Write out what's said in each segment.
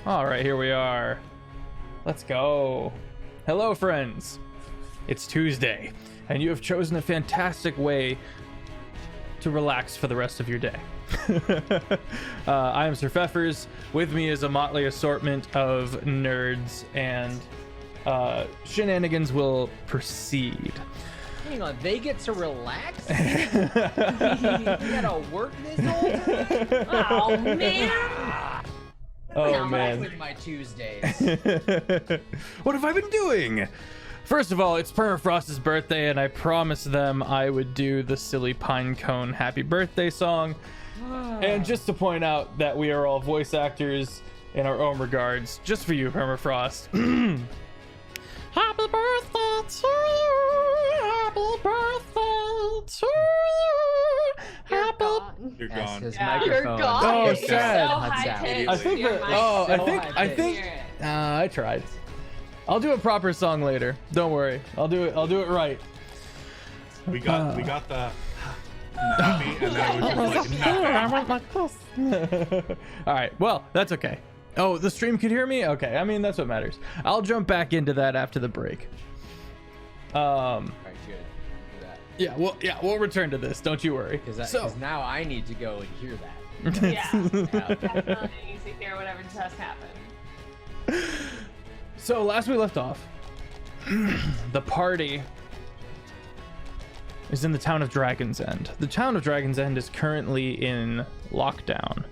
All right, here we are. Let's go. Hello, friends. It's Tuesday, and you have chosen a fantastic way to relax for the rest of your day. I am Sir Feffers. With me is a motley assortment of nerds, and shenanigans will proceed. Hang on, they get to relax? You gotta work this whole time? Oh, man! Oh, man. With my Tuesdays. What have I been doing? First of all, it's Permafrost's birthday, and I promised them I would do the silly Pinecone happy birthday song. And just to point out that we are all voice actors in our own regards, just for you, Permafrost. Happy birthday to you! Happy birthday to you! You're gone. His Yeah. microphone. You're gone. Oh, It's sad. so Cuts high out. pitched. I think Your that. mic Oh, is I so think. high I pitched. think. Hear it. I tried. I'll do a proper song later. Don't worry. I'll do it right. We got the happy, and then it was just like nothing. All right. Well, that's okay. Oh, the stream could hear me? Okay. I mean, that's what matters. I'll jump back into that after the break. Alright, good. Do that. Yeah, we'll return to this. Don't you worry. Because now I need to go and hear that. Yeah, definitely needs to hear whatever just happened. So last we left off, the party is in the town of Dragon's End. The town of Dragon's End is currently in lockdown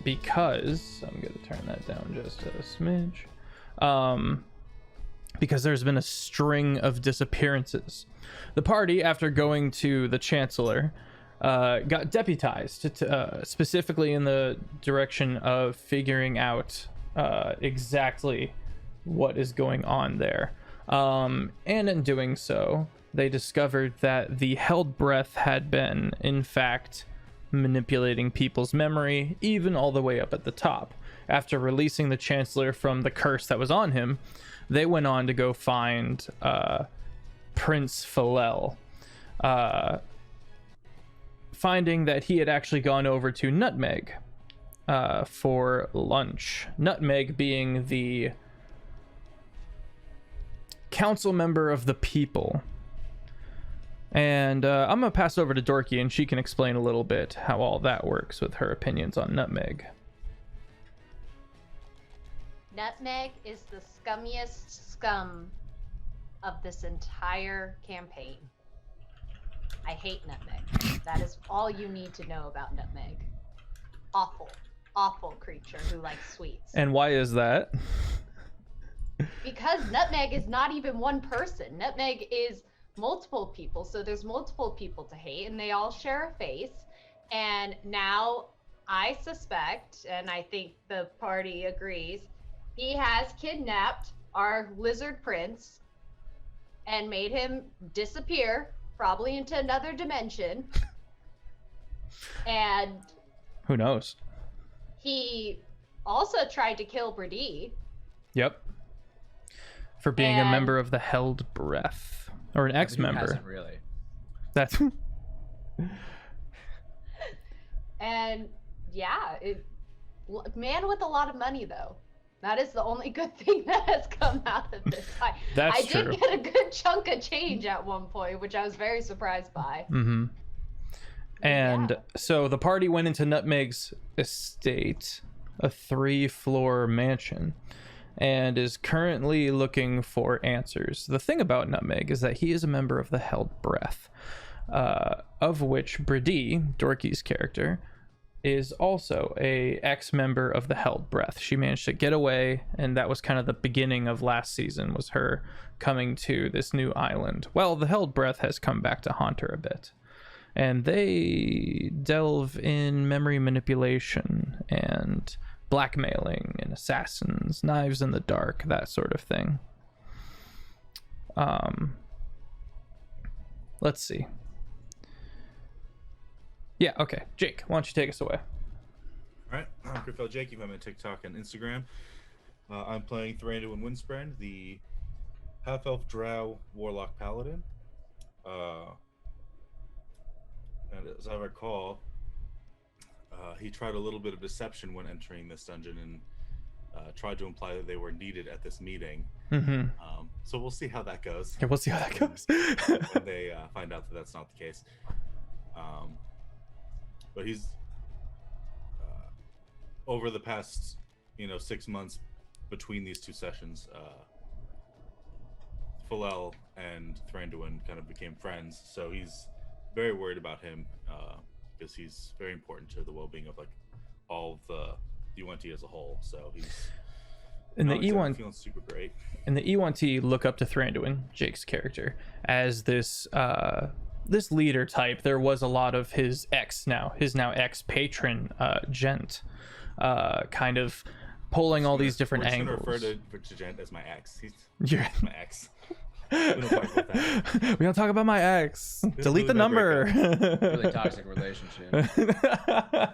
because I'm going to turn that down just a smidge. Because there's been a string of disappearances. The party, after going to the Chancellor, got deputized to, specifically in the direction of figuring out exactly what is going on there. And in doing so, they discovered that the held breath had been, in fact, manipulating people's memory, even all the way up at the top. After releasing the Chancellor from the curse that was on him, they went on to go find Prince Philel, finding that he had actually gone over to Nutmeg for lunch. Nutmeg being the council member of the people. And I'm going to pass over to Dorky, and she can explain a little bit how all that works with her opinions on Nutmeg. Nutmeg is the scummiest scum of this entire campaign. I hate Nutmeg. That is all you need to know about Nutmeg. Awful, awful creature who likes sweets. And why is that? Because Nutmeg is not even one person. Nutmeg is multiple people. So there's multiple people to hate, and they all share a face. And now I suspect, and I think the party agrees, he has kidnapped our lizard prince and made him disappear, probably into another dimension. And Who knows? he also tried to kill Brady. Yep. For being a And- member of the Held Breath. Or an Who ex-member. hasn't really? That's... And yeah, man with a lot of money though. That is the only good thing that has come out of this. That's I true. did get a good chunk of change at one point, which I was very surprised by. Mm-hmm. And Yeah. so the party went into Nutmeg's estate, a 3-floor mansion, and is currently looking for answers. The thing about Nutmeg is that he is a member of the Held Breath, of which Brady, Dorky's character, is also a ex-member of the Held Breath. She managed to get away, and that was kind of the beginning of last season, was her coming to this new island. Well, the Held Breath has come back to haunt her a bit, and they delve in memory manipulation and blackmailing and assassins, knives in the dark, that sort of thing. Let's see. Yeah, okay. Jake, why don't you take us away? All right, I'm Critfail Jake. You have my TikTok and Instagram. I'm playing Thranduil and Windsprend, the half-elf drow warlock paladin. And as I recall, he tried a little bit of deception when entering this dungeon and tried to imply that they were needed at this meeting. So we'll see how that goes. Yeah, we'll see how that goes. When they find out that that's not the case. But he's over the past 6 months between these two sessions, Philel and Thranduin kind of became friends, so he's very worried about him because he's very important to the well-being of like all of the E1T as a whole. So he's in the E1 feeling super great. In the E1T, look up to Thranduin, Jake's character, as this this leader type. There was a lot of his now ex-patron Gent kind of pulling all these different angles. Refer to Gent as my ex. He's my ex. We don't talk about that. We don't talk about my ex. Delete the number. Really toxic relationship. Very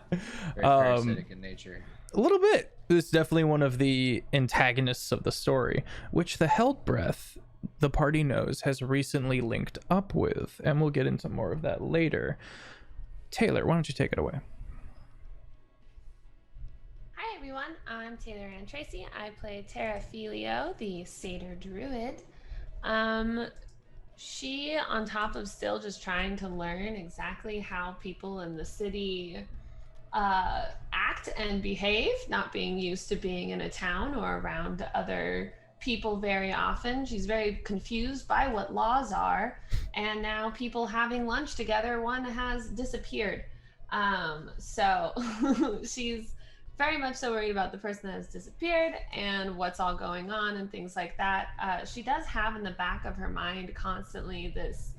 parasitic in nature. A little bit. It's definitely one of the antagonists of the story, which the Held Breath, the party knows, has recently linked up with, and we'll get into more of that later. Taylor, why don't you take it away? Hi everyone, I'm Taylor Ann Tracy. I play Terraform, the Satyr Druid. She, on top of still just trying to learn exactly how people in the city act and behave, not being used to being in a town or around other people very often. She's very confused by what laws are, and now people having lunch together, one has disappeared. So she's very much so worried about the person that has disappeared and what's all going on and things like that. She does have in the back of her mind constantly this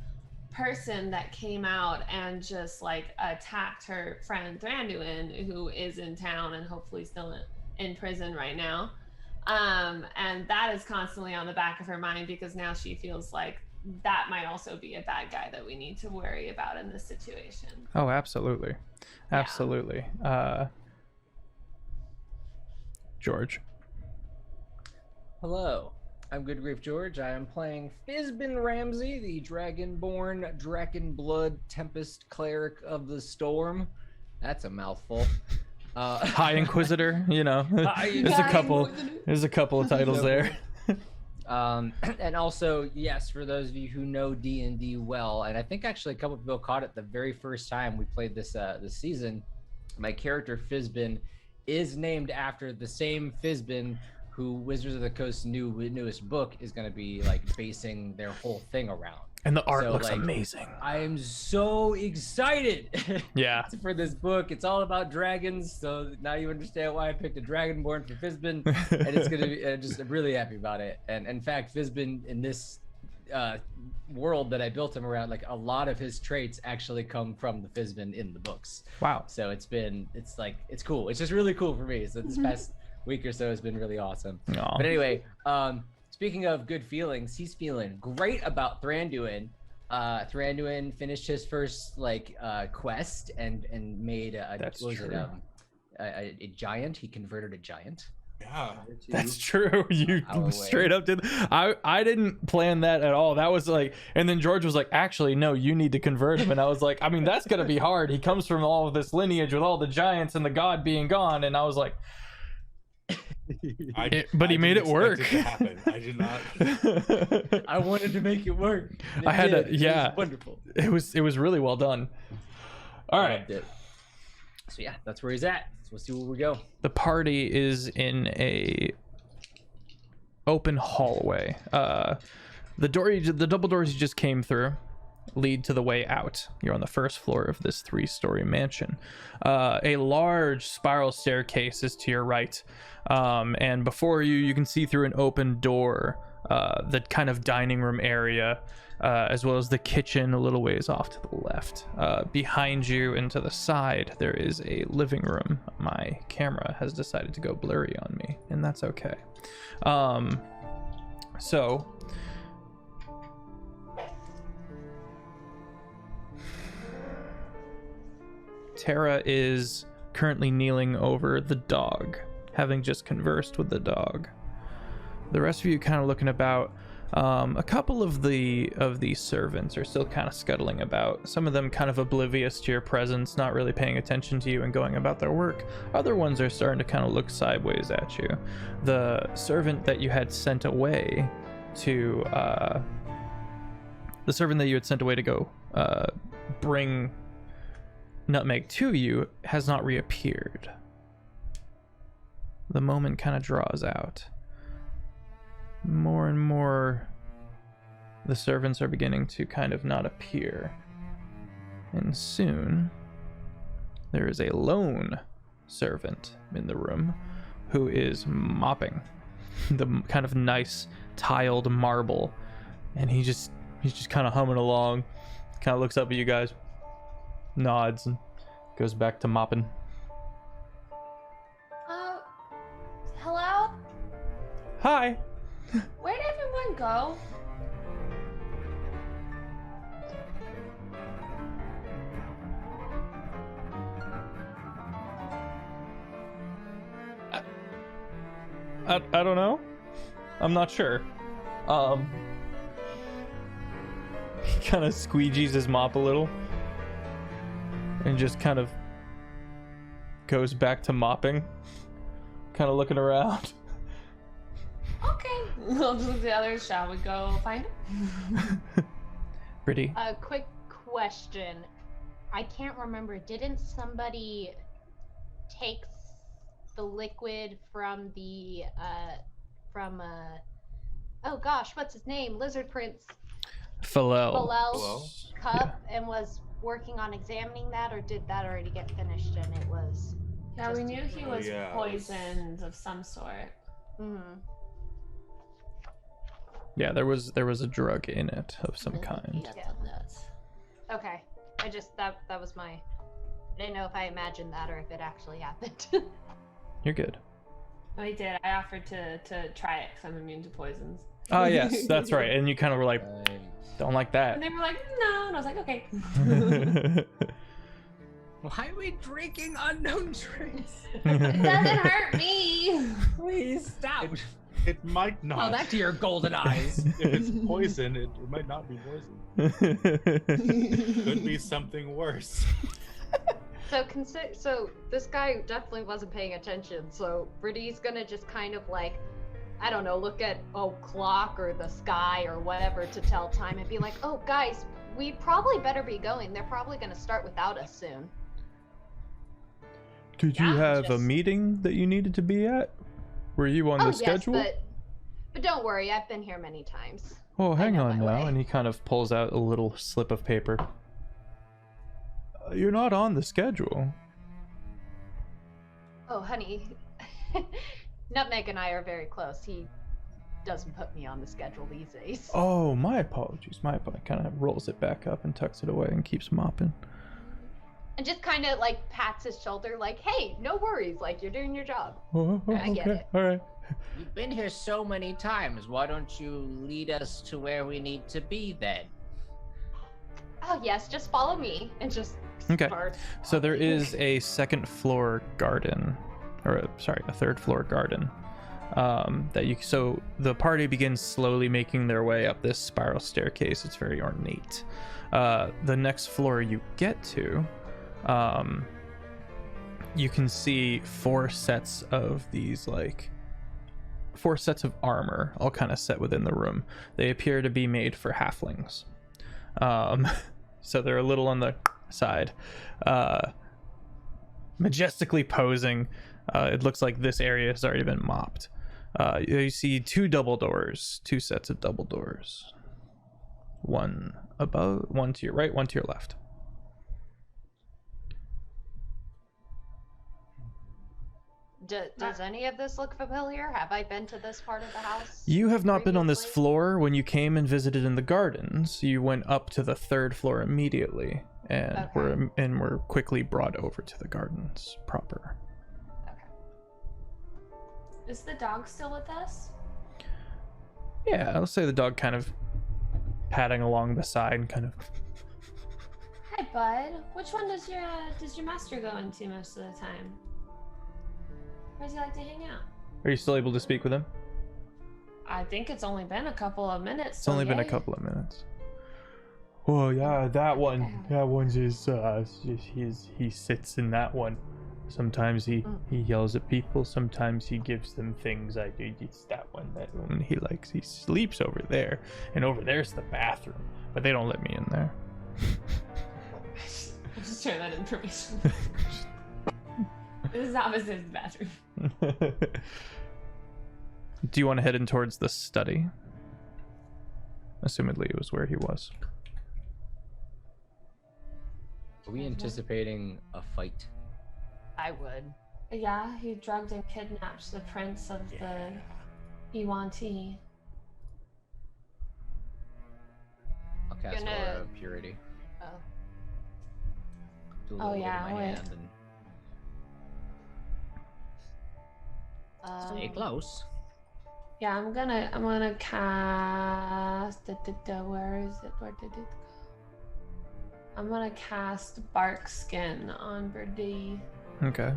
person that came out and just like attacked her friend Thranduin, who is in town and hopefully still in prison right now. And that is constantly on the back of her mind because now she feels like that might also be a bad guy that we need to worry about in this situation. Oh, absolutely. Absolutely. Yeah. George. Hello, I'm GoodGriefGeorge. I am playing Fizbin Ramsey, the Dragonborn, Dragonblood Tempest Cleric of the Storm. That's a mouthful. High Inquisitor, there's a couple of titles there. And also, yes, for those of you who know D&D well, and I think actually a couple of people caught it the very first time we played this season, my character Fizbin is named after the same Fizbin who Wizards of the Coast's newest book is going to be like basing their whole thing around. And the art looks amazing. I am so excited for this book. It's all about dragons, so now you understand why I picked a Dragonborn for Fizbin, and it's going to be just really happy about it. And in fact, Fizbin in this world that I built him around, like a lot of his traits actually come from the Fizbin in the books. Wow. So it's cool. It's just really cool for me. So this past week or so has been really awesome. Aww. But anyway, speaking of good feelings, he's feeling great about Thranduin. Thranduin finished his first quest and made a giant. He converted a giant. Yeah, that's true. You straight up did. I didn't plan that at all. That was like, and then George was like, actually, no, you need to convert him. And I was like, I mean, that's gonna be hard. He comes from all of this lineage with all the giants and the god being gone. And I was like, but he made it work. I did not. I wanted to make it work. I had to. Yeah, it was wonderful. It was really well done. All right. So yeah, that's where he's at. So we'll see where we go. The party is in a open hallway. The double doors you just came through lead to the way out. You're on the first floor of this 3-story mansion. A large spiral staircase is to your right, and before you can see through an open door the kind of dining room area, as well as the kitchen a little ways off to the left. Behind you and to the side there is a living room. My camera has decided to go blurry on me, and that's okay. So Tara is currently kneeling over the dog, having just conversed with the dog. The rest of you kind of looking about. A couple of these servants are still kind of scuttling about. Some of them kind of oblivious to your presence, not really paying attention to you and going about their work. Other ones are starting to kind of look sideways at you. The servant that you had sent away to go bring Nutmeg to you has not reappeared. The moment kind of draws out. More and more, the servants are beginning to kind of not appear. And soon, there is a lone servant in the room who is mopping the kind of nice tiled marble. And he's just kind of humming along, kind of looks up at you guys, nods, and goes back to mopping. Hello? Hi. Where'd everyone go? I don't know. I'm not sure. He kind of squeegees his mop a little and just kind of goes back to mopping, kind of looking around. Okay. We'll do the others. Shall we go find him? Pretty. A quick question. I can't remember. Didn't somebody take the liquid from the oh gosh, what's his name? Lizard Prince Phalel's cup and was working on examining that, or did that already get finished and it was Yeah, we knew he was yeah. poisoned of some sort. Mm-hmm. Yeah, there was a drug in it of some kind. Okay. I just that was my I didn't know if I imagined that or if it actually happened. You're good. I did. I offered to try it because I'm immune to poisons. Oh yes, that's right. And you kind of were like, don't like that. And they were like, no. And I was like, okay. Why are we drinking unknown drinks? It doesn't hurt me. Please stop. It might not. Oh, back to your golden eyes. If it's poison, it might not be poison. Could be something worse. So this guy definitely wasn't paying attention. So Brittany's gonna just kind of like, I don't know, look at clock or the sky or whatever to tell time and be like, oh guys, we probably better be going. They're probably gonna start without us soon. Did you have a meeting that you needed to be at? Were you on the schedule? Yes, but don't worry, I've been here many times. Oh, hang on now. way. And he kind of pulls out a little slip of paper. You're not on the schedule. Oh, honey. Nutmeg and I are very close. He doesn't put me on the schedule these days. Oh, my apologies. My apologies. Kind of rolls it back up and tucks it away and keeps mopping. And just kind of like pats his shoulder like, hey, no worries. Like, you're doing your job. I get it. All right. You've been here so many times. Why don't you lead us to where we need to be then? Oh, yes. Just follow me and just Okay. start. So there is a second floor garden, or a third floor garden. So the party begins slowly making their way up this spiral staircase. It's very ornate. The next floor you get to, you can see four sets of armor all kind of set within the room. They appear to be made for halflings. So they're a little on the side, majestically posing. It looks like this area has already been mopped. You see two sets of double doors. One above, one to your right, one to your left. Does any of this look familiar? Have I been to this part of the house? You have not been on this previously? floor. When you came and visited in the gardens, you went up to the third floor immediately, and were quickly brought over to the gardens proper. Is the dog still with us? Yeah, I'll say the dog kind of padding along beside and kind of. Hi, bud. Which one does your master go into most of the time? Where does he like to hang out? Are you still able to speak with him? I think it's only been a couple of minutes. It's only been a couple of minutes. Oh yeah, that one's his. He sits in that one. Sometimes he yells at people. Sometimes he gives them things. It's that one he likes. He sleeps over there, and over there's the bathroom. But they don't let me in there. I'll just turn that information. This is opposite the bathroom. Do you want to head in towards the study? Assumedly, it was where he was. Are we anticipating a fight? I would. Yeah, he drugged and kidnapped the prince of the Iwanti. I'll cast Gonna- Aura of Purity. Oh. Do a Oh, little bit yeah, in my wait. hand and stay close. Yeah, I'm gonna cast. Where is it? Where did it go? I'm gonna cast Bark Skin on Birdie. Okay.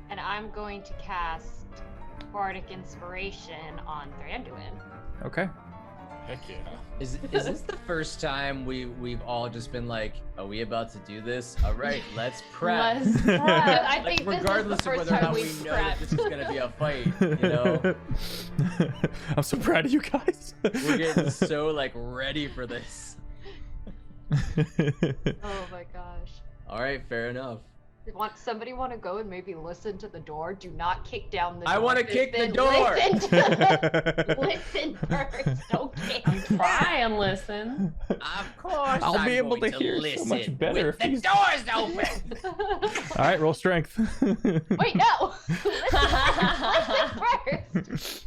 And I'm going to cast Bardic Inspiration on Thranduin. Okay. Heck yeah. Is this the first time we've all just been like, are we about to do this? All right, let's prep. Let's prep. I Like, think regardless this of is the whether or first time not we we've know that prepped. this is gonna be a fight, you know, I'm so proud of you guys. we're getting so like ready for this. Oh my gosh. All right, fair enough. Somebody want to go and maybe listen to the door? Do not kick down the door. I want to kick the Listen- door. Listen first. Don't kick. Try and listen. Of course, I'll I'm be able going to hear so listen much better with if the he's- doors open. All right, roll strength. Wait, no. Listen first.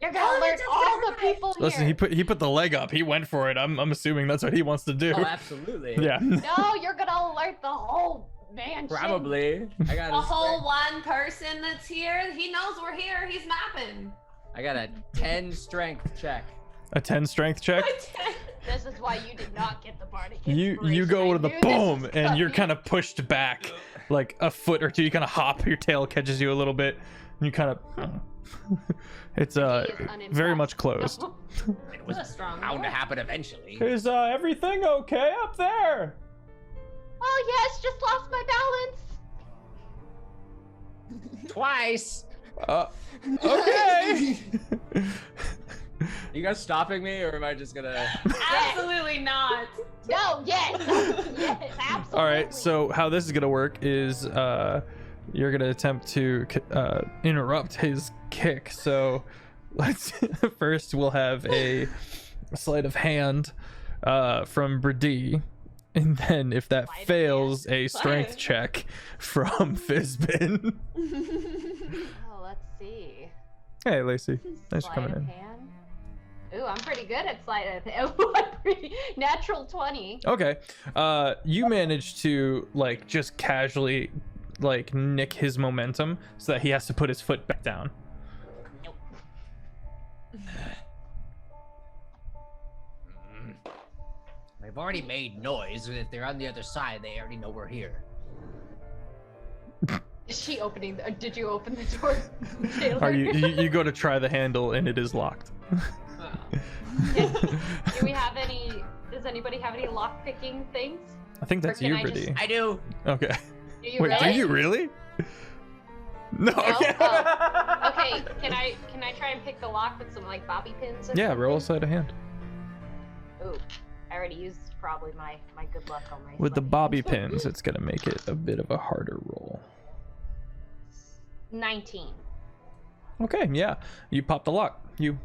You're gonna alert all the people Listen, here. he put the leg up. He went for it. I'm assuming that's what he wants to do. Oh, absolutely. Yeah. No, you're gonna alert the whole mansion. Probably. I got The whole one person that's here, he knows we're here. He's mapping. I got a 10 strength check. A 10 strength check. This is why you did not get the Bardic You Inspiration. go I to the knew this boom, was and you're coming. kind of pushed back like a foot or two. You kind of hop. Your tail catches you a little bit. And you kind of. It's He is very unimpressed. much closed. It was That's a strong bound to roll. happen eventually. Is everything okay up there? Oh yes, just lost my balance. Twice. Okay. You guys stopping me, or am I just gonna? Absolutely not. No, yes, yes, absolutely. All right. So how this is gonna work is you're gonna attempt to interrupt his kick. So let's first we'll have a sleight of hand from Brady, and then if that Sleight of fails, a Sleight. strength check from Fizbin. Oh, let's see. Hey, Lacey. Nice Sleight coming of in. hand. Ooh, I'm pretty good at sleight of hand. Ooh, I'm pretty natural 20. Okay. You managed to like just casually like nick his momentum so that he has to put his foot back down. Nope. They've already made noise. If they're on the other side, they already know we're here. Is she opening? Did you open the door, Taylor? Are you go to try the handle and it is locked. Do we have any? Does anybody have any lock picking things? I think that's Or can you, I just- Brady. I do. Okay. Do you Wait, really? do you really? No. Okay. Oh. Okay. Can I try and pick the lock with some like bobby pins? Or Yeah, something? roll a sleight of hand. Ooh, I already used probably my good luck on my. With the sleight. bobby pins, it's gonna make it a bit of a harder roll. 19. Okay, yeah. You pop the lock. You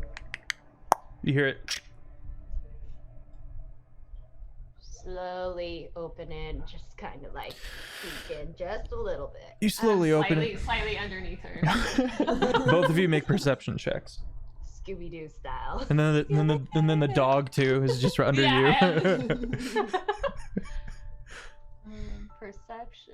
hear it. Slowly open it, just kind of like peek in just a little bit. You slowly open it. Slightly underneath her. Both of you make perception checks. Scooby-Doo style. And then the dog too is just under Yeah, you. Perception.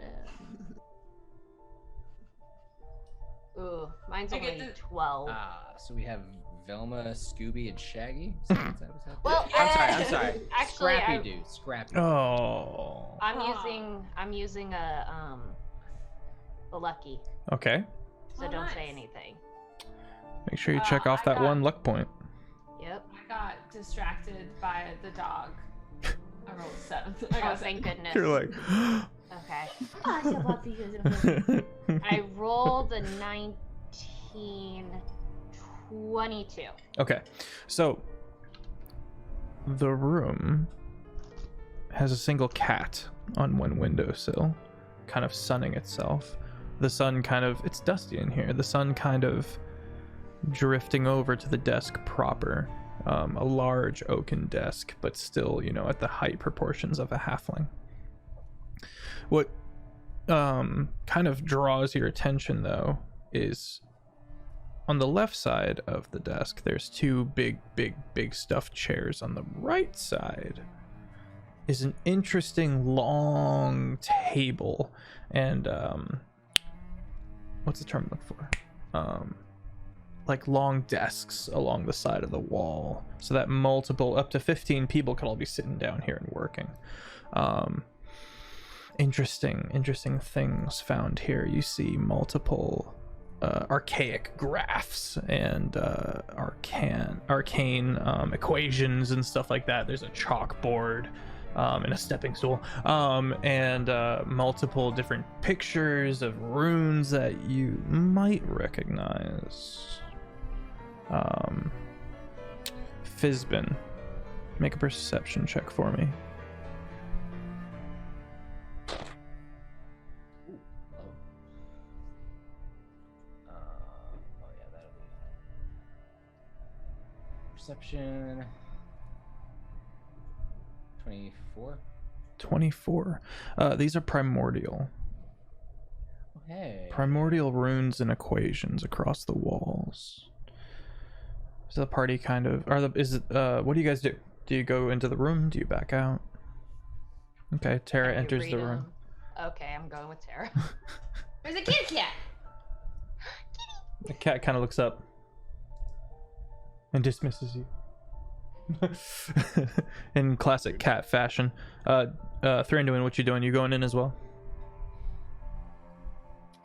Ooh, mine's I get only the- 12. So we have Velma, Scooby, and Shaggy. Is that what's happening? Well, I'm sorry. actually, Scrappy Doo. Scrappy. Oh. I'm using a lucky, Okay. so Oh, don't say nice. anything. Make sure you check off that one luck point. Yep. I got distracted by the dog. I rolled 7. I got Oh, thank goodness. You're like, Okay. goodness. I rolled a 19, 22. okay. So the room has a single cat on one windowsill, kind of sunning itself. The sun it's dusty in here. The sun kind of drifting over to the desk proper. A large oaken desk, but still, at the height proportions of a halfling. What kind of draws your attention, though, is on the left side of the desk, there's 2 big stuffed chairs. On the right side is an interesting long table and what's the term I'm looking for? Like long desks along the side of the wall, so that up to 15 people could all be sitting down here and working. Interesting things found here. You see multiple archaic graphs and arcane equations and stuff like that. There's a chalkboard and a stepping stool, and multiple different pictures of runes that you might recognize. Fizbin, make a perception check for me. That'll be perception. 24. 24. These are primordial. Hey. Primordial runes and equations across the walls. So the party kind of what do you guys do? Do you go into the room? Do you back out? Okay, Tara enters the room. Okay, I'm going with Tara. There's a kitty cat. The cat kind of looks up and dismisses you. In classic cat fashion. Thranduin, what you doing? You going in as well?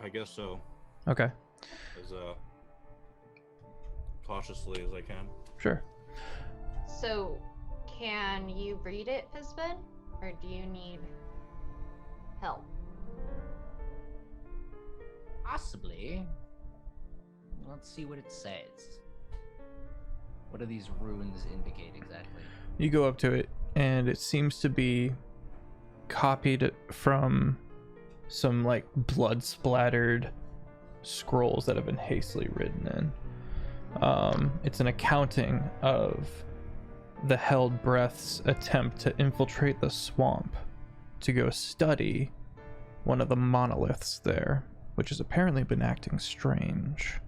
I guess so. Okay. As cautiously as I can. Sure. So, can you read it, Fizbin? Or do you need help? Possibly. Let's see what it says. What do these runes indicate exactly? You go up to it, and it seems to be copied from some like blood splattered scrolls that have been hastily written in. It's an accounting of the Held Breath's attempt to infiltrate the swamp to go study one of the monoliths there, which has apparently been acting strange,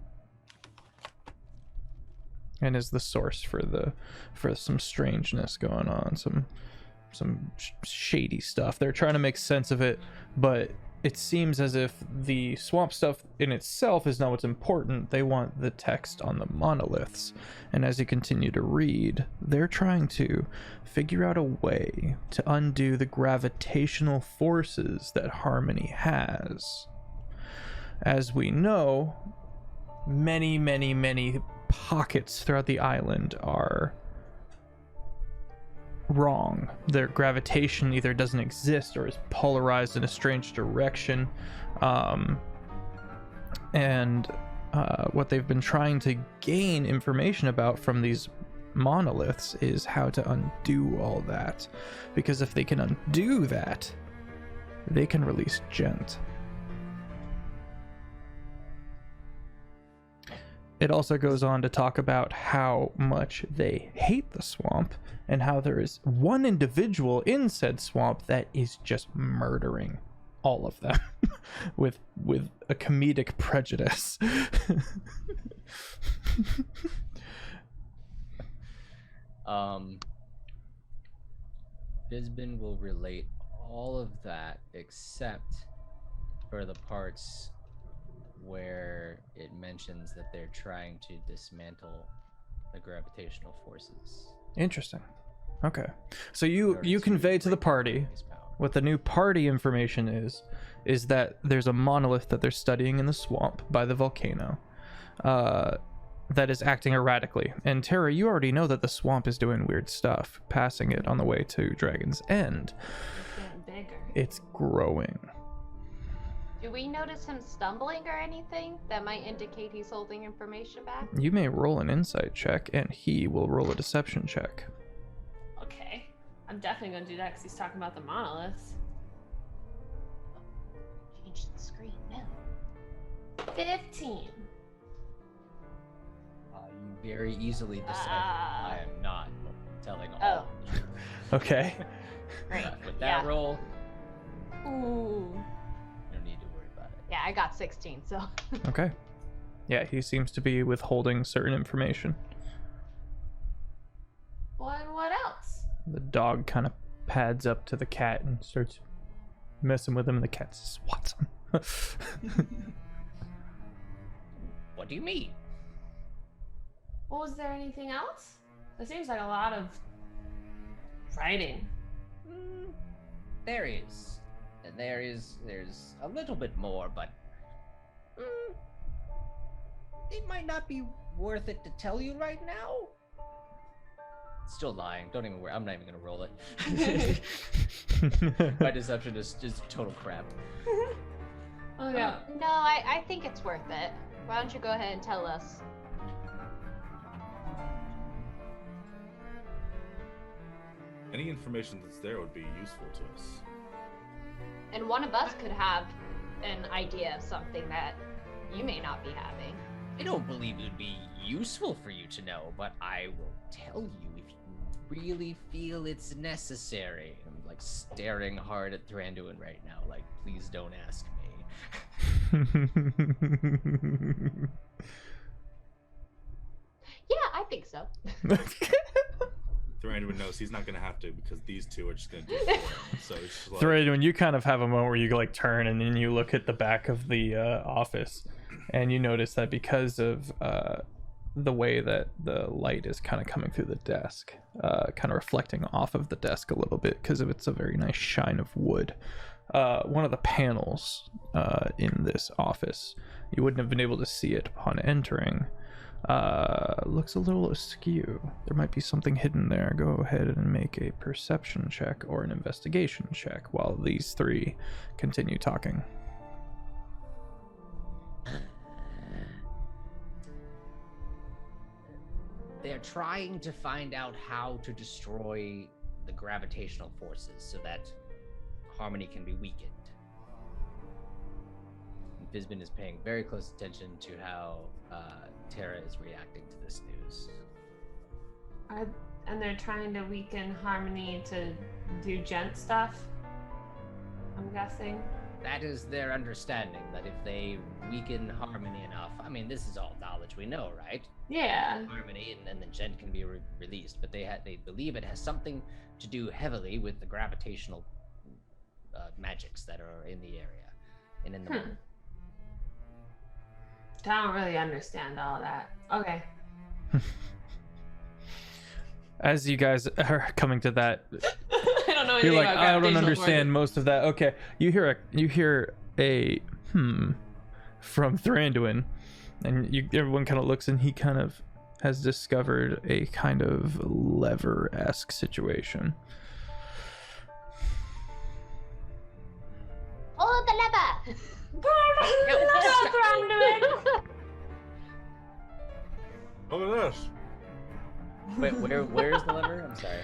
and is the source for some strangeness going on, some shady stuff. They're trying to make sense of it, but it seems as if the swamp stuff in itself is not what's important. They want the text on the monoliths. And as you continue to read, they're trying to figure out a way to undo the gravitational forces that Harmony has. As we know, many pockets throughout the island are wrong. Their gravitation either doesn't exist or is polarized in a strange direction. What they've been trying to gain information about from these monoliths is how to undo all that. Because if they can undo that, they can release Gent. It also goes on to talk about how much they hate the swamp and how there is one individual in said swamp that is just murdering all of them with a comedic prejudice. Fizbin will relate all of that except for the parts where it mentions that they're trying to dismantle the gravitational forces. Interesting. Okay. So you convey to the party what the new party information is that there's a monolith that they're studying in the swamp by the volcano. that is acting erratically. And Terra, you already know that the swamp is doing weird stuff, passing it on the way to Dragon's End. It's getting bigger. It's growing. Do we notice him stumbling or anything that might indicate he's holding information back? You may roll an insight check, and he will roll a deception check. Okay. I'm definitely going to do that because he's talking about the monoliths. Change the screen now. 15. You very easily decide I am not telling all. Oh. the truth. Okay. Great. With that roll, Ooh. you don't need to worry about it. Yeah, I got 16, so. Okay. Yeah, he seems to be withholding certain information. Well, and what else? The dog kind of pads up to the cat and starts messing with him, and the cat says, Watson. What do you mean? Well, was there anything else? There seems like a lot of writing. There is. And there's a little bit more, but it might not be worth it to tell you right now. Still lying. Don't even worry. I'm not even gonna roll it. My deception is just total crap. Oh yeah. No, I think it's worth it. Why don't you go ahead and tell us? Any information that's there would be useful to us. And one of us could have an idea of something that you may not be having. I don't believe it would be useful for you to know, but I will tell you if you really feel it's necessary. I'm like staring hard at Thranduin right now, like, please don't ask me. Yeah, I think so. Thranduin knows he's not gonna have to because these two are just gonna do it for him. So it's just like, Thranduin, you kind of have a moment where you like turn and then you look at the back of the office, and you notice that because of the way that the light is kind of coming through the desk, kind of reflecting off of the desk a little bit because of it's a very nice shine of wood. One of the panels in this office, you wouldn't have been able to see it upon entering, looks a little askew. There might be something hidden there. Go ahead and make a perception check or an investigation check while these three continue talking. They're trying to find out how to destroy the gravitational forces so that harmony can be weakened. And Fizbin is paying very close attention to how Terra is reacting to this news. And they're trying to weaken harmony to do gent stuff, I'm guessing. That is their understanding, that if they weaken harmony enough, I mean, this is all knowledge we know, right? Yeah. Harmony, and then the gent can be released, but they believe it has something to do heavily with the gravitational magics that are in the area and in the moment. I don't really understand all that. Okay. As you guys are coming to that, I don't know anything you're like, about I don't gravitational understand most of that. Okay, you hear a from Thranduin, and everyone kind of looks, and he kind of has discovered a kind of lever-esque situation. Pull the lever! look at this. Wait, where's the lever? I'm sorry.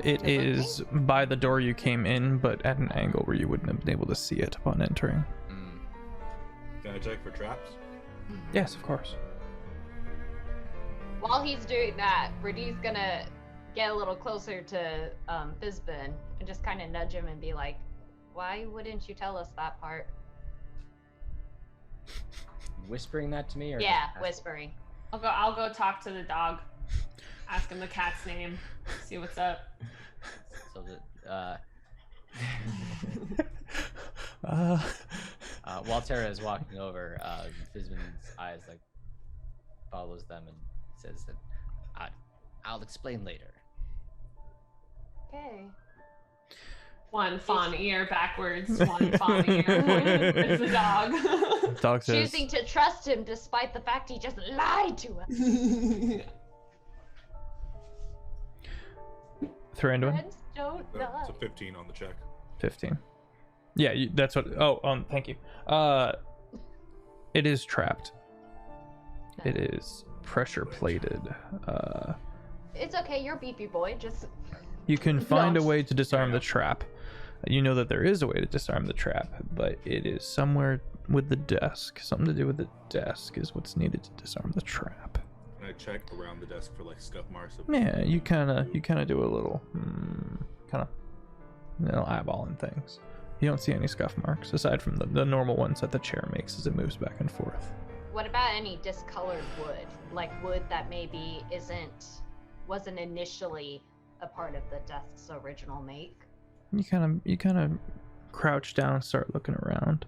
It is by the door you came in, but at an angle where you wouldn't have been able to see it upon entering. Can I check for traps? Yes, of course. While he's doing that, Brady's gonna get a little closer to Fizbin and just kind of nudge him and be like, why wouldn't you tell us that part? Whispering that to me, or Yeah, just whispering. I'll go talk to the dog. Ask him the cat's name. See what's up. so that while Terra is walking over, Fizbin's eyes like follows them and says that I'll explain later. Okay. One fawn ear backwards, one fawn ear pointed towards the dog. Dog says, Choosing to trust him despite the fact he just lied to us. Thranduin? Friends don't It's die. a 15 on the check. 15. Yeah, that's what. Oh, thank you. It is trapped. It is pressure plated. It's okay, you're beepy boy. Just You can find a No. way to disarm the trap. You know that there is a way to disarm the trap, but it is somewhere with the desk. Something to do with the desk is what's needed to disarm the trap. Can I check around the desk for like scuff marks? Yeah, you kind of do a little kind of eyeballing things. You don't see any scuff marks aside from the normal ones that the chair makes as it moves back and forth. what about any discolored wood? Like wood that maybe wasn't initially a part of the desk's original make? You kind of crouch down and start looking around.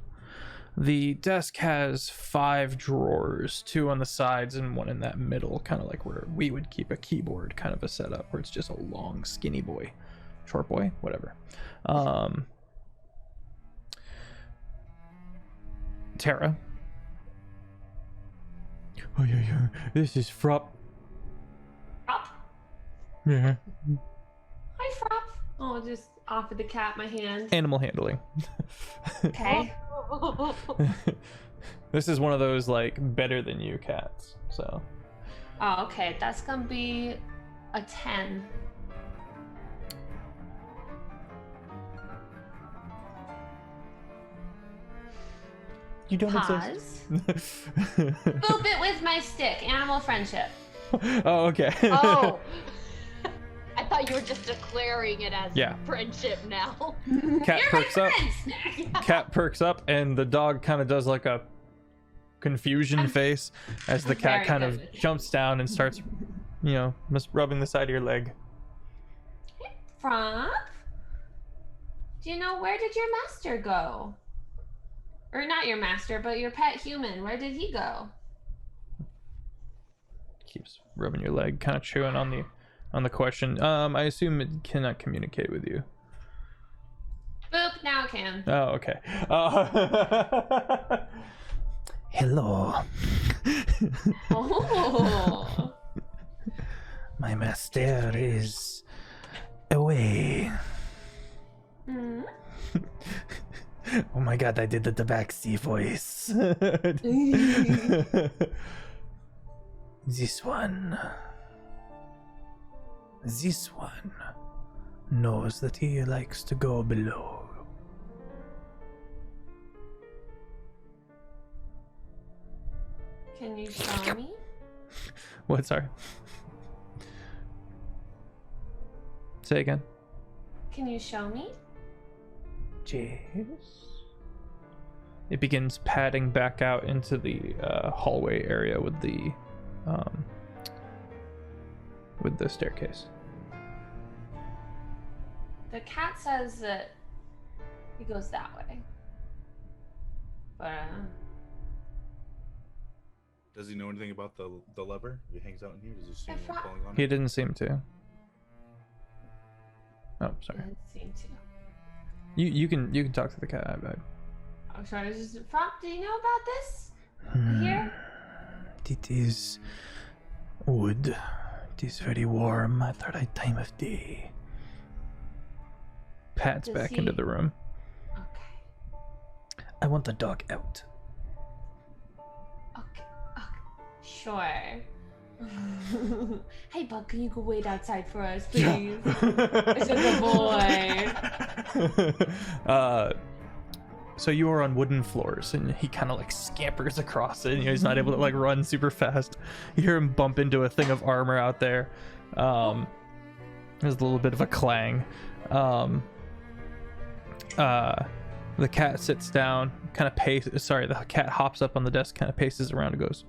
The desk has 5 drawers, 2 on the sides and 1 in that middle, kind of like where we would keep a keyboard, kind of a setup where it's just a long, skinny boy, short boy, whatever. Tara. Oh yeah, this is Frop. Frop. Yeah. Hi, Frop. Oh, just offer the cat my hand. Animal handling. Okay. This is one of those like better than you cats. So Oh, okay. That's gonna be a 10. you don't Pause. exist. Boop it with my stick. Animal friendship. Oh, okay. Oh. I thought you were just declaring it as Yeah. friendship now. Cat You're my perks up. friend. Cat perks up, and the dog kind of does like a confusion face as the cat Very kind good of with it. jumps down and starts, just rubbing the side of your leg. Frop? Do you know where did your master go? Or not your master, but your pet human. Where did he go? Keeps rubbing your leg, kind of chewing on the question. I assume it cannot communicate with you. Boop, now it can. Oh, okay. Hello. Oh. My master is away. Hmm. Oh my god, I did the tabaxi voice. This one knows that he likes to go below. Can you show me? What, sorry? Say again. Can you show me? Yes. It begins padding back out into the hallway area with the staircase. The cat says that he goes that way. But Does he know anything about the lever? If he hangs out in here, does he see I anyone thought- pulling on He it? didn't seem to. Oh, it sorry. didn't seem to. You can talk to the cat. I'm sorry, just Frop, do you know about this? Here? It is wood. It is very warm at the right time of day. Pats Does back he- into the room. Okay. I want the dog out. Okay. Sure. Hey, Bug, can you go wait outside for us, please? It's a good boy. So you are on wooden floors, and he kind of like scampers across it. He's not able to like run super fast. You hear him bump into a thing of armor out there. There's a little bit of a clang. The cat sits down, kind of the cat hops up on the desk, kind of paces around and goes,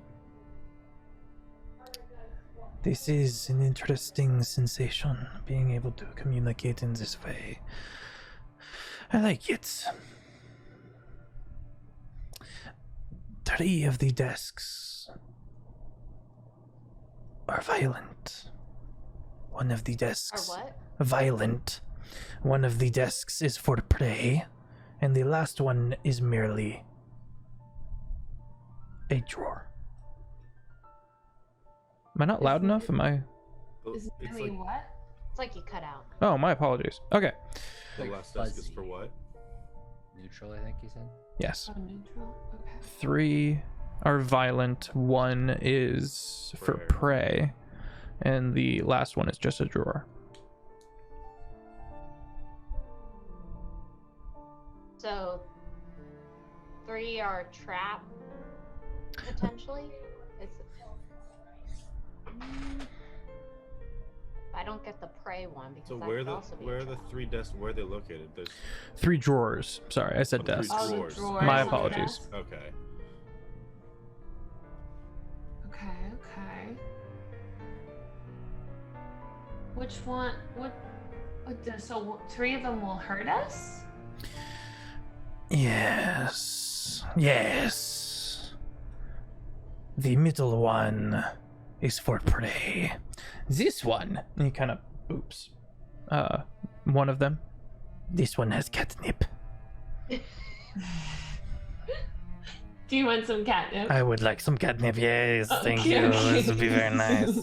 "This is an interesting sensation, being able to communicate in this way. I like it. 3 of the desks are violent. One of the desks Or what? violent. One of the desks is for prey, and the last one is merely a drawer. Am I not loud enough? Am I? Is it It's really like what? It's like you cut out. Oh, my apologies. Okay. the Like last desk is fuzzy. for what? Neutral, I think you said. Yes. Oh, neutral. Okay. 3 are violent. 1 is for prey, and the last one is just a drawer. So 3 are trap potentially. It's. I don't get the prey one because So that where could the also be where a are the trap. 3 desks? Where are they located? There's 3 drawers. Sorry, I said Oh, 3 desks. Oh, the drawers. drawers My on the apologies. desk. okay. Okay. Which one? So 3 of them will hurt us? Yes. Yes. The middle one is for prey. This one, and he kind of oops. One of them. This one has catnip. Do you want some catnip? I would like some catnip. Yes, thank Okay, you. okay. This would be very nice.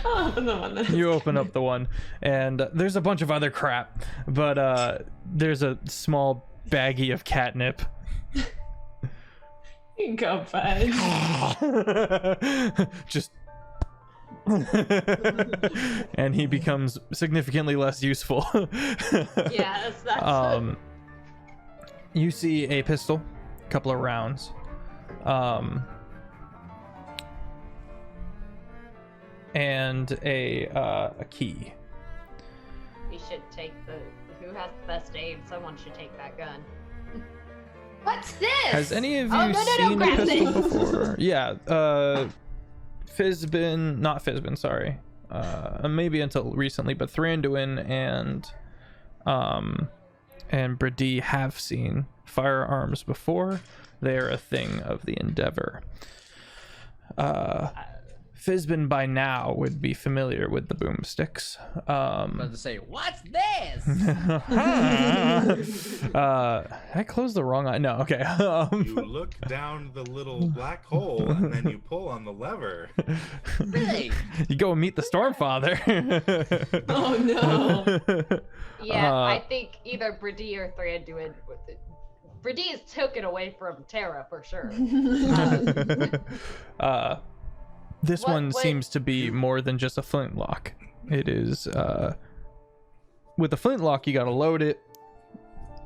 I'll open the one then. You open up the one, and there's a bunch of other crap, but there's a small baggie of catnip. You can go, bud. Just. And he becomes significantly less useful. Yes, that's. You see a pistol, a couple of rounds, and a key. We should take the. Who has the best aim? Someone should take that gun. What's this? Has any of you Oh, no, seen a grab pistol it. before? Yeah, not Fizbin, sorry. Maybe until recently, but Thranduin and Brady have seen firearms before. They are a thing of the Endeavor. Fizbin by now would be familiar with the boomsticks. I'm about to say, what's this? I closed the wrong eye. No, okay. You look down the little black hole and then you pull on the lever. Really? You go and meet the Stormfather. Oh no. Yeah, I think either Brady or Thranduin. Brady is taken away from Terra for sure. This What- one what- seems to be more than just a flintlock. It is with the flintlock you gotta load it,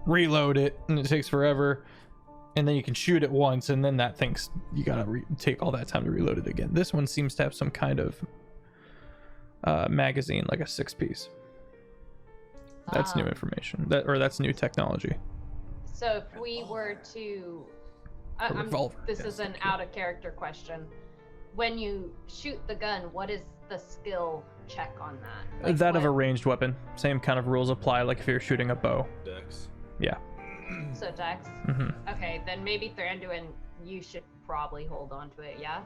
reload it, and it takes forever, and then you can shoot it once, and then that thing's you gotta take all that time to reload it again. This one seems to have some kind of magazine, like a 6-piece. That's new information. That's new technology. So if we were to, A revolver, this yes, is an okay. out of character question. When you shoot the gun, what is the skill check on that? Like, That of a what- ranged weapon. Same kind of rules apply, like if you're shooting a bow. Dex. Yeah. So Dex. hmm Okay, then maybe Thranduin, you should probably hold on to it. Yeah.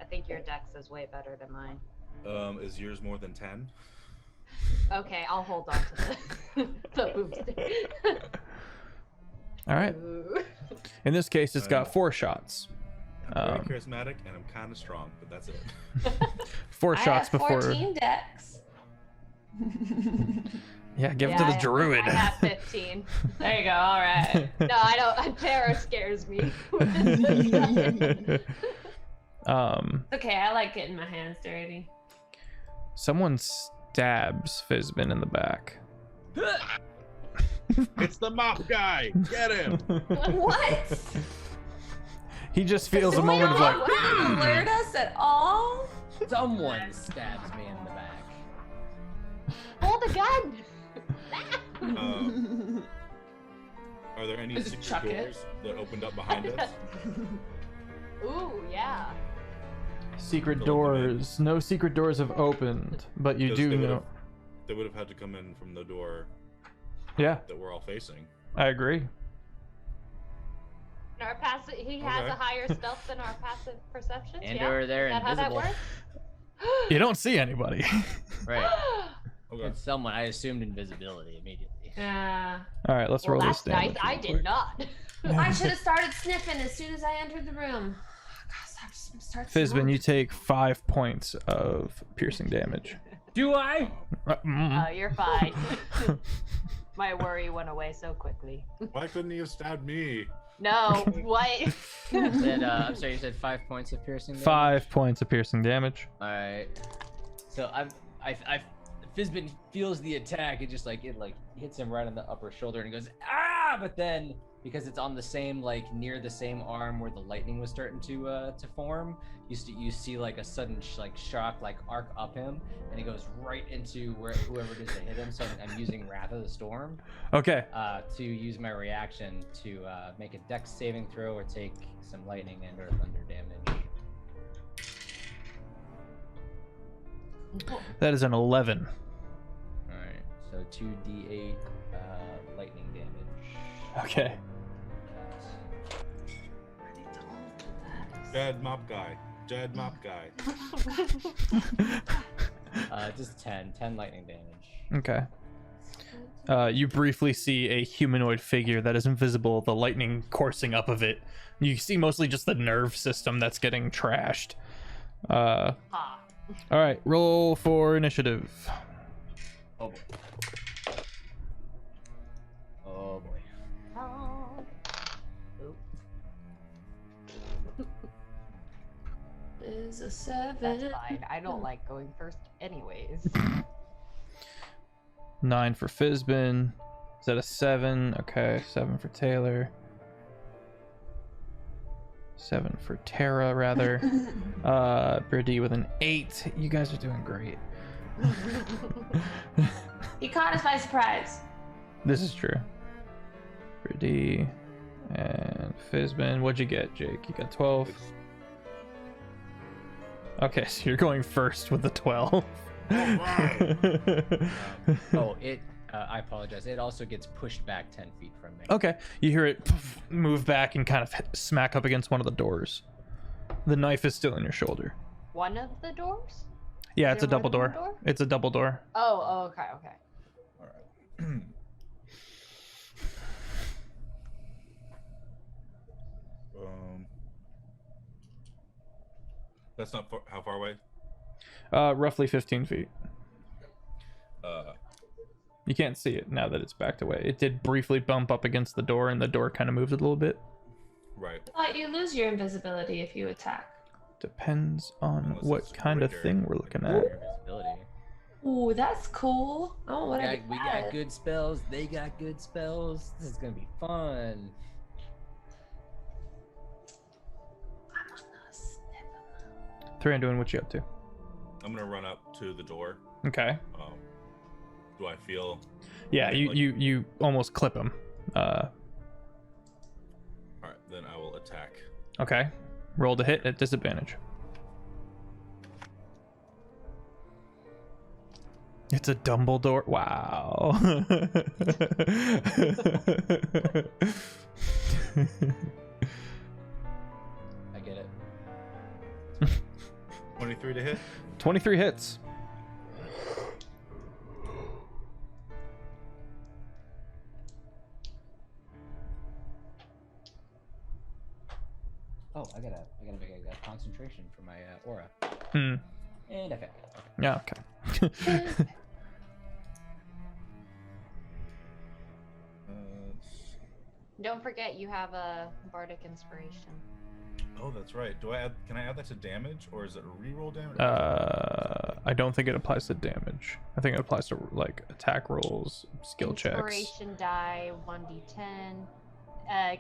I think your Dex is way better than mine. Is yours more than 10? Okay, I'll hold on to the boomstick. All right. Ooh. In this case, it's got 4 shots. I'm very charismatic and I'm kind of strong, but that's it. 4 I shots have before. 14 decks. Yeah, give Yeah, it to I the have- druid. I have 15. There you go. All right. No, I don't. Terror scares me. Okay, I like getting my hands dirty. Someone stabs Fizbin in the back. It's the mop guy. Get him. What? He just feels a Does moment of anyone like. alert us at all? Someone stabs me in the back. Hold the gun. Are there any Just secret chuck it. doors that opened up behind us? Ooh, yeah. Secret doors. No secret doors have opened, but you Because do they know. would've- They would have had to come in from the door Yeah, that we're all facing. I agree. Our passive, he has Okay. a higher stealth than our passive perception. And yeah? or they're Is that how that invisible. works? You don't see anybody. Right. Okay. It's someone. I assumed invisibility immediately. Yeah. All right, let's roll this That's nice. damage. I real did quick. not. I should have started sniffing as soon as I entered the room. Gosh, start Fizbin, smelling. you take 5 points of piercing damage. Do I? You're fine. My worry went away so quickly. Why couldn't he have stabbed me? No, what? I'm sorry. You said 5 points of piercing damage? 5 points of piercing damage. All right. So Fizbin feels the attack. It just it hits him right on the upper shoulder and he goes ah! But then because it's on the same near the same arm where the lightning was starting to form, you see a sudden shock arc up him, and he goes right into whoever it is that hit him. So I'm using Wrath of the Storm Okay. to use my reaction to make a Dex saving throw or take some lightning and or thunder damage. That is an 11. Alright, so 2d8 lightning damage. Okay. Dead mop guy. Dead mop guy. Just 10 lightning damage. Okay. You briefly see a humanoid figure that is invisible, the lightning coursing up of it. You see mostly just the nerve system that's getting trashed. Ah. All right, roll for initiative. Oh boy. Oh boy. Oh. Oop. Is a 7. That's fine. I don't like going first anyways. 9 for Fizbin. Is that a 7? Okay, 7 for Taylor. 7 for Tara, rather. Birdie with an 8. You guys are doing great. He caught us by surprise. This is true. Birdie and Fizbin. What'd you get, Jake? You got 12. Okay, so you're going first with the 12. I apologize. It also gets pushed back 10 feet from me. Okay, you hear it move back and kind of smack up against one of the doors. The knife is still in your shoulder. One of the doors? Yeah, Is it's a there double more than door. one door? It's a double door. Oh, okay. All right. That's not how far away? Roughly 15 feet. Uh, You can't see it now that it's backed away. It did briefly bump up against the door, and the door kind of moved a little bit. right. You lose your invisibility if you attack. Depends on Unless what it's kind of greater. thing we're looking at. Invisibility. Ooh, that's cool. Oh, what We got good spells. They got good spells. This is gonna be fun. Thranduin, what you up to? I'm gonna run up to the door. Okay. Do I feel? Yeah, Okay, you almost clip him. All right, then I will attack. Okay. Roll to hit at disadvantage. It's a Dumbledore. Wow. I get it. 23 to hit. 23 hits. Oh, I gotta make a concentration for my aura. Hmm. And I failed. Yeah, okay. Don't forget you have a bardic inspiration. Oh, that's right. Can I add that to damage, or is it a reroll damage? I don't think it applies to damage. I think it applies to like attack rolls, skill checks. Inspiration die 1d10.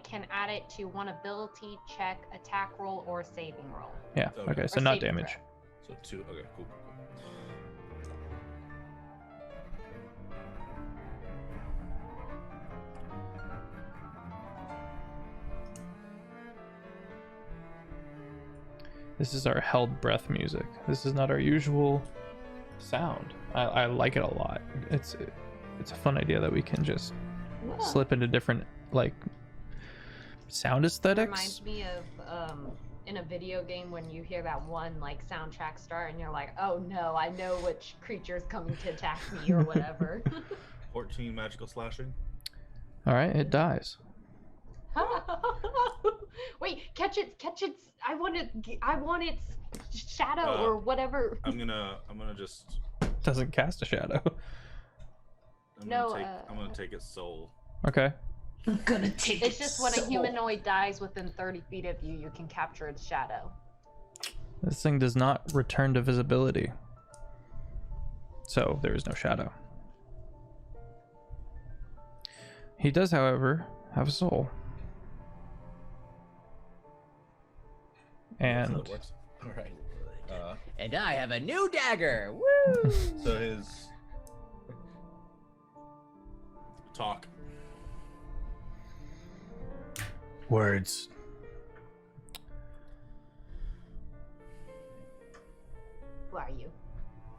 Can add it to one ability check, attack roll, or saving roll. Yeah. Okay. Okay, so Or not saving damage. throw. So 2. Okay, cool. This is our held breath music. This is not our usual sound. I like it a lot. It's a fun idea that we can just slip into different like sound aesthetics. Reminds me of in a video game when you hear that one like soundtrack start and you're like, oh no, I know which creature's coming to attack me or whatever. 14 magical slashing. All right, it dies. Wait, catch its. I want its shadow or whatever. I'm gonna just. Doesn't cast a shadow. I'm gonna take its soul. Okay. I'm gonna take It's just when a humanoid dies within 30 feet of you, you can capture its shadow. This thing does not return to visibility. So there is no shadow. He does, however, have a soul. That's how And it works. All right. And I have a new dagger. Woo! So his talk. words. Who are you?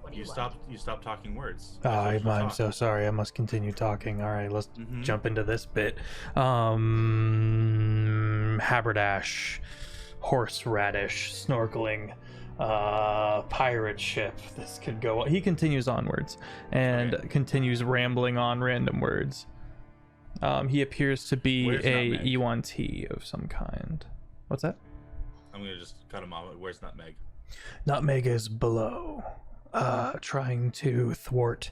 What do You want? stop talking words. I'm so sorry. I must continue talking. All right, let's jump into this bit. Haberdash, horseradish, snorkeling, pirate ship. This could go. He continues onwards and continues rambling on random words. He appears to be Where's a Nutmeg? E1T of some kind. What's that? I'm gonna just cut him off. Where's Nutmeg? Nutmeg is below, trying to thwart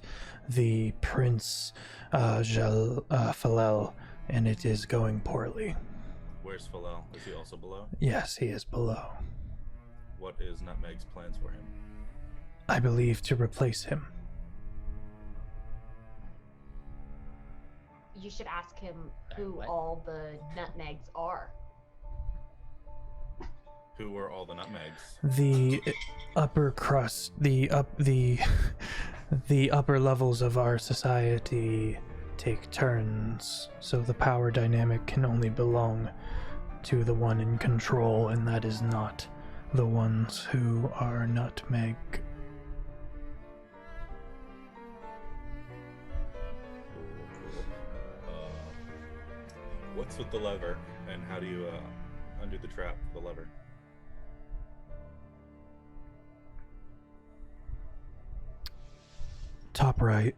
the Prince Falel, and it is going poorly. Where's Phalel? Is he also below? Yes, he is below. What is Nutmeg's plans for him? I believe to replace him. You should ask him who What? all the nutmegs are. Who were all the nutmegs? The upper crust, the upper levels of our society take turns, so the power dynamic can only belong to the one in control, and that is not the ones who are Nutmeg. What's with the lever, and how do you undo the trap with the lever? Top right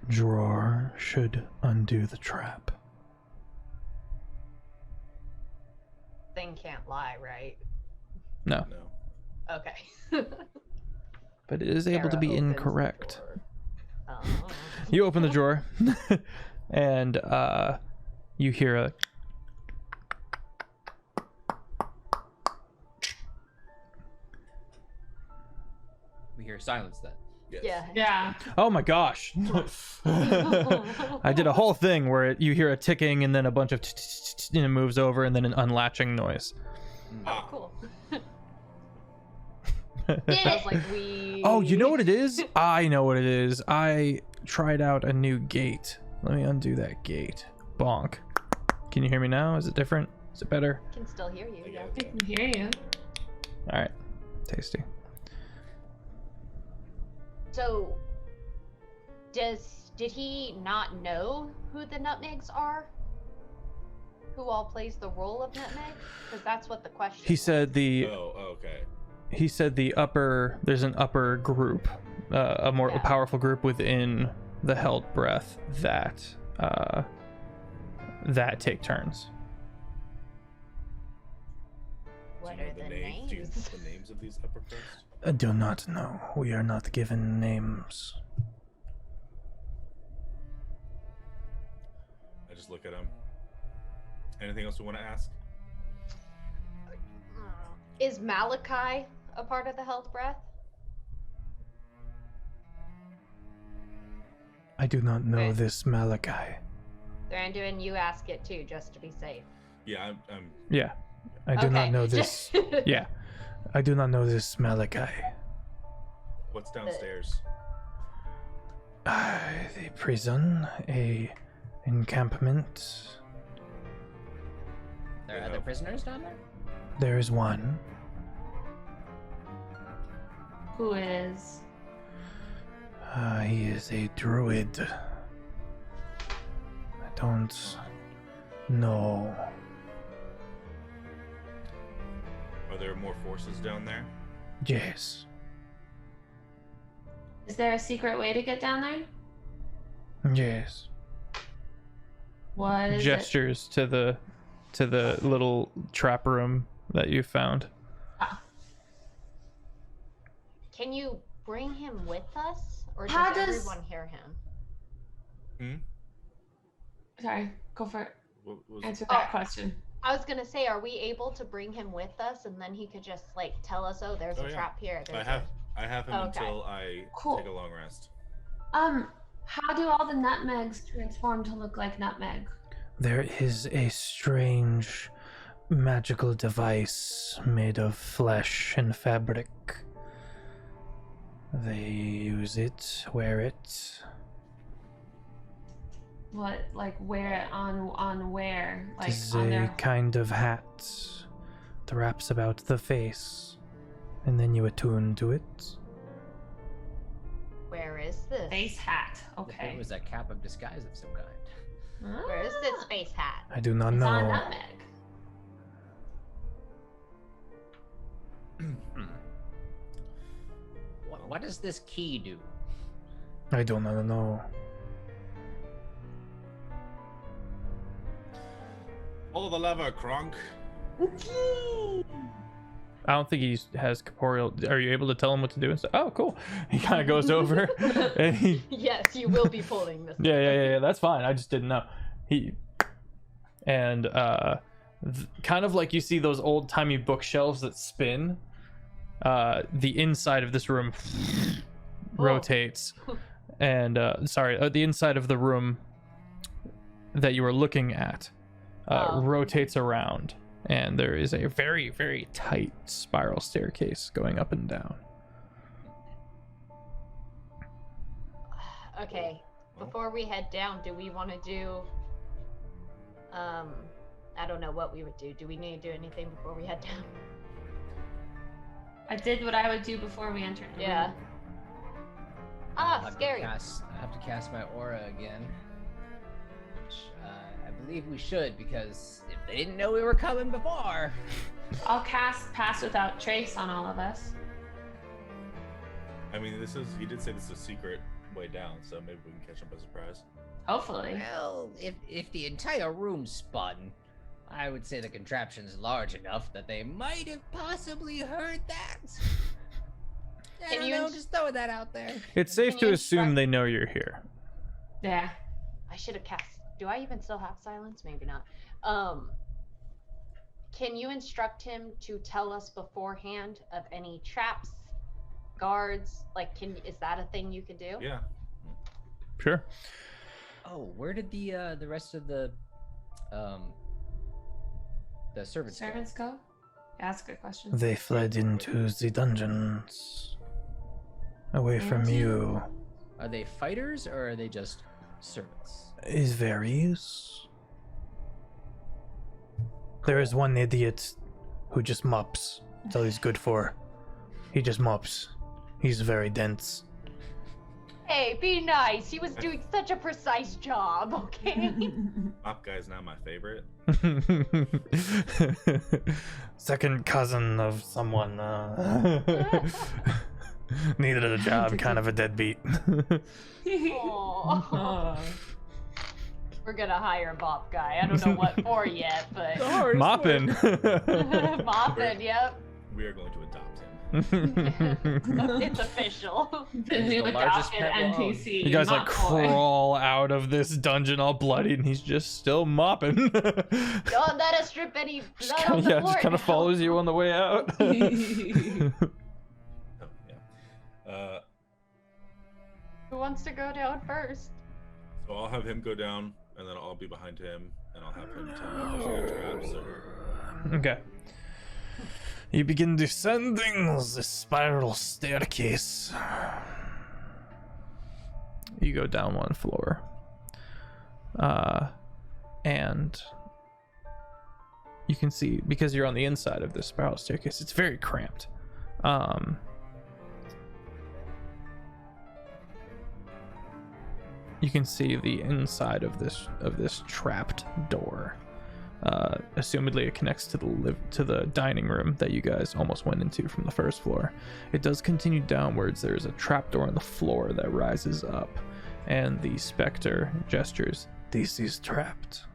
drawer should undo the trap. Thing can't lie, right? No, No. Okay. but it is able to Sarah be opens the incorrect. drawer. Oh. You open the drawer, and you hear a. We hear silence then. Yes. Yeah. Yeah. Oh my gosh! I did a whole thing where you hear a ticking, and then a bunch of and it moves over, and then an unlatching noise. Oh, cool. Did I was it? like, we. Oh, you know what it is? I know what it is. I tried out a new gate. Let me undo that gate. Bonk. Can you hear me now? Is it different? Is it better? I can still hear you. I Yeah. got I it. can hear you. All right. Tasty. So, did he not know who the nutmegs are? Who all plays the role of nutmeg? Because that's what the question. He was. said the. Oh, okay. He said the upper. There's an upper group, a more Yeah. powerful group within the held breath that take turns. What Do you are know the Do you know names? the names of these upper crust? I do not know. We are not given names. I just look at him. Anything else we want to ask? Is Malachi a part of the health breath? I do not know Okay. this Malachi. Thranduin, you ask it too, just to be safe. Yeah, I'm Yeah, I do not know this. Yeah, I do not know this Malachi. what's downstairs? The prison, a encampment. There are Yeah. other prisoners down there? There is one. Who is? He is a druid. I don't know. Are there more forces down there? Yes. Is there a secret way to get down there? Yes. What is Gestures to the little trap room that you found. Can you bring him with us, or How does does- everyone hear him? it? Sorry, go for it. What was Answer that question. I was gonna say, are we able to bring him with us, and then he could just like tell us, "Oh, there's Oh, a yeah. trap here." There's I have him Okay. until I Cool. take a long rest. How do all the nutmegs transform to look like nutmeg? There is a strange magical device made of flesh and fabric. They use it, wear it. What, like where on where? Like It's on a their kind of hat that wraps about the face, and then you attune to it. Where is this? face hat. It Okay. was a cap of disguise of some kind. Where is this space hat? I do not It's on know. nutmeg. What does this key do? I do not know. Follow the lever, Kronk. I don't think he has corporeal. Are you able to tell him what to do? And say, oh, cool. He kind of goes over and he. Yes, you will be pulling this. Yeah. That's fine. I just didn't know. Kind of like you see those old timey bookshelves that spin. The inside of this room rotates, and the inside of the room that you were looking at rotates around. And there is a very, very tight spiral staircase going up and down. Okay, before we head down, do we want to do? I don't know what we would do. Do we need to do anything before we head down? I did what I would do before we entered the Yeah. room. Ah, I have scary. I have to cast my aura again. Which I believe we should, because if they didn't know we were coming before. I'll cast Pass Without Trace on all of us. I mean, he did say this is a secret way down, so maybe we can catch him by surprise. Hopefully. Well, if the entire room spun, I would say the contraption's large enough that they might have possibly heard that. I don't know, just throwing that out there. It's safe Can to you assume instruct- they know you're here. Yeah. I should have cast. Do I even still have silence? Maybe not. Can you instruct him to tell us beforehand of any traps, guards? Like, is that a thing you could do? Yeah. Sure. Oh, where did the rest of the servants go? Servants go? Yeah, that's a good question. They fled into the dungeons. Away from Into- you. Are they fighters or are they just servants? It varies. There is one idiot who just mops. That's all he's good for. He just mops. He's very dense. Hey, be nice. He was doing such a precise job, okay? Mop guy's now my favorite. Second cousin of someone. Needed a job, kind of a deadbeat. Aw. We're gonna hire a mop guy. I don't know what for yet, but Mopping. mopping. Yep, We are going to adopt him. it's official. The new the largest adopted pet we'll own. NPC. You guys like Mop boy. crawl out of this dungeon all bloody, and he's just still mopping. Don't let us strip any blood on the Yeah, floor just kind of now. follows you on the way out. Oh, yeah. Who wants to go down first? So I'll have him go down, and then I'll be behind him, and I'll have him tell me if there's any traps or... Okay. You begin descending the spiral staircase. You go down one floor. And you can see, because you're on the inside of this spiral staircase, it's very cramped. You can see the inside of this trapped door. Assumedly, it connects to the dining room that you guys almost went into from the first floor. It does continue downwards. There is a trapdoor on the floor that rises up, and the specter gestures. This is trapped.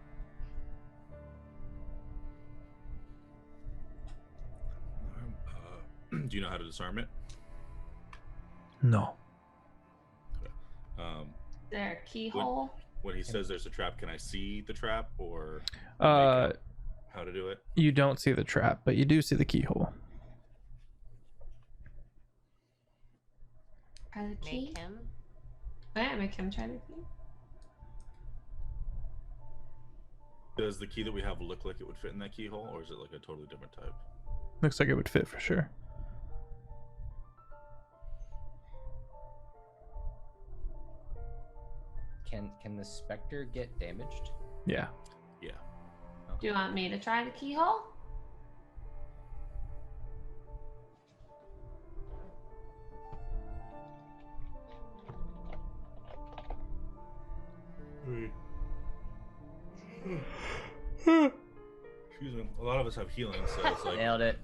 Do you know how to disarm it? No. Um, Is there a keyhole? when he says there's a trap, can I see the trap or make Uh, out how to do it? you don't see the trap, but you do see the keyhole. Try the key? Make him. Yeah, make him try the key. Does the key that we have look like it would fit in that keyhole, or is it like a totally different type? Looks like it would fit for sure. Can the specter get damaged? Yeah. Yeah. Do you want me to try the keyhole? Excuse me. A lot of us have healing, so it's like Nailed it.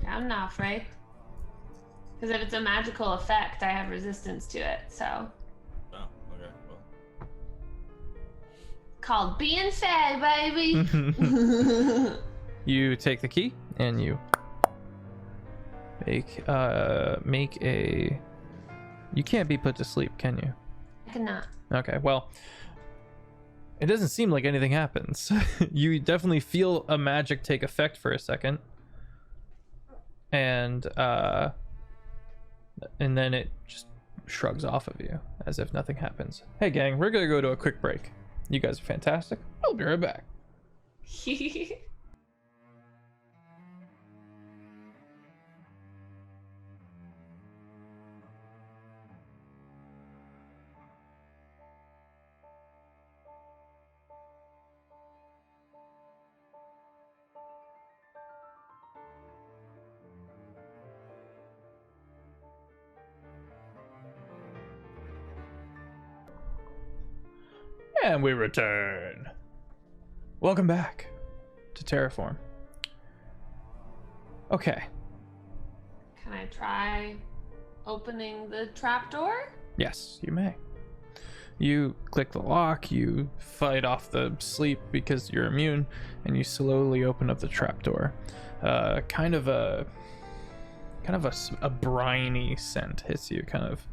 Yeah, I'm not afraid. Because if it's a magical effect, I have resistance to it. So, oh, okay. Well, called being fed, baby. You take the key and you make a. You can't be put to sleep, can you? I cannot. Okay, well, it doesn't seem like anything happens. You definitely feel a magic take effect for a second, and then it just shrugs off of you as if nothing happens. Hey, gang, we're gonna go to a quick break. You guys are fantastic. I'll be right back. And we return. Welcome back to Terraform. Okay. Can I try opening the trapdoor? Yes, you may. You click the lock, you fight off the sleep because you're immune, and you slowly open up the trapdoor. Kind of a briny scent hits you, kind of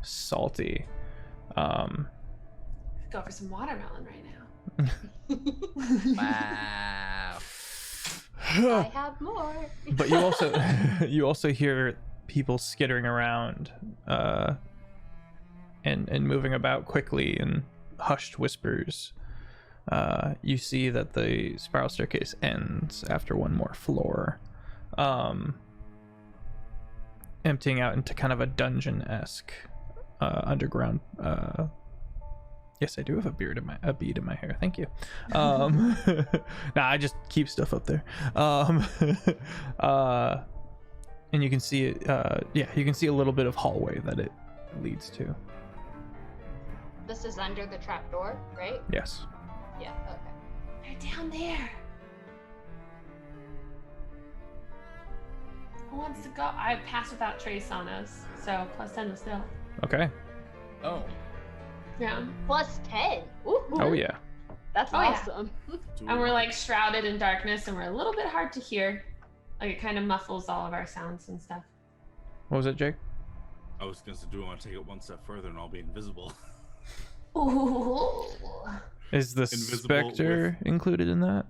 salty. Go for some watermelon right now. Wow. I have more. But you also hear people skittering around and moving about quickly in hushed whispers. You see that the spiral staircase ends after one more floor, emptying out into kind of a dungeon-esque underground. Yes, I do have a bead in my hair. Thank you. Nah, I just keep stuff up there. And you can see it. Yeah, you can see a little bit of hallway that it leads to. This is under the trapdoor, right? Yes. Yeah, okay. They're down there. Who wants to go? I passed without trace on us, so +10 to stealth. Okay. Oh. Yeah. +10. Ooh, Oh yeah. that's Oh, yeah. awesome. And we're like shrouded in darkness, and we're a little bit hard to hear. Like it kind of muffles all of our sounds and stuff. What was it, Jake? I was gonna say, do I want to take it one step further and I'll be invisible? Ooh. Is the Invisible specter included in that?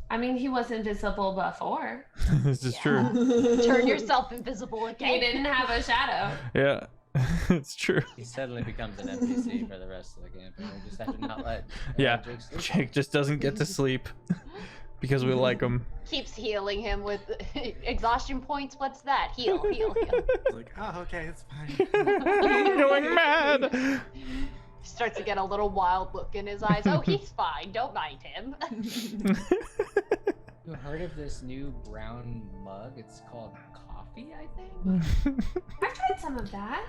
I mean, he was invisible before. This is true. Turn yourself invisible He again. didn't have a shadow. Yeah, it's true. He suddenly becomes an NPC for the rest of the campaign. We just have to not let Yeah, Jake sleep. Jake just doesn't get to sleep because we like him. Keeps healing him with exhaustion points. What's that? Heal, heal, heal. Like, oh, okay, it's fine. I'm going mad. Starts to get a little wild look in his eyes. Oh, he's fine. Don't mind him. You heard of this new brown mug? It's called coffee, I think. I've tried some of that.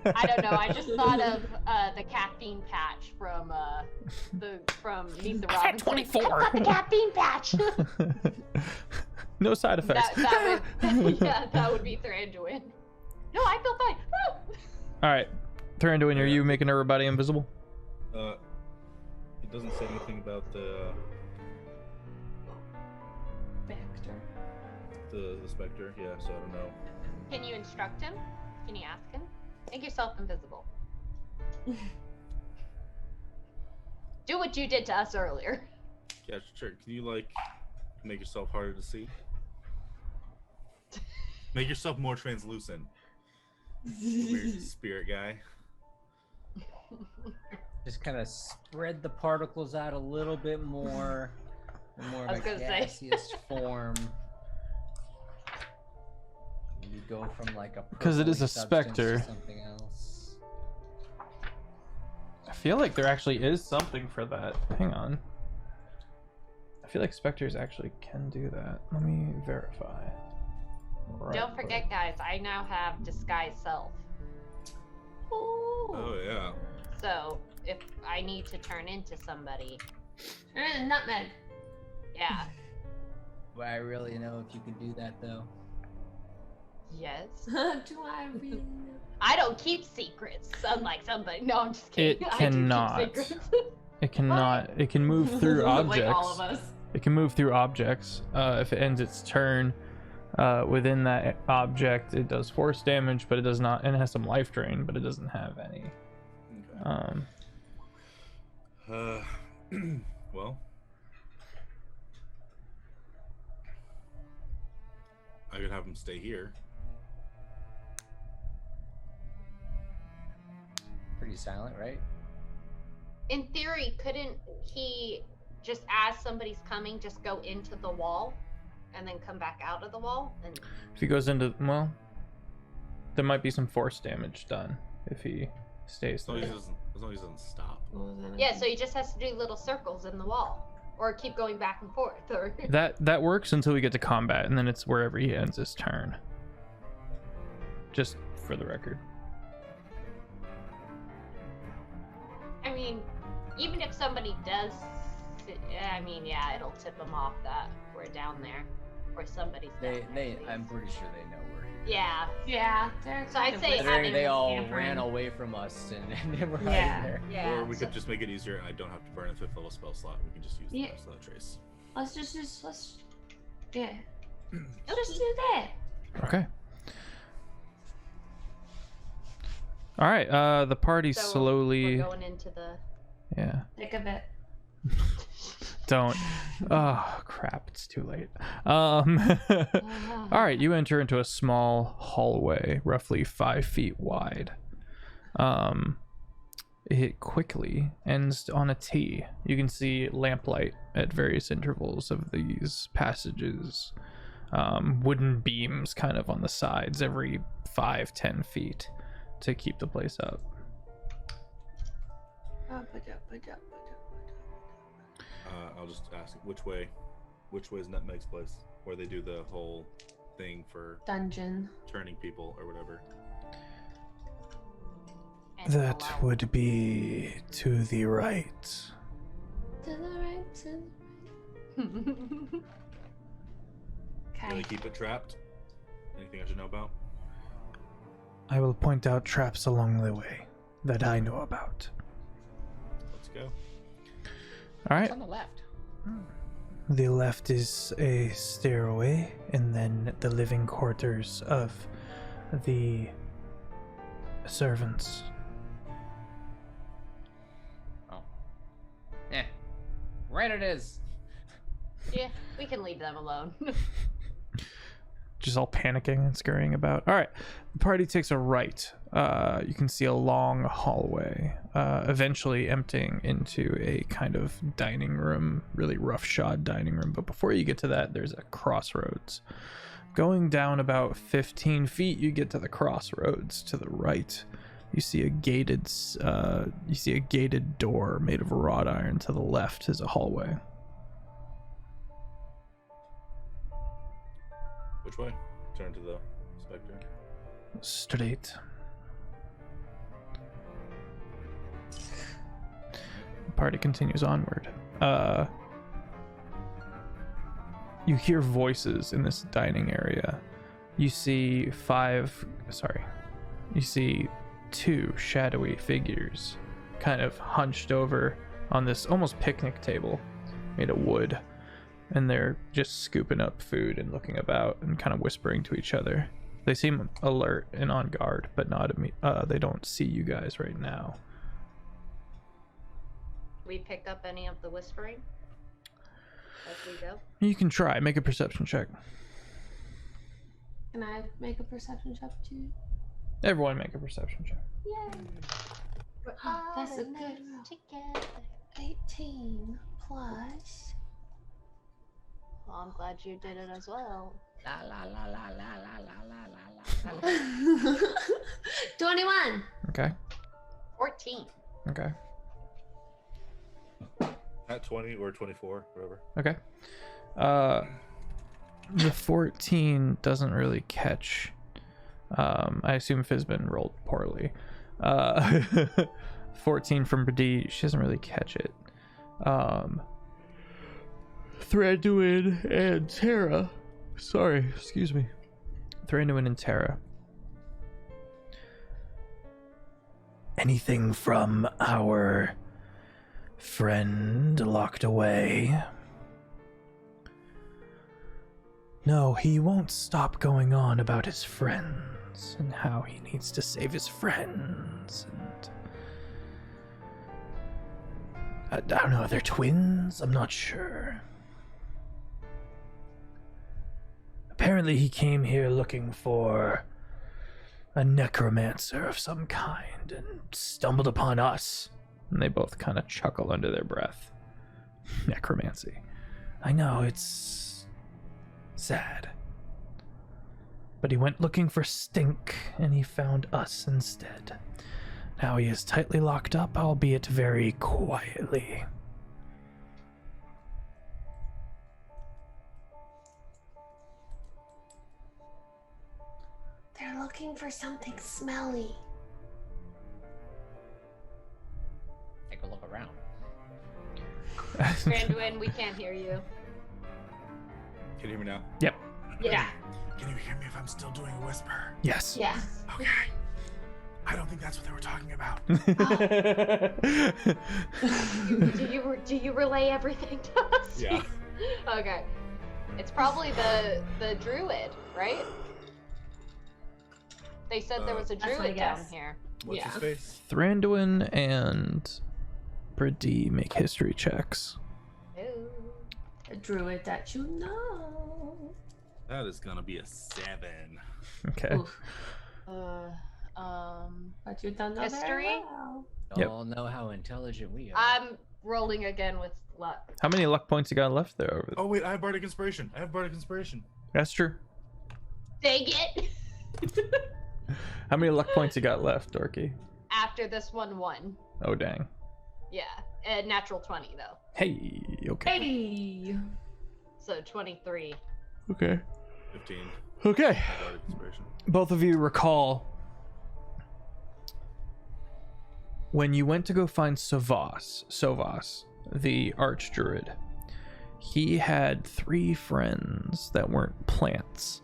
I don't know. I just thought of the caffeine patch from Meet the Robinsons. had 24. I got the caffeine patch. No side effects. that would be Thranduin. No, I feel fine. All right, Thranduin, are you making everybody invisible? It doesn't say anything about the Vector. the specter. Yeah, so I don't know. Can you instruct him? Can you ask him? Make yourself invisible. Do what you did to us earlier. Yeah, sure. Can you like make yourself harder to see? Make yourself more translucent. Weird spirit guy. Just kind of spread the particles out a little bit more. More I was of a gonna say. gaseous form. You go from like a Because it is a purpley substance to specter. something else. I feel like there actually is something for that. Hang on. I feel like specters actually can do that. Let me verify. Right Don't forget, quick. guys, I now have disguise self. Oh yeah. So if I need to turn into somebody, Nutmeg. yeah, Do I really know if you can do that though? yes. Do I really know? I don't keep secrets, unlike somebody. No, I'm just kidding. It I do keep cannot. secrets. It cannot. It can move through objects. Like all of us. It can move through objects. If it ends its turn within that object, it does force damage, but it does not. And it has some life drain, but it doesn't have any. Okay. Well, I could have him stay here. Pretty silent, right? In theory, couldn't he just, as somebody's coming, just go into the wall and then come back out of the wall? And If he goes into, well, there might be some force damage done if he stays As long there. as he doesn't stop. yeah, so he just has to do little circles in the wall, or keep going back and forth, or That works until we get to combat, and then it's wherever he ends his turn. Just for the record. I mean, even if somebody does, I mean, yeah, it'll tip them off that we're down there, or somebody's down there. at I'm least. pretty sure they know we're here. Yeah, Yeah, they're So I'd kind of say listening having- and They all scampering. ran away from us, and then we're Yeah. hiding there. yeah. Or we so- could just make it easier, and I don't have to burn a 5th level spell slot. We can just use the Yeah. rest of that trace. Let's yeah. Let's just do that. Okay. All right. The party So slowly. We're going into the. Yeah. Think of it. Don't. Oh crap! It's too late. All right. You enter into a small hallway, roughly 5 feet wide. It quickly ends on a T. You can see lamplight at various intervals of these passages. Wooden beams kind of on the sides every 5-10 feet to keep the place up. I'll just ask which way is Nutmeg's place, where they do the whole thing for Dungeon. turning people or whatever. and That allow- would be to the right. To the right, to the Do Okay. they keep it trapped? Anything I should know about? I will point out traps along the way that I know about. Let's go. All right. It's on the left. The left is a stairway, and then the living quarters of the servants. Oh. Yeah. Right it is. Yeah, we can leave them alone. Just all panicking and scurrying about. All right, the party takes a right. You can see a long hallway, eventually emptying into a kind of dining room, really roughshod dining room. But before you get to that, there's a crossroads. Going down about 15 feet, you get to the crossroads. To the right, you see a gated door made of wrought iron. To the left is a hallway. Which way? Turn to the specter. Straight. party continues onward. You hear voices in this dining area. You see two shadowy figures kind of hunched over on this almost picnic table made of wood, and they're just scooping up food and looking about and kind of whispering to each other. They seem alert and on guard, but they don't see you guys right now. We pick up any of the whispering as we go? You can try. Make a perception check. Can I make a perception check too? Everyone make a perception check. Yay! That's a good roll. Together. 18 plus. Well, I'm glad you did it as well. La la la la la la la la la la. 21. Okay. 14. Okay. At 20 or 24, whatever. Okay. The 14 doesn't really catch. I assume Fizbin rolled poorly. 14 from Brady, she doesn't really catch it. Thranduin and Terra. Sorry, excuse me. Thranduin and Terra. Anything from our friend locked away? No, he won't stop going on about his friends and how he needs to save his friends. And I don't know, they're twins? I'm not sure. Apparently he came here looking for a necromancer of some kind and stumbled upon us. And they both kind of chuckle under their breath. Necromancy. I know, it's sad. But he went looking for stink, and he found us instead. Now he is tightly locked up, albeit very quietly. They're looking for something smelly. Take a look around. Granduin, we can't hear you. Can you hear me now? Yep. Yeah. Can you hear me if I'm still doing a whisper? Yes. Yeah. Okay. I don't think that's what they were talking about. Do you relay everything to us? Yeah. Okay. It's probably the druid, right? They said there was a That's my druid down guess. here. What's Yeah. his face? Thranduin and Brady make history checks. Ooh. A druid that you know. That is gonna be a 7. Okay. Oof. But you don't know History? very well. Yep. Y'all know how intelligent we are. I'm rolling again with luck. How many luck points you got left there? Over Oh wait, I have Bardic Inspiration. That's true. Dang it! How many luck points you got left, Dorky? After this one. Oh, dang. Yeah. Natural 20 though. Hey, okay. Hey. So 23. Okay. 15. Okay. Bardic Inspiration. Both of you recall when you went to go find Sovas, the archdruid. He had 3 friends that weren't plants.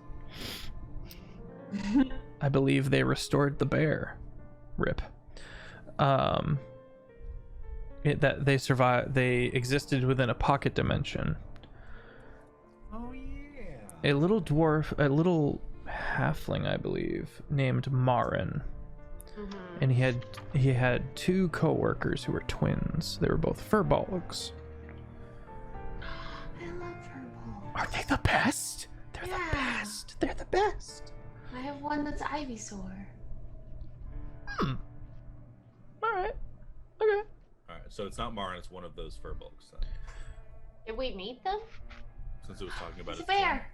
I believe they restored the bear. Rip. That they survived. They existed within a pocket dimension. Oh yeah. A little halfling, I believe, named Marin. Mm-hmm. And he had 2 co-workers who were twins. They were both furbolgs. I love furball. Are they the best? They're Yeah. the best. They're the best. I have one that's Ivysaur. All right. Okay. Alright, so it's not Marin, it's one of those furbolgs then. Did we meet them? Since it was talking about It's a its twin. bear.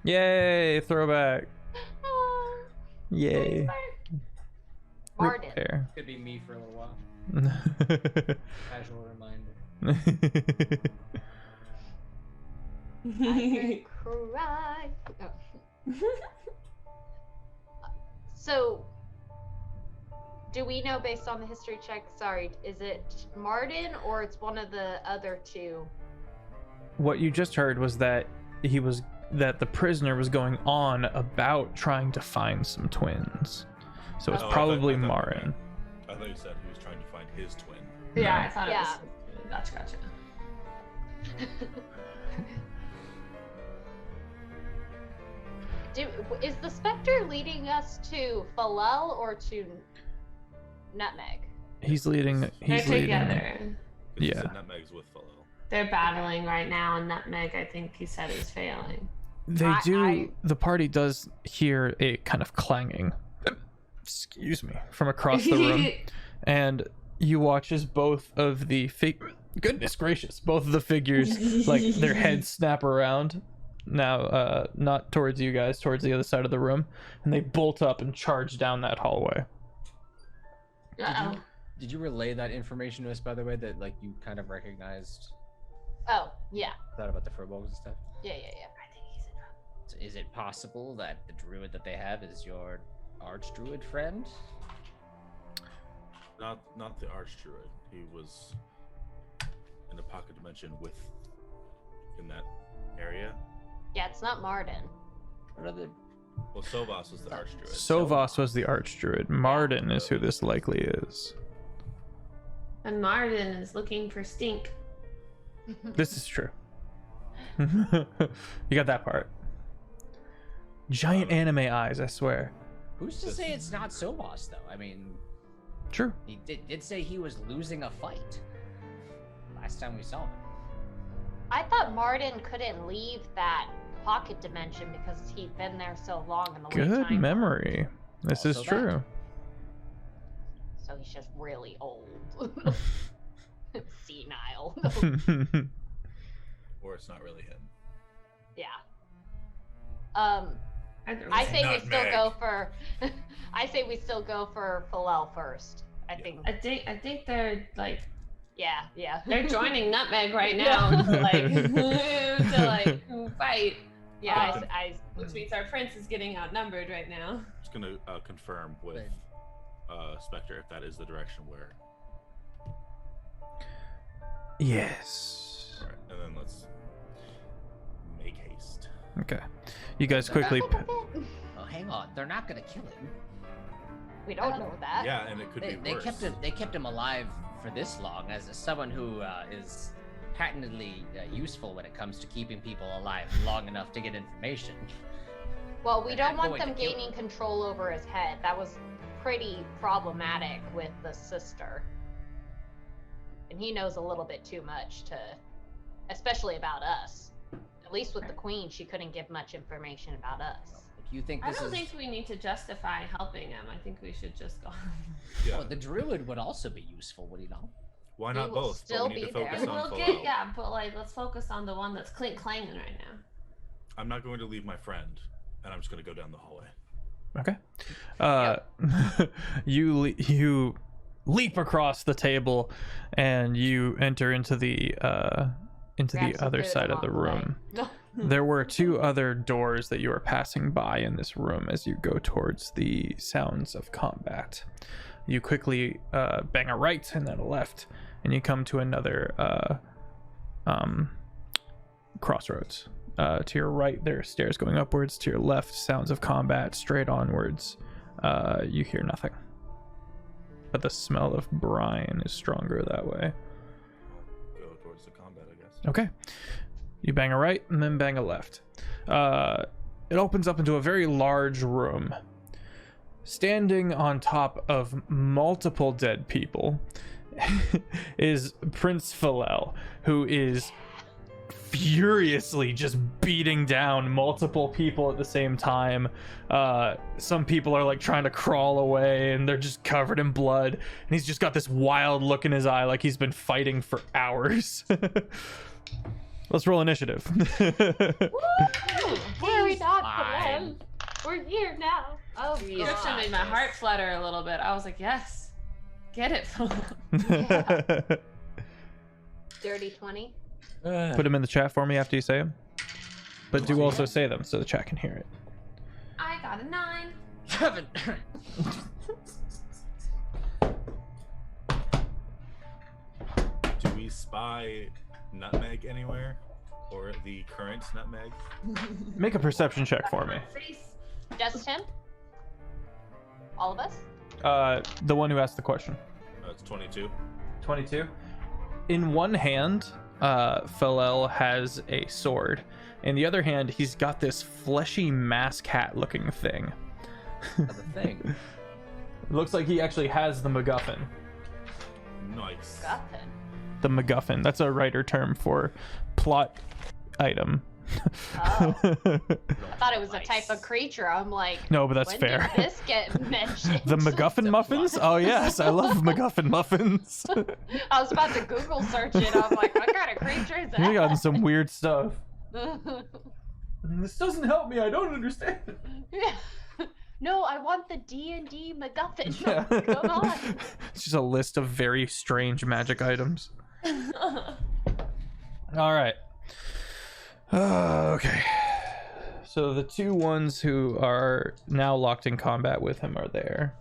Yay! Throwback. Oh, Yay. Martin. Rip bear. Could be me for a little while. Casual reminder. I could cry. Oh. So, do we know based on the history check? Sorry, is it Martin or it's one of the other two? What you just heard was that the prisoner was going on about trying to find some twins. So it's Oh, probably I thought- Marin. I thought you said he was trying to find his twin. Yeah, I thought Yeah. it was. Gotcha. Is the Spectre leading us to Phalel or to Nutmeg? He's leading. They're together. 'Cause he Yeah. said Nutmeg's with Phalel. They're battling right now, and Nutmeg, I think he said, is failing. They do. The party does hear a kind of clanging. Excuse me, from across the room, and you watch as both of the goodness gracious, both of the figures, like their heads snap around. Now, not towards you guys, towards the other side of the room, and they bolt up and charge down that hallway. Uh-oh. Did you relay that information to us, by the way, that like you kind of recognized Oh, yeah. that about the furbolgs and stuff? Yeah. I think he's in trouble. So is it possible that the druid that they have is your archdruid friend? Not the archdruid. He was in a pocket dimension in that area. Yeah, it's not Martin. What are the Well, Sovas was the archdruid. Sovas was the archdruid. Martin is who this likely is. And Martin is looking for Stink. This is true. You got that part. Giant anime eyes, I swear. Who's to say it's not Sovas though? I mean, True. he did say he was losing a fight last time we saw him. I thought Martin couldn't leave that pocket dimension because he'd been there so long in the way Good time. memory. This is Also true. So he's just really old. Senile. Or it's not really him. Yeah. I don't I know. say we still Nutmeg. go for I say we still go for Phalel first. I think I think they're like yeah. they're joining Nutmeg right now to like fight. Yeah, Which means our prince is getting outnumbered right now. Just gonna confirm with Spectre if that is the direction where. Yes. All right, and then let's make haste. Okay. You guys quickly. Oh, hang on, they're not gonna kill him. we don't know that. Yeah, and it could They be worse. kept him alive for this long as someone who is patently useful when it comes to keeping people alive long enough to get information. Well, we They're don't not want going them to kill gaining control over his head. That was pretty problematic with the sister. And he knows a little bit too much especially about us. At least with the queen, she couldn't give much information about us. If you think I this don't is, think we need to justify helping him. I think we should just go. Yeah. oh, the druid would also be useful, would he not? Why He not will both? still But we need to be there. focus on We'll Phalel. get but like let's focus on the one that's clink clanging right now. I'm not going to leave my friend, and I'm just going to go down the hallway. Okay. You leap across the table, and you enter into the Grab some other food side of the along way. room. No. There were two other doors that you are passing by in this room as you go towards the sounds of combat. You quickly bang a right and then a left, and you come to another crossroads. To your right, there are stairs going upwards. To your left, sounds of combat. Straight onwards, you hear nothing. But the smell of brine is stronger that way. Go towards the combat, I guess. Okay. You bang a right and then bang a left. It opens up into a very large room. Standing on top of multiple dead people is Prince Phalel, who is furiously just beating down multiple people at the same time. Some people are like trying to crawl away and they're just covered in blood, and he's just got this wild look in his eye like he's been fighting for hours. Let's roll initiative. Worry not, Fine. Phalel. We're here now. Oh, Description made my heart flutter a little bit. I was like, yes, get it. Dirty 20. Put them in the chat for me after you say them, but do also say them so the chat can hear it. I got a 9. Kevin. we spy Nutmeg anywhere? Or the current Nutmeg? Make a perception check for me. Just him? All of us? The one who asked the question. It's 22. 22. In one hand, Phalel has a sword. In the other hand, he's got this fleshy mask hat looking thing. The thing. Looks like he actually has the MacGuffin. Nice. MacGuffin. The MacGuffin. That's a writer term for plot item. Oh. I thought it was a type of creature. I'm like, No, but that's when fair. did this get mentioned? The MacGuffin muffins? Oh yes, I love MacGuffin muffins. I was about to Google search it. I'm like, what kind of creature is We got that? some weird stuff. This doesn't help me. I don't understand. Yeah. No, I want the D&D MacGuffin. Yeah. Come on. It's just a list of very strange magic items. All right. Okay. So the two ones who are now locked in combat with him are there.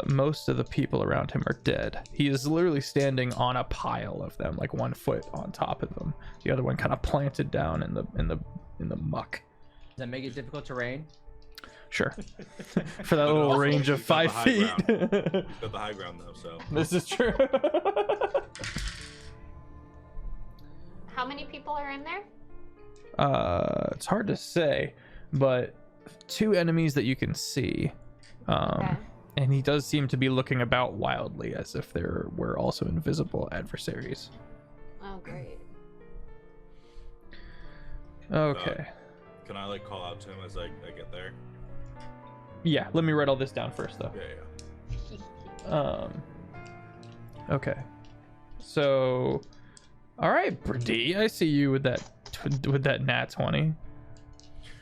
Most of the people around him are dead. He is literally standing on a pile of them, like 1 foot on top of them. The other one kind of planted down in the muck. Does that make it difficult terrain? Sure. For that But little also, range of he's got the 5 high feet. ground. He's got the high ground though, so. This is true. How many people are in there? It's hard to say, but 2 enemies that you can see. Okay. And he does seem to be looking about wildly as if there were also invisible adversaries. Oh, great. Okay. Can I like call out to him as I get there? Yeah, let me write all this down first though. Yeah. Okay. So, all right, Brady, I see you with that nat 20.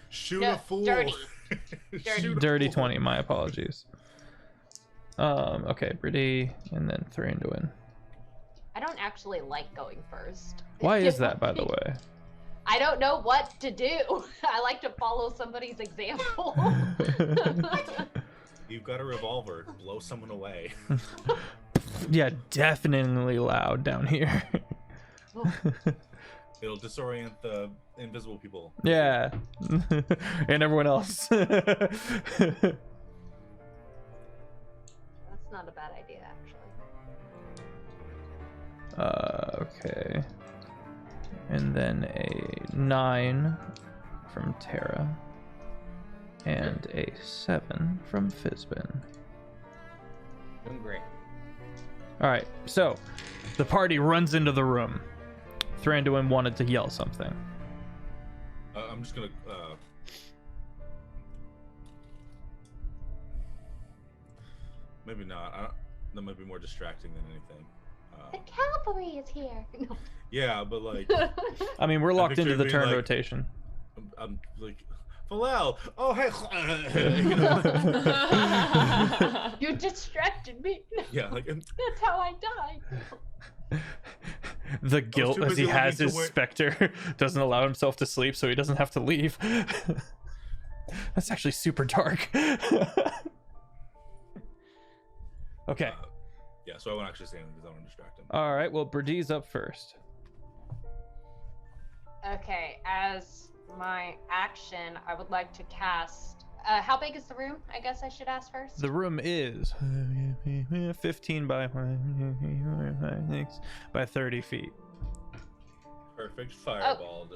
Shoot No, a fool. dirty. Shoot a Dirty fool. 20, my apologies. Okay, Brady, and then Thranduin. I don't actually like going first. Why is that, by the way? I don't know what to do. I like to follow somebody's example. You've got a revolver. Blow someone away. Yeah, definitely loud down here. It'll disorient the invisible people. Yeah. And everyone else. That's not a bad idea, actually. Okay. And then a 9 from Terra. And a 7 from Fizbin. Doing great. Alright, so the party runs into the room. Thranduin wanted to yell something. I'm just gonna. Maybe not. That might be more distracting than anything. The cavalry is here. No. Yeah, but like, I mean, we're locked into picture the being turn like- rotation. I'm like, Phalel. Oh hey. You know? You distracted me. Yeah, like. That's how I died. The guilt too as he busy has looking his to where- specter doesn't allow himself to sleep, so he doesn't have to leave. That's actually super dark. Okay. Yeah, so I won't actually say anything because I don't want to distract him. All right. Well, Brady's up first. Okay, as my action, I would like to cast. How big is the room? I guess I should ask first. The room is 15 by 30 feet. Perfect fireball.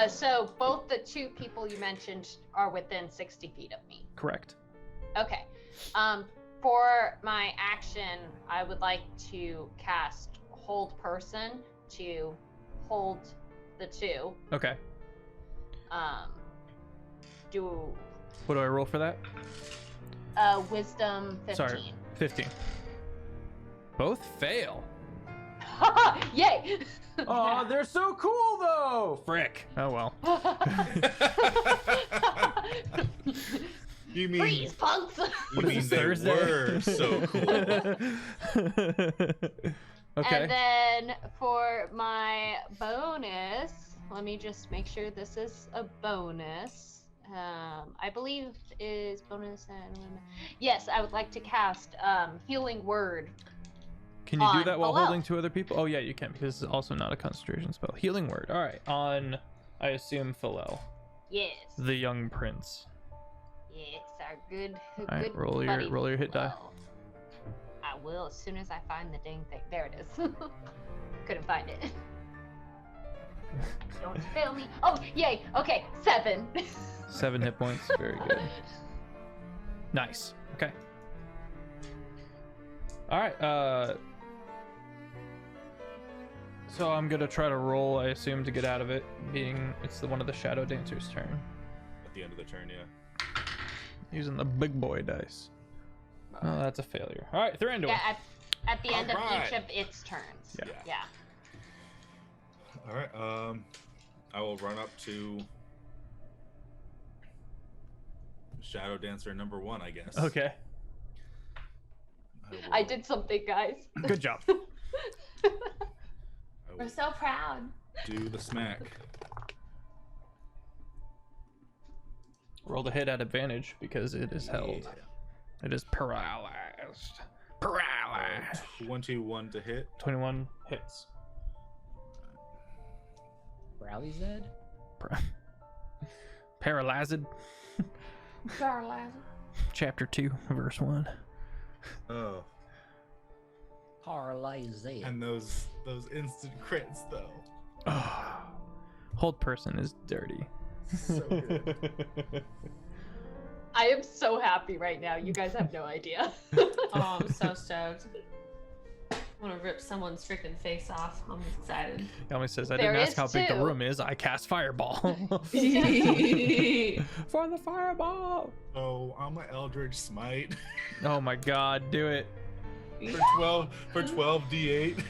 So both the 2 people you mentioned are within 60 feet of me. Correct. Okay. For my action, I would like to cast Hold Person to hold the 2. Okay. What do I roll for that? Wisdom 15. Sorry, 15. Both fail. Yay! Oh, they're so cool though. Frick. Oh well. You mean? Freeze, punks! You What mean is they this, Thursday? were so cool? Okay. And then for my bonus, let me just make sure this is a bonus. I believe is bonus and yes, I would like to cast Healing Word Can you do On that while below. holding two other people? Oh yeah, you can, because it's also not a concentration spell. Healing word. All right, on, I assume Philel, Yes. the young prince. Yes, our good, All right, good roll buddy your hit die. Flo. I will as soon as I find the dang thing. There it is. Couldn't find it. Don't fail me. Oh, yay. Okay, 7. 7 hit points. Very good. Nice. Okay. All right. So I'm gonna try to roll. I assume to get out of it. Being it's one of the Shadow Dancer's turn. At the end of the turn, yeah. Using the big boy dice. Oh, that's a failure. All right, Thranduil. Yeah, at the end of Alright. each of its turns. Yeah. Yeah. All right. I will run up to Shadow Dancer number 1, I guess. Okay. I did something, guys. Good job. I We're will so proud. do the smack. Roll the hit at advantage because it is held. It is paralyzed. Paralyzed. 21 to hit. 21 hits. Rally Zed? Paralyzed. Paralyzed. Chapter 2, verse 1. Oh, Paralyzed. and those instant crits though. Oh, hold person is dirty. So good. I am so happy right now. You guys have no idea. Oh, I'm so stoked. I want to rip someone's freaking face off. I'm excited. Yami says, I There didn't ask is how big the two. room is. I cast fireball. For the fireball. Oh, I'm an Eldritch Smite Oh my god, do it. for 12 d8.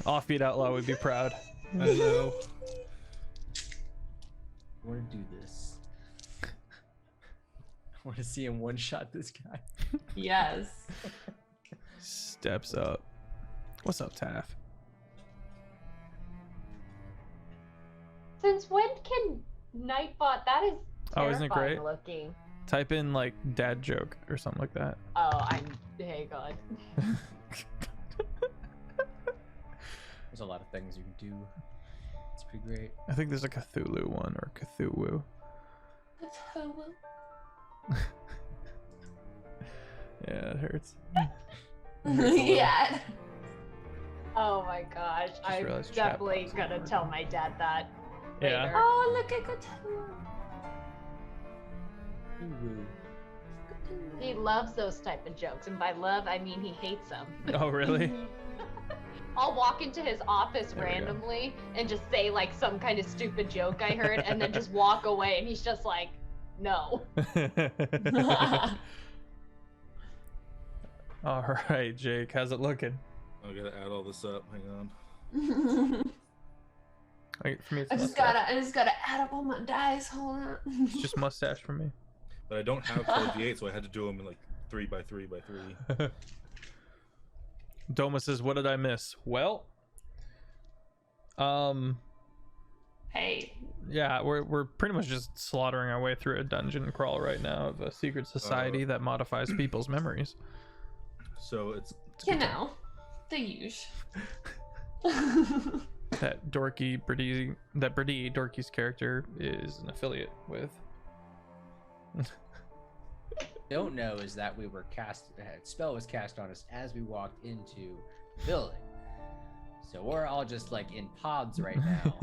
Offbeat Outlaw would be proud. I know. I want to do this. I want to see him one-shot this guy. Yes. Steps up. What's up, Taff? Since when can Nightbot? That is Oh, isn't it terrifying great? looking. Type in like dad joke or something like that. Oh, hey God. There's a lot of things you can do. It's pretty great. I think there's a Cthulhu one or Cthulhu. Yeah, it hurts. Yeah. Oh my gosh, I'm realized chat definitely box gonna isn't tell my dad that. Yeah. Later. Oh, look at Cthulhu. Ooh. He loves those type of jokes, and by love I mean he hates them. Oh, really? I'll walk into his office There we go. randomly and just say like some kind of stupid joke I heard, and then just walk away, and he's just like, no. All right, Jake, how's it looking? I gotta add all this up. Hang on. Wait, for me, it's I just gotta add up all my dice. Hold on. It's just mustache for me. But I don't have 12 d8, so I had to do them in like 3 by 3 by 3. Doma says, "What did I miss?" Well, Hey. yeah, we're pretty much just slaughtering our way through a dungeon crawl right now of a secret society that modifies people's memories. So it's You know, the usual. That Brady Dorky's character is an affiliate with. Don't know is that we were spell was cast on us as we walked into the building. So we're all just like in pods right now.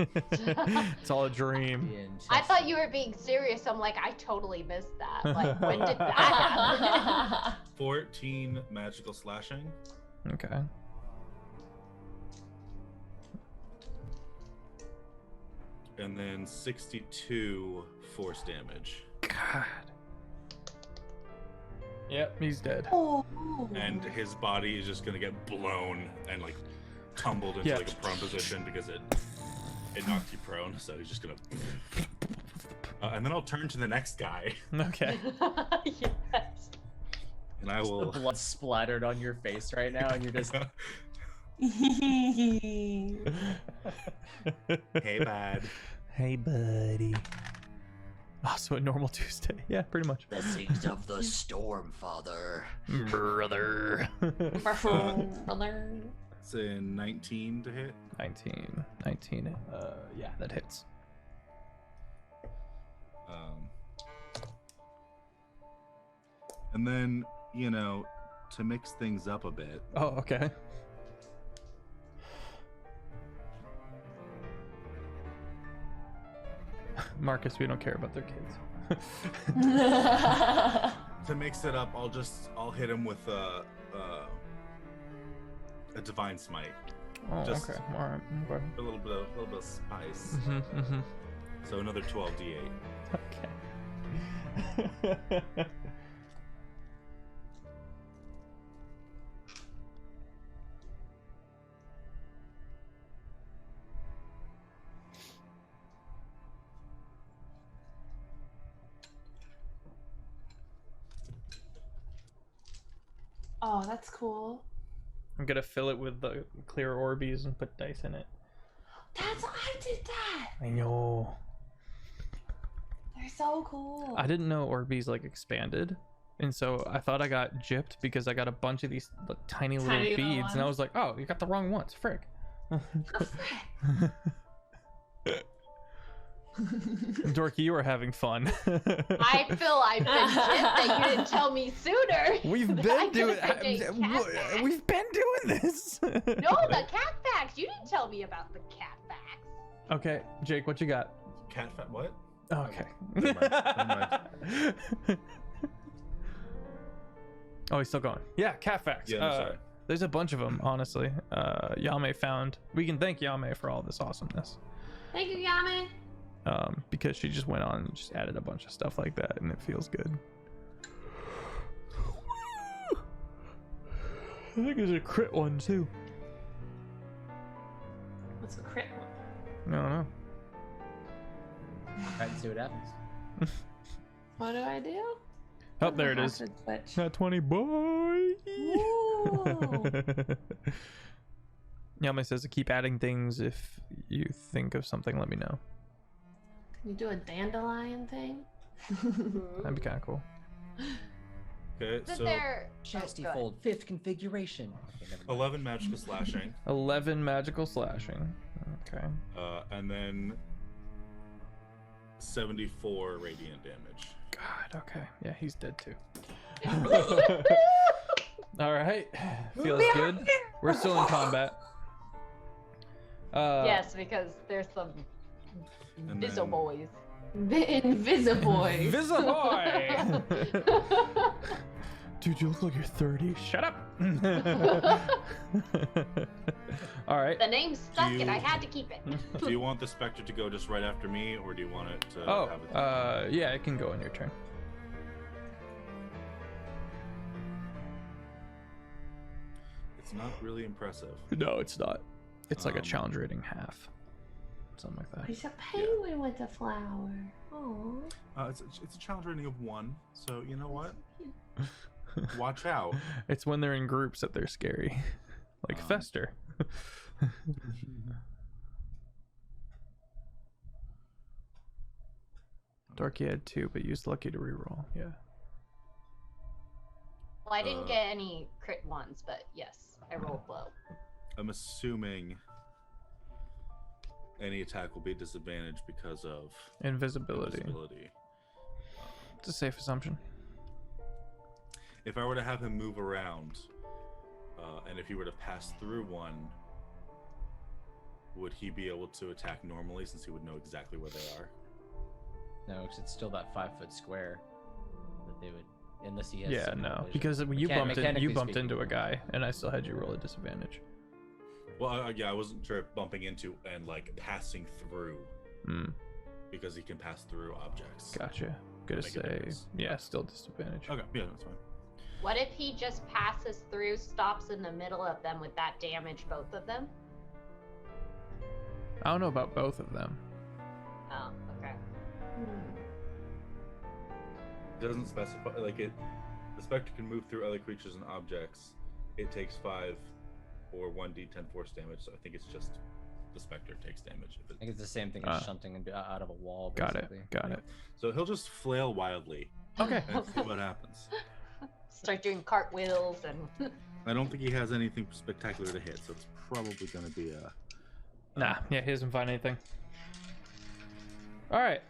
It's all a dream. I thought you were being serious. I'm like, I totally missed that. Like, when did that happen? 14 magical slashing. Okay. And then 62 force damage. God. Yep, he's dead. Oh. And his body is just gonna get blown and like tumbled into Yeah. like a prone position because it knocked you prone. So he's just gonna. And then I'll turn to the next guy, Okay. Yes. and I The will. blood splattered on your face right now, and you're just Hey, bud. Hey, buddy. Also a normal Tuesday. Yeah, pretty much. Blessings of the storm, father. Brother. Brother. It's a 19 to hit. 19. Yeah, that hits. And then, to mix things up a bit, Oh, okay. Marcus, we don't care about their kids. to mix it up, I'll hit him with a divine smite. Oh, Just- okay. All right. Okay. A little bit of spice. Mm-hmm. So another 12d8. Okay. Oh, that's cool. I'm gonna fill it with the clear Orbeez and put dice in it. I did that. I know. They're so cool. I didn't know Orbeez like expanded, and so I thought I got gypped because I got a bunch of these like, tiny little Tiny little beads, and I ones. was like, "Oh, you got the wrong ones, frick." Oh, frick. Dorky, you were having fun. I feel I've been gypped that you didn't tell me sooner. We've I been doing. could've been doing cat facts. We've been doing this. No, the cat facts. You didn't tell me about the cat facts. Okay, Jake, what you got? Cat fat what? Okay. Never mind. Oh, he's still going. Yeah, cat facts. Yeah, I'm sorry. There's a bunch of them, honestly. Yame found. We can thank Yame for all this awesomeness. Thank you, Yame. Because she just went on and just added a bunch of stuff like that, and it feels good. I think there's a crit one too. What's the crit one? I don't know. Try and see what happens. What do I do? Oh, there it I is. have to switch. Not 20, boy. Ooh. Yame says to keep adding things. If you think of something, let me know. Can you do a dandelion thing? That'd be kind of cool. Okay, Isn't so there... Chastity Oh, go fold, 5th configuration. Okay, never mind. 11 magical slashing, 11 magical slashing. Okay. and then 74 radiant damage. God, okay. Yeah, he's dead too. All right. Feels good. We're still in combat. Yes, because there's some And Vizzo then- boys. The Invisiboy. Visiboy! Dude, you look like you're 30. Shut up! All right. The name stuck Do and I you- had to keep it. Do you want the specter to go just right after me, or do you want it to Oh, have it? yeah, it can go on your turn. It's not really impressive. No, it's not. It's like a Um, challenge rating half. Something like that. He's a penguin with a flower. Oh. It's a challenge rating of 1, so you know what? Watch out. It's when they're in groups that they're scary. Like Fester. Darky had 2, but used Lucky to reroll. Yeah. Well, I didn't Uh, get any crit ones, but yes, I rolled low. I'm assuming any attack will be disadvantaged because of Invisibility. invisibility. It's a safe assumption. If I were to have him move around, and if he were to pass through one, would he be able to attack normally since he would know exactly where they are? No, because it's still that 5-foot square that they would, unless he has. Yeah, some no, collision. because when you bumped Mechanically speaking. into a guy, and I still had you roll a disadvantage. Well, yeah, I wasn't sure if bumping into and like passing through, Hmm. because he can pass through objects. Gotcha. Gonna Make a say, difference. yeah, still disadvantage. Okay, yeah, that's fine. What if he just passes through, stops in the middle of them, with that damage both of them? I don't know about both of them. Oh, okay. It doesn't specify like it. The specter can move through other creatures and objects. It takes 5 or 1d10 force damage, so I think it's just the specter takes damage. I think it's the same thing as shunting out of a wall. Got Basically. it. Got it. So he'll just flail wildly Okay. and see what happens. Start doing cartwheels and. I don't think he has anything spectacular to hit, so it's probably going to be a. Nah. Yeah, he doesn't find anything. All right.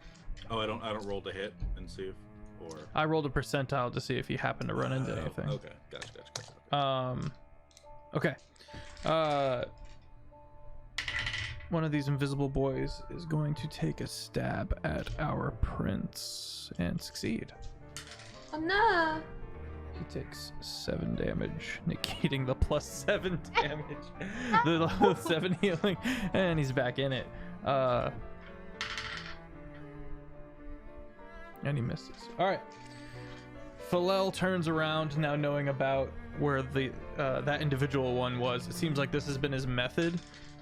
Oh, I don't roll to hit and see if, or. I rolled a percentile to see if he happened to run into anything. Okay. Gotcha. Okay. One of these invisible boys is going to take a stab at our prince and succeed. Oh no. He takes 7 damage, negating the +7 damage. The level 7 healing, and he's back in it. And he misses. All right. Philel turns around now, knowing about where the that individual one was. It seems like this has been his method,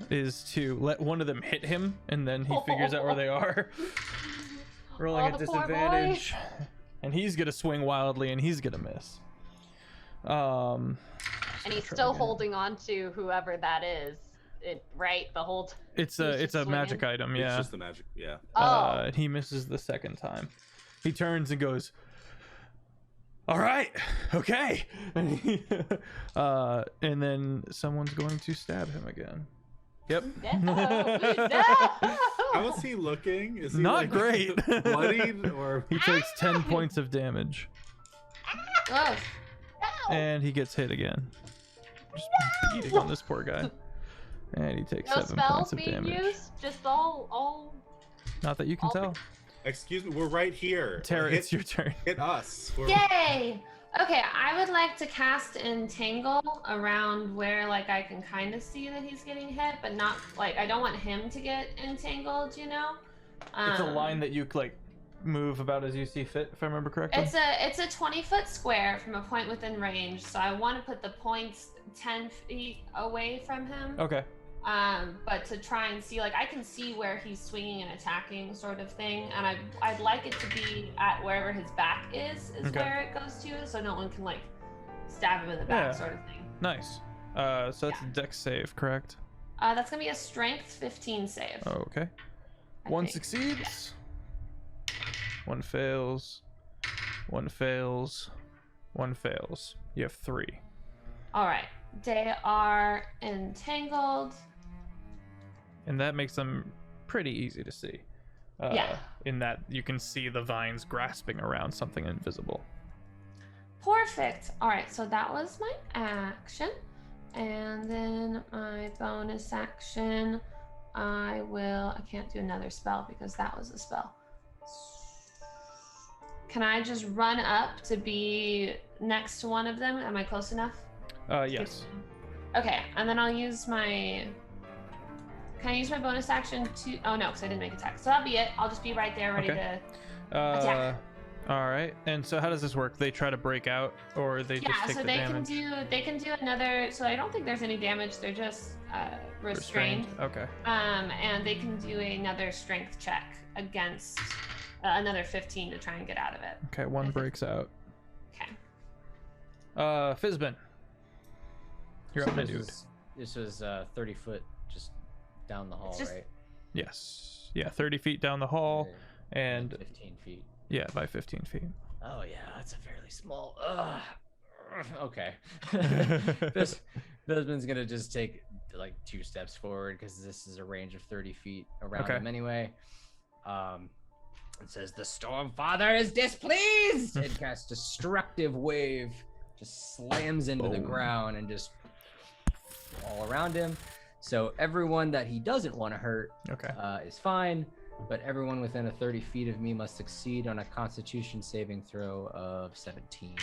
is to let one of them hit him, and then he figures out where they are. Rolling Oh, a the poor boy. disadvantage, and he's gonna swing wildly, and he's gonna miss. And he's try still again. holding on to whoever that is. Right, the whole. It's he's a just magic swinging? item, It's yeah. just the magic. Yeah. Oh. He misses the second time. He turns and goes, all right, okay. And then someone's going to stab him again. Yep. No, no. How is he looking? Is he Not like, great. bloodied or? He takes 10 points of damage, Oh, No. and he gets hit again. Just beating on this poor guy. And he takes No 7 spells points of being damage. used. Just all. Not that you can all- tell. Excuse me, we're right here. Tara, hit, it's your turn. hit us. yay! Okay, I would like to cast Entangle around where like I can kind of see that he's getting hit, but not like I don't want him to get entangled. You know. It's a line that you like move about as you see fit, if I remember correctly. It's a 20-foot square from a point within range, so I want to put the points 10 feet away from him. Okay. But to try and see, like, I can see where he's swinging and attacking, sort of thing, and I'd like it to be at wherever his back is Okay. where it goes to, so no one can like stab him in the back, Yeah. sort of thing. Nice. So that's a dex save, correct? That's gonna be a Strength 15 save. Okay. I One think. succeeds. One fails. One fails. One fails. You have 3. All right, they are entangled. And that makes them pretty easy to see. Yeah. In that you can see the vines grasping around something invisible. Perfect. All right, so that was my action. And then my bonus action, I can't do another spell because that was a spell. Can I just run up to be next to one of them? Am I close enough? Yes. Okay, and then I'll use my... Can I use my bonus action to... Oh no, because I didn't make attack. So that'll be it. I'll just be right there ready Okay. to... attack. All right. And so how does this work? They try to break out, or they just Yeah, take so the they damage? can do another... So I don't think there's any damage. They're just restrained. Okay. And they can do another strength check against another 15 to try and get out of it. Okay. One breaks out. Okay. Fizbin. You're up, my dude. This was 30 foot just down the hall, It's just- right? Yes. Yeah. 30 feet down the hall, and 15 feet. yeah, by 15 feet. Oh yeah, that's a fairly small. Okay. Bisman's gonna just take like 2 steps forward because this is a range of 30 feet around Okay. him anyway. It says the Stormfather is displeased and casts Destructive Wave, just slams into the Boom. ground and just all around him. So everyone that he doesn't want to hurt Okay. is fine, but everyone within a 30 feet of me must succeed on a Constitution saving throw of 17.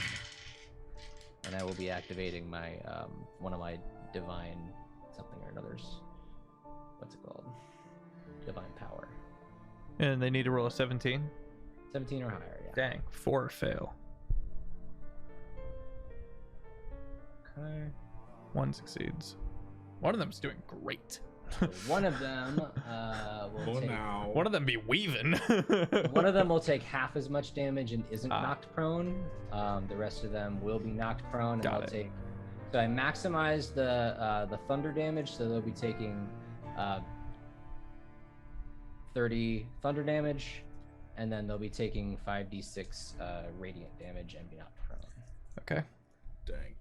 And I will be activating my one of my divine something or another's. What's it called? Divine power. And they need to roll a 17. 17 or higher. Yeah. Dang. 4 fail. Okay. 1 succeeds. One of them's doing great. So one of them will Oh, take. now. One of them be weaving. One of them will take half as much damage and isn't Ah. knocked prone. The rest of them will be knocked prone and Got they'll it. take. So I maximized the thunder damage, so they'll be taking 30 thunder damage, and then they'll be taking 5d6 radiant damage and be knocked prone. Okay. Dang.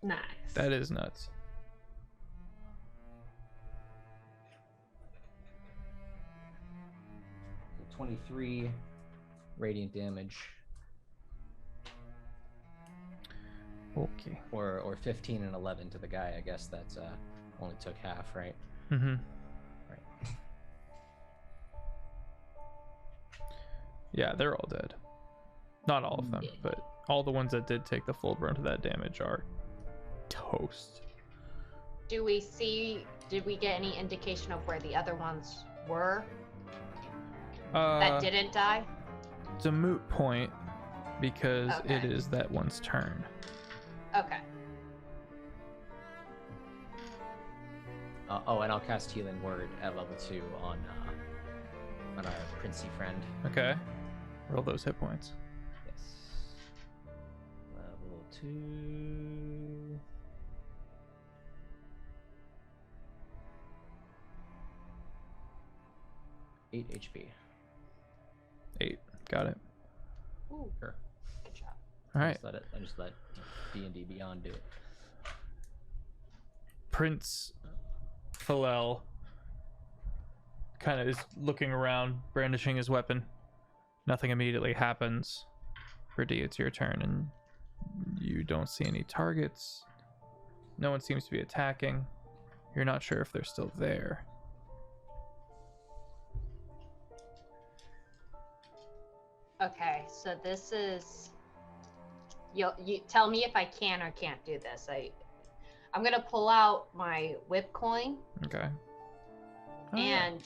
Nice. That is nuts. So 23 radiant damage, Okay. or 15 and 11 to the guy. I guess that's only took half, right? Mm-hmm. Right. Yeah, they're all dead. Not all of them, but all the ones that did take the full brunt of that damage are toast. Did we get any indication of where the other ones were that didn't die? It's a moot point because Okay. it is that one's turn. Okay. Oh, and I'll cast Healing Word at level 2 on our Princey friend. Okay. Roll those hit points. Yes. Level 2. Eight HP. 8. Got it. Ooh, Sure. good job. All right. I just let D&D Beyond do it. Prince Philel kind of is looking around, brandishing his weapon. Nothing immediately happens. Verdi, it's your turn, and you don't see any targets. No one seems to be attacking. You're not sure if they're still there. Okay, so this is. You tell me if I can or can't do this. I'm gonna pull out my whip coin, Okay. and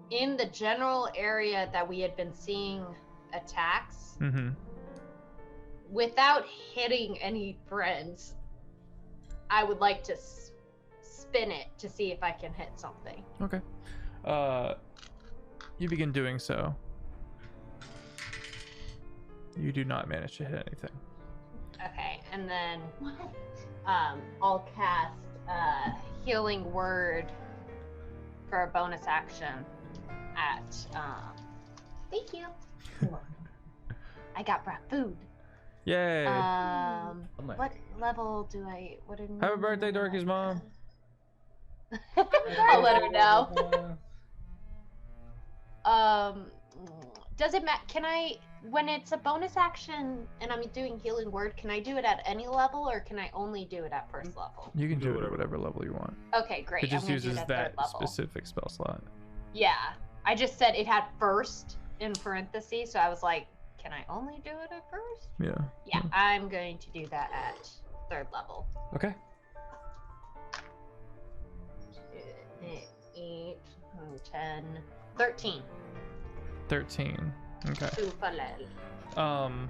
in the general area that we had been seeing attacks, Mm-hmm. without hitting any friends, I would like to spin it to see if I can hit something. Okay. You begin doing so. You do not manage to hit anything. Okay, and then I'll cast Healing Word for a bonus action at thank you. I got brought food. Yay! What level do I Happy birthday, Dorky's mom. I'll let her know. Does it matter? Can I, when it's a bonus action and I'm doing Healing Word, can I do it at any level or can I only do it at first level? You can do it at whatever level you want. Okay, great. It just I'm gonna do uses it at that third level. specific spell slot. Yeah, I just said it had first in parentheses, so I was like, can I only do it at first? Yeah. Yeah, I'm going to do that at third level. Okay. 8, 10, 13. 13. Okay. Oofalel.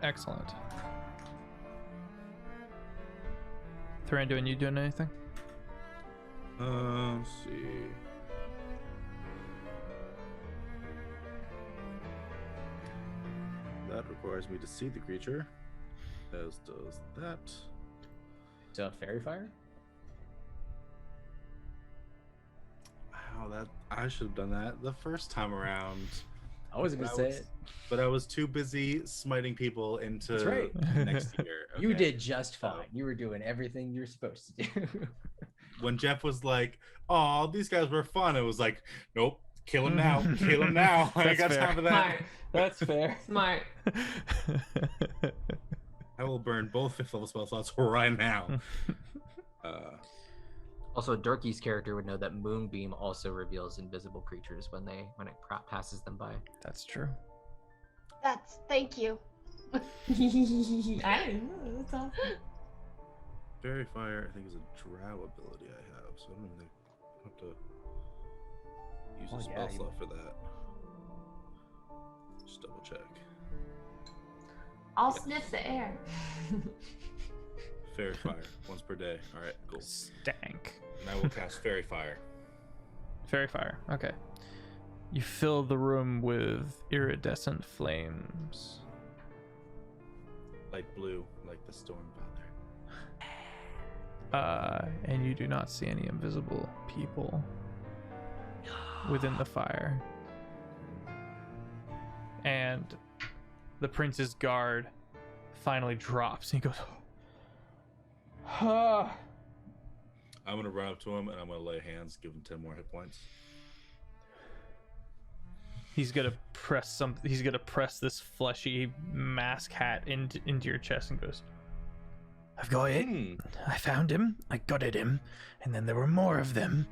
Excellent. Thranduin, you doing anything? Let's see. That requires me to see the creature, as does that. So Fairy Fire? Wow, that I should have done that the first time around. I wasn't gonna say it. But I was too busy smiting people into That's right. next year. You okay? did just fine. You were doing everything you're supposed to do. When Jeff was like, "Oh, these guys were fun," it was like, "Nope, kill him now, kill him now." I ain't got That's fair. time for that. Smart. That's fair. Smart. I will burn both 5th level spell slots right now. Also, Dorky's character would know that Moonbeam also reveals invisible creatures when it passes them by. That's true. Thank you. I didn't know. That's awesome. Fairy Fire, I think, is a drow ability I have, so I don't even have to use a spell slot for that. Just double check. I'll sniff the air. Fairy Fire, once per day. All right, cool. Stank. And I will cast Fairy Fire. Fairy fire. Okay. You fill the room with iridescent flames. Light blue, like the Storm Father. and you do not see any invisible people within the fire. And the prince's guard finally drops. And he goes, ah. I'm gonna run up to him and I'm gonna lay hands, give him 10 more hit points. He's gonna press this fleshy mask hat into your chest and goes, I've got it. I found him. I gutted him, and then there were more of them.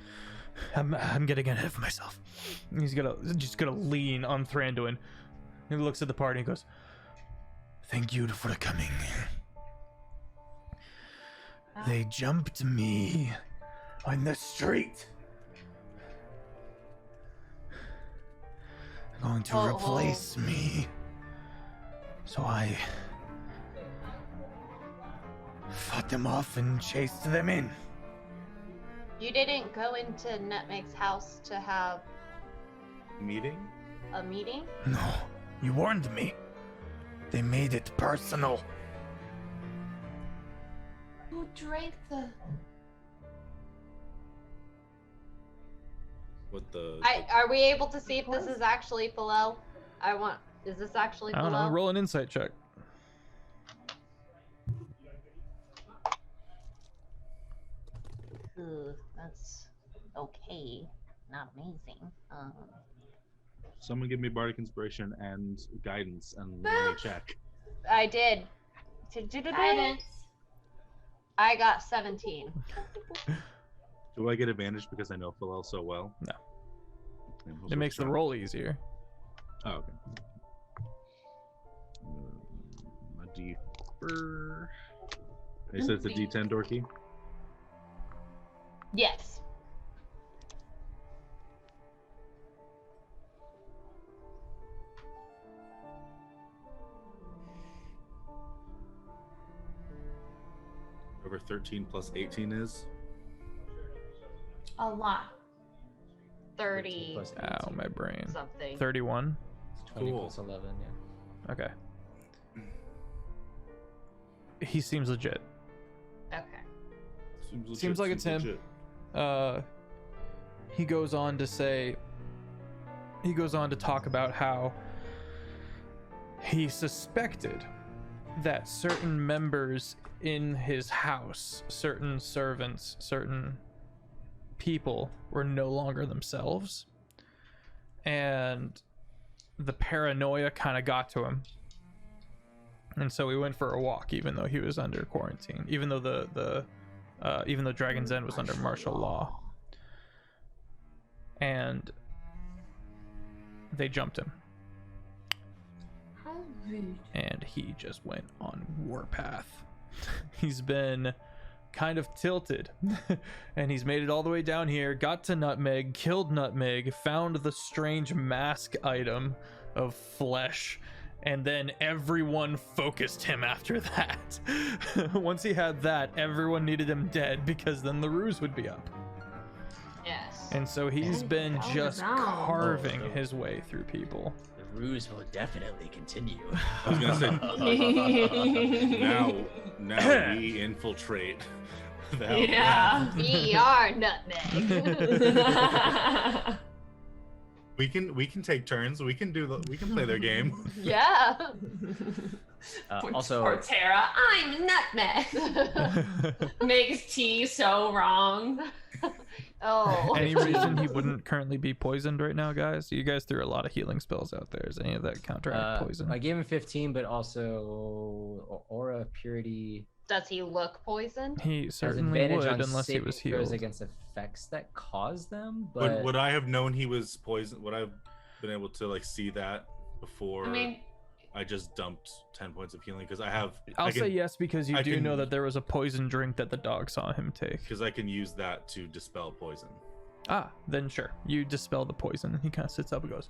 I'm getting ahead of myself. He's just gonna lean on Thranduin. He looks at the party and goes, thank you for coming. They jumped me on the street. They're going to replace me. So I fought them off and chased them in. You didn't go into Nutmeg's house to have Meeting? a meeting? No, you warned me. They made it personal. Who drank the? What the? Are we able to see if this is actually Philel? Is this actually Philel? I don't know. Roll an insight check. That's okay. Not amazing. Someone give me bardic inspiration and guidance and let me check. I did. Guidance. I got 17. Do I get advantage because I know Philel so well? No. Damn, It makes the roll easier. Oh, okay. A D4. They said it's a D10, Dorky. Yes. Over 13 plus 18 is? A lot. 30 plus Ow, 18. my brain. something. 31. 20 Cool. plus 11, yeah. Okay. He seems legit. Okay. Seems like it's him. legit. He goes on to talk about how he suspected that certain members in his house, certain servants, certain people were no longer themselves, and the paranoia kind of got to him, and so we went for a walk even though he was under quarantine, even though even though Dragon's End was under martial law, and they jumped him. How rude. And he just went on warpath. He's been kind of tilted and he's made it all the way down here, got to Nutmeg, killed Nutmeg, found the strange mask item of flesh, and then everyone focused him after that. Once he had that, everyone needed him dead because then the ruse would be up. Yes. And so he's been Oh, just no. carving his way through people. The ruse will definitely continue. I was gonna say, now we infiltrate. the Yeah. We are Nutmeg. We can take turns. We can play their game. Yeah. Also, Poor Tara, I'm Nutmeg. Makes tea so wrong. Oh. Any reason he wouldn't currently be poisoned right now, guys? You guys threw a lot of healing spells out there. Is any of that counteract poison? I gave him 15, but also aura, purity. Does he look poisoned? He Has certainly advantage would on unless he saving was throws healed. against effects that cause them. But Would I have known he was poisoned? Would I have been able to like see that before I mean, I just dumped 10 points of healing? Because I I'll say yes because you I do know can- that there was a poison drink that the dog saw him take. Because I can use that to dispel poison. Ah, then sure. You dispel the poison. He kind of sits up and goes,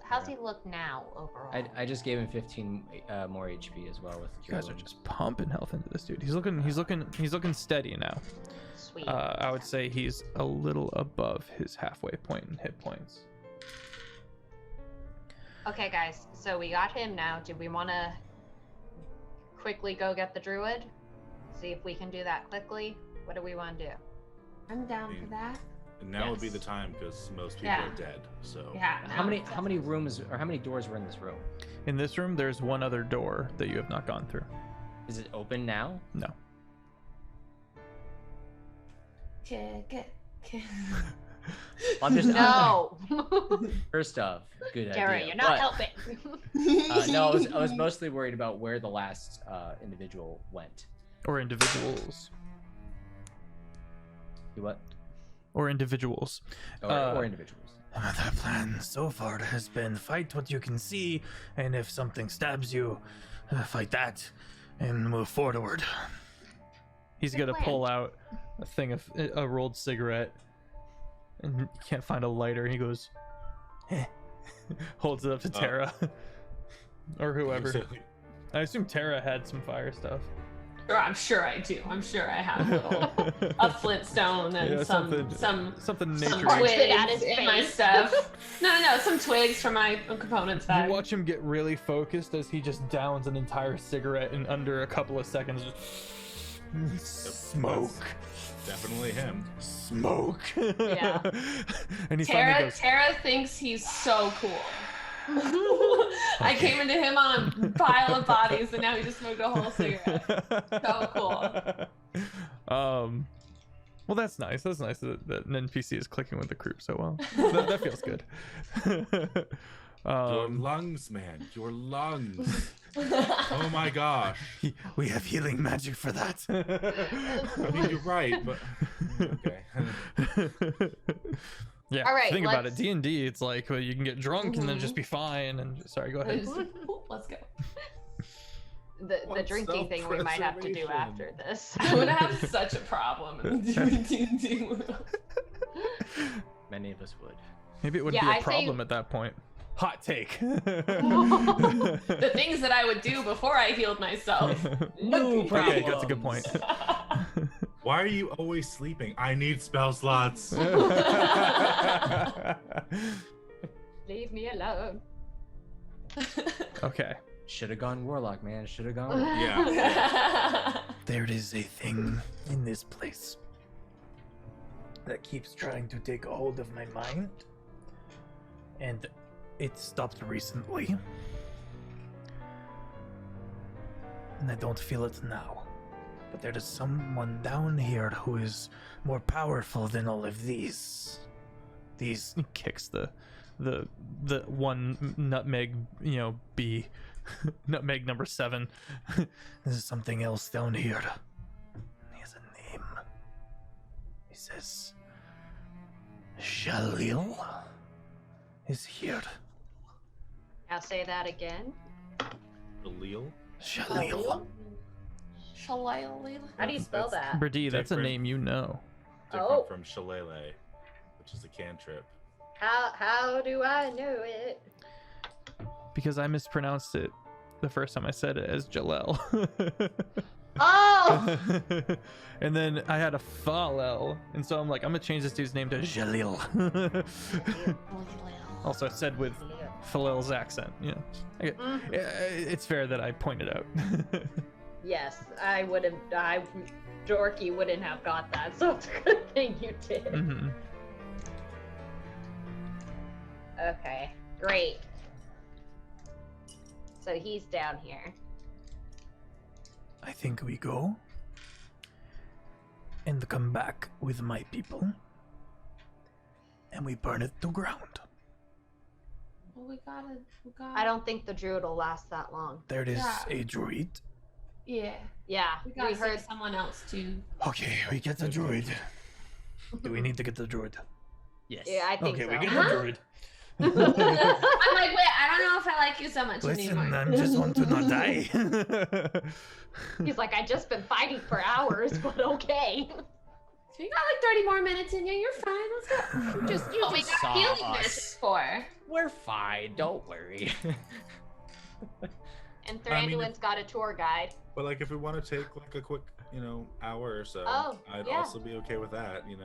How's he look now overall? I just gave him 15 more HP as well with you cure guys are wounds. just pumping health into this dude. He's looking steady now. Sweet. I would say he's a little above his halfway point in hit points. Okay, guys. So we got him now. Do we want to quickly go get the druid? See if we can do that quickly. What do we want to do? I'm down for that. And now would be Yes. the time because most people Yeah. are dead. So Yeah. How many rooms or how many doors were in this room? In this room, there's one other door that you have not gone through. Is it open now? No. Kick it. I'm just No. First off, good Tara, idea. you're not but, helping. No, I was mostly worried about where the last individual went. Or individuals. You what? Or individuals. Or individuals. The plan so far has been fight what you can see, and if something stabs you, fight that, and move forward. He's Good gonna plan. pull out a thing of a rolled cigarette, and he can't find a lighter. He goes, eh. Holds it up to Tara, or whoever. I assume Tara had some fire stuff. I'm sure I do. I'm sure I have a flintstone and Yeah, some something some nature. Punch twigs it at his in my face. stuff. No, some twigs from my components bag. You watch him get really focused as he just downs an entire cigarette in under a couple of seconds. Smoke. definitely him. Smoke. Yeah. And he finally Tara, goes, Tara thinks he's so cool. I came into him on a pile of bodies, and now he just smoked a whole cigarette. So cool. Well, that's nice. That's nice that an NPC is clicking with the group so well. That feels good. Your lungs, man. Your lungs. Oh my gosh. We have healing magic for that. I mean, you're right, but okay. Yeah. All right, Think about it. let's- D&D, it's like well, you can get drunk and then just be fine. And sorry, go ahead. Let's go. The What drinking thing we might have to do self-preservation? after this. I'm gonna have such a problem in the D&D world. Many of us would. Maybe it would Yeah, be a I say- problem at that point. Hot take. The things that I would do before I healed myself. No Okay, that's a good point. Why are you always sleeping? I need spell slots. Leave me alone. Okay. Should have gone warlock, man. Should have gone. Yeah. There is a thing in this place that keeps trying to take a hold of my mind, and it stopped recently, and I don't feel it now. But there is someone down here who is more powerful than all of these. These he kicks the one nutmeg, bee. Nutmeg number 7. There's something else down here. He has a name. He says Shalil is here. Now say that again. Khalil? Shalil. Shillelagh. How do you spell that? Brady, that's a Different. name you know. Different Oh. from Shillelagh, which is a cantrip. How do I know it? Because I mispronounced it the first time I said it as Jalel. Oh! And then I had a Falel, and so I'm like, I'm gonna change this dude's name to Jalil. Also said with Falel's accent, Okay. Mhm. It's fair that I pointed out. Yes, I would have. Dorky wouldn't have got that, so it's a good thing you did. Mhm. Okay, great. So he's down here. I think we go and come back with my people, and we burn it to ground. Well, we gotta. I don't think the druid will last that long. There is Yeah. a druid. Yeah. Yeah, We gotta we heard. send someone else too. Okay, we get the druid. Do we need to get the druid? Yes. Yeah, I think Okay, so. we get the druid. I'm like, wait, I don't know if I like you so much Listen, anymore. I just want to not die. He's like, I just been fighting for hours, but okay. So you got like 30 more minutes in you. You're fine. Let's go. You Oh, we just got saw healing us. magic for. We're fine. Don't worry. And I mean, Thranduil's got a tour guide. But like, if we want to take like a quick, hour or so, Oh, I'd yeah. also be okay with that. It's,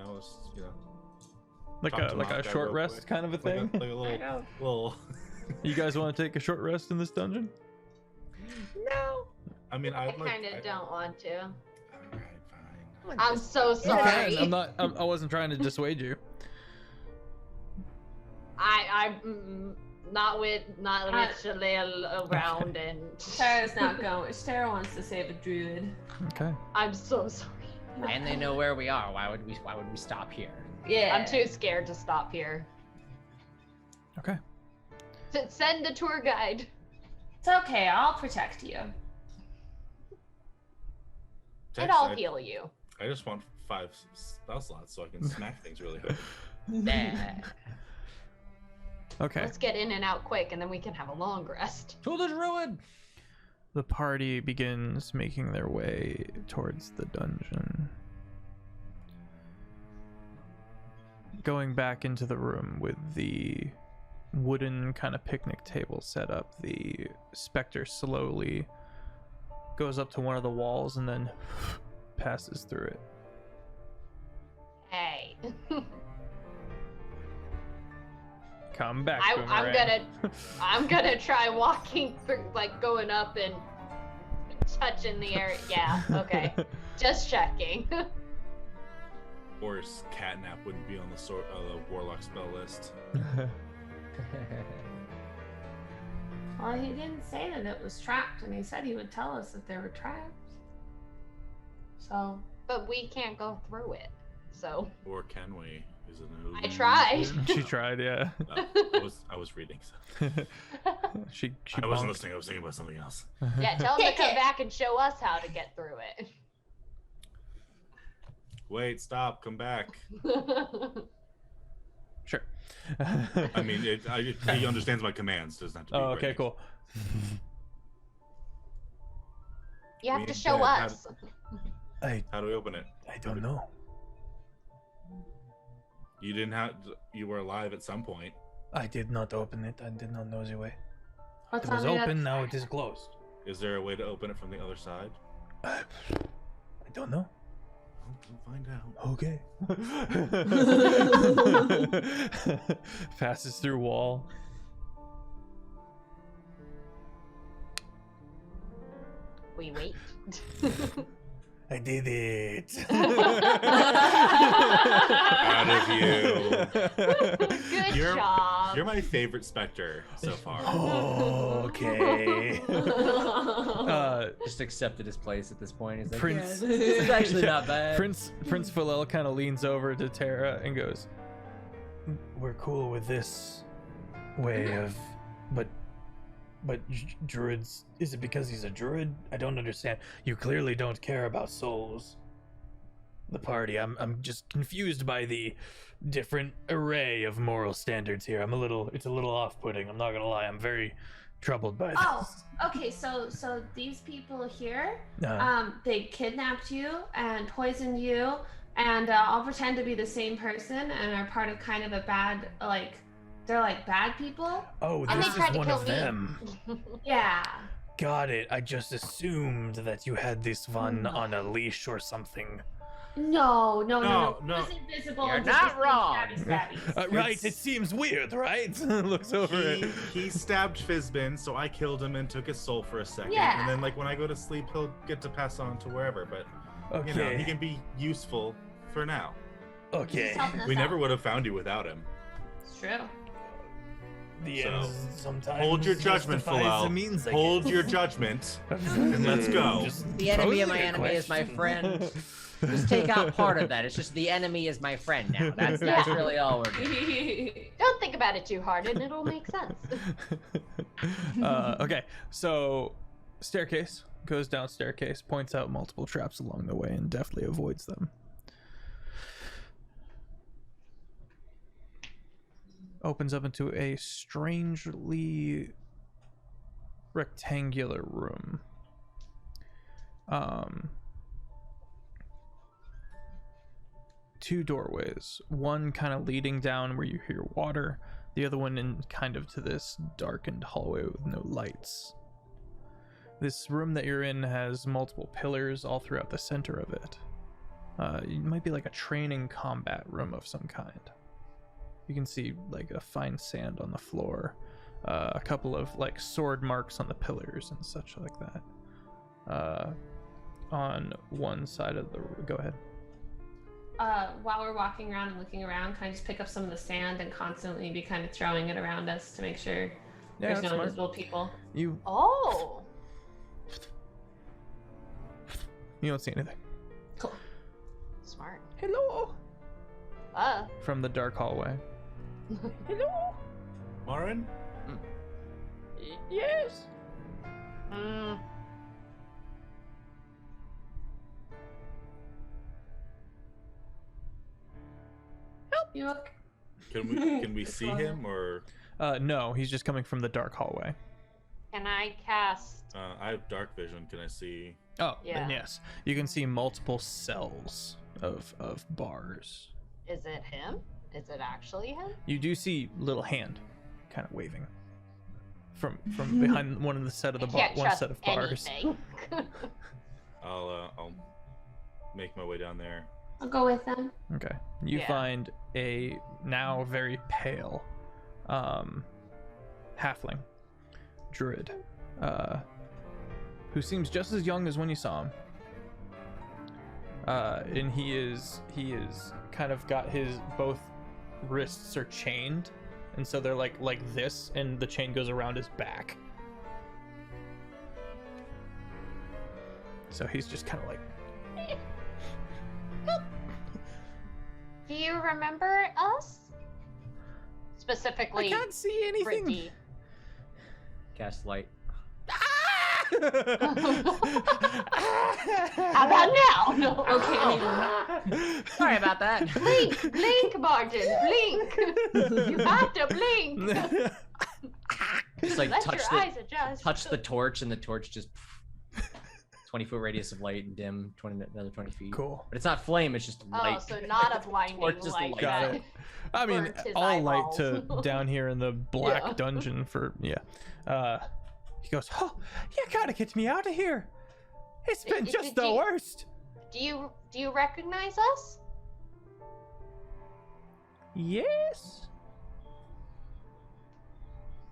like talk to a Mafia short real rest quick. kind of a like thing. a little. You guys want to take a short rest in this dungeon? No. I mean, I I'd like. kind of don't want to. All right, fine. I'm so You sorry. can. I wasn't trying to dissuade you. I'm not with Shalil around and. Sarah's not going. Sarah wants to save a druid. Okay. I'm so sorry. And they know where we are. Why would we stop here? Yeah. I'm too scared to stop here. Okay. Send the tour guide. It's okay. I'll protect you. And Tex, I'll heal you. I just want 5 spell slots so I can smack things really hard. Nah. Okay. Let's get in and out quick, and then we can have a long rest. To the druid. The party begins making their way towards the dungeon. Going back into the room with the wooden kind of picnic table set up, the specter slowly goes up to one of the walls and then passes through it. Hey. Come back, I'm gonna try walking through, like going up and touching the area. Yeah, okay. Just checking. Or catnap wouldn't be on the warlock spell list. Well, he didn't say that it was trapped, and he said he would tell us if there were traps. So. But we can't go through it, so. Or can we? Is it an I tried. She tried, yeah. I was reading. So. she I wasn't bonked. listening. I was thinking about something else. Yeah, tell them to Take come it. back and show us how to get through it. Wait, stop, come back. Sure. I mean, he understands my commands. Doesn't have to be. Oh, okay, great. cool. You have Me to and show Dad, us. How do we open it? I don't know. You didn't have. You were alive at some point. I did not open it. I did not know the way. What's It was on the open, other now it is closed. Is there a way to open it from the other side? I don't know. We'll find out. Okay. Passes through wall. We wait. I did it. Out of you. Good job. You're my favorite specter so far. Okay. Just accepted his place at this point. He's like, Prince- yeah, this is actually not bad. Prince Philel kind of leans over to Terra and goes, "We're cool with this way of, but druids. Is it because he's a druid? I don't understand. You clearly don't care about souls. The party. I'm just confused by the different array of moral standards here. It's a little off-putting. I'm not gonna lie. I'm very troubled by this. Oh, okay. So these people here, they kidnapped you and poisoned you, and I'll pretend to be the same person and are part of kind of a bad, like, they're like bad people. Oh, And they this tried is to one kill of me. them. Yeah. Got it. I just assumed that you had this one on a leash or something. No. No. It was invisible. You're and just not was wrong. stabby. Right, it seems weird, right? Looks over it. He stabbed Fizbin, so I killed him and took his soul for a second. Yeah. And then, like, when I go to sleep, he'll get to pass on to wherever. But Okay. you know, he can be useful for now. Okay. Just helping us We out. never would have found you without him. It's true. The So, end sometimes Hold your judgment, justifies the means, Philel. I Hold guess. your judgment, and let's go. Just The enemy of my posing a enemy is my question. friend. Just take out part of that. It's just the enemy is my friend now. That's really all we're doing. Don't think about it too hard, and it'll make sense. Okay, so staircase, goes down staircase, points out multiple traps along the way, and deftly avoids them. Opens up into a strangely rectangular room. Two doorways, one kind of leading down where you hear water, the other one in kind of to this darkened hallway with no lights. This room that you're in has multiple pillars all throughout the center of it. It might be like a training combat room of some kind. You can see like a fine sand on the floor, a couple of like sword marks on the pillars and such like that. on one side of the. Go ahead. While we're walking around and looking around, can I just pick up some of the sand and constantly be kind of throwing it around us to make sure there's no that's smart. invisible people? You Oh. don't see anything. Cool. Smart. Hello. From the dark hallway. Hello. Marin? Yes. You look. Can we see him or? No, he's just coming from the dark hallway. Can I cast? I have dark vision. Can I see? Oh, Yeah. then yes. You can see multiple cells of bars. Is it him? Is it actually him? You do see little hand kind of waving from behind one of the set of the Can't one trust set of bars. anything. I'll make my way down there. I'll go with them. Okay. You Yeah. find a now very pale halfling druid who seems just as young as when you saw him. And he is kind of got his both wrists are chained, and so they're like this, and the chain goes around his back. So he's just kind of like, Do you remember us? Specifically, I can't see anything. Brittany. Cast light. How about now? No. Okay, Aiden. Sorry about that. Blink, Martin, blink. You have to blink. Just like Let touch your the eyes adjust. torch, and the torch just 20-foot radius of light and dim, another 20 feet. Cool. But it's not flame; it's just Oh, light. so not a blinding Torch just light. light. Got that it. I mean, burnt his all light eyeballs. to down here in the black Yeah. dungeon for he goes, oh, you gotta get me out of here. It's been Did just the you- worst. Do you recognize us? Yes.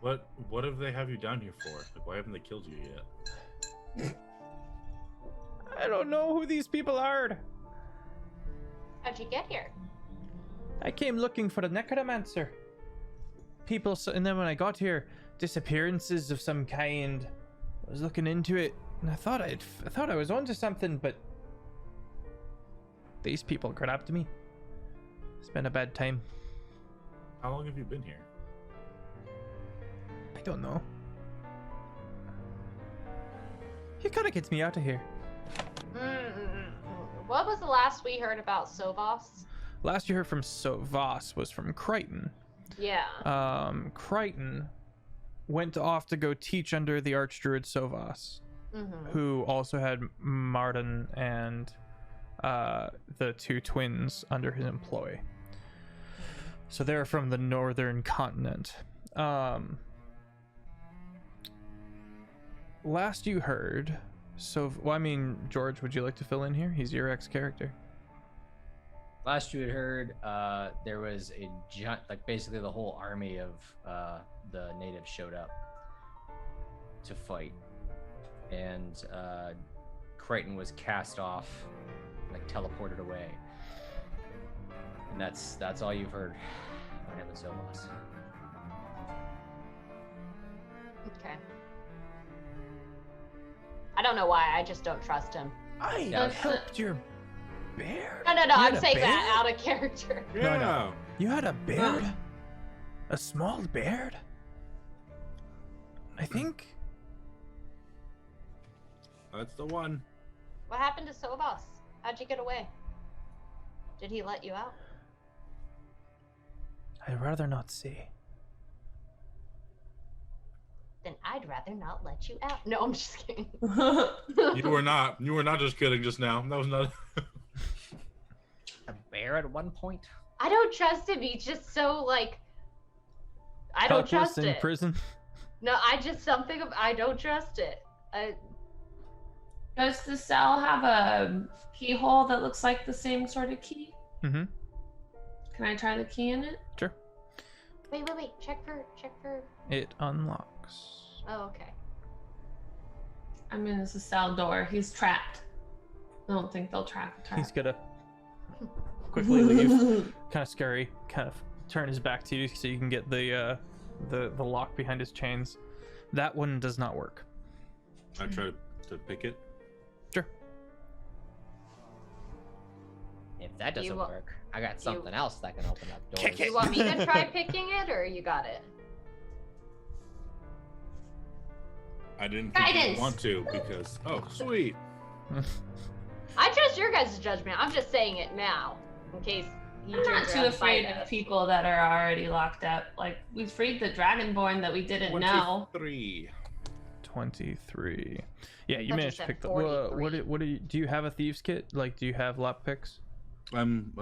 What have they have you down here for? Like, why haven't they killed you yet? I don't know who these people are. How'd you get here? I came looking for the necromancer. And then when I got here, disappearances of some kind. I was looking into it, and I thought I was onto something, but these people grabbed me. It's been a bad time. How long have you been here? I don't know. You gotta get me out of here. What was the last we heard about Sovos? Last you heard from Voss was from Crichton. Yeah. Crichton went off to go teach under the Archdruid Sovos, who also had Martin and the two twins under his employ. So they're from the northern continent. Last you heard, George, would you like to fill in here? He's your ex-character. Last you had heard, there was a giant, like basically the whole army of the natives showed up to fight, and Crichton was cast off, like teleported away, and that's all you've heard on him and Sovos. Okay. I don't know why. I just don't trust him. I Yeah. helped your bear. No. You I'm had a saying bear? that out of character. No, no. You had a beard? A small beard? I think. That's the one. What happened to Sovos? How'd you get away? Did he let you out? I'd rather not say. Then I'd rather not let you out. No, I'm just kidding. You were not just kidding just now. That was not. A bear at one point. I don't trust him. He's just so like. I don't Helpless trust in it. prison. No, I don't trust it. Does the cell have a keyhole that looks like the same sort of key? Mm-hmm. Can I try the key in it? Sure. Wait. Check for. It unlocks. Oh, okay. I mean, it's a cell door. He's trapped. I don't think they'll track. He's gonna quickly leave. Kind of scary. Kind of turn his back to you so you can get the lock behind his chains. That one does not work. I try to pick it. Sure. If that doesn't wa- work, I got something else that can open up doors. You want me to try picking it, or you got it? I didn't think Guidance. you want to because sweet. I trust your guys' judgment. I'm just saying it now, in case you I'm turn not too around and afraid fight of us. people that are already locked up. Like, we freed the Dragonborn that we didn't know. 23. 23. Yeah, you thought you managed to said pick the. 43. What do you have a thieves kit? Like, do you have lock picks? I'm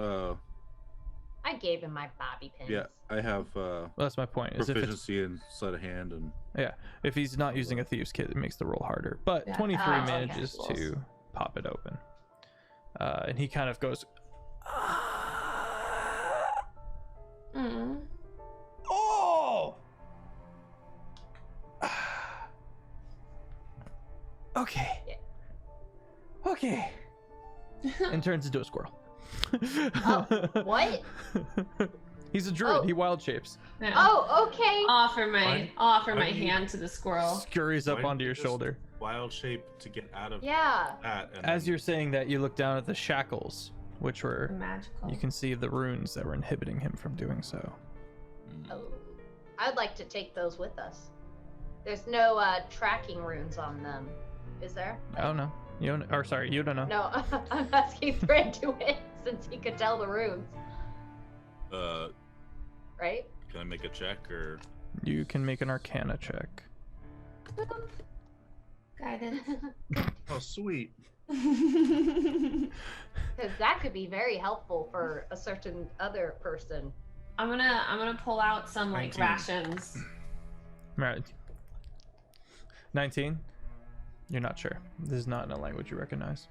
I gave him my bobby pins. yeah, I have Well, that's my point. Is if it's, proficiency in sleight of hand and yeah, if he's not using a thieves kit, it makes the roll harder. But Yeah. 23 Oh, okay. manages to pop it open, and he kind of goes, Mm. "Oh, okay, okay," and turns into a squirrel. Oh, what? He's a druid. Oh. He wild shapes. Yeah. Oh, okay. Offer Why my do you- hand to the squirrel. Scurries up Why onto don't your you just shoulder. wild shape to get out of Yeah. that. And As then- you're saying that, you look down at the shackles, which were, Magical. you can see the runes that were inhibiting him from doing so. Oh, I'd like to take those with us. There's no tracking runes on them, is there? Oh no, you don't, or sorry, you don't know. No, I'm asking Thread to it since he could tell the runes, right? Can I make a check or? You can make an Arcana check. Guidance. Oh, sweet. Because that could be very helpful for a certain other person. I'm gonna pull out some like 19. rations. Right. 19. You're not sure. This is not in a language you recognize.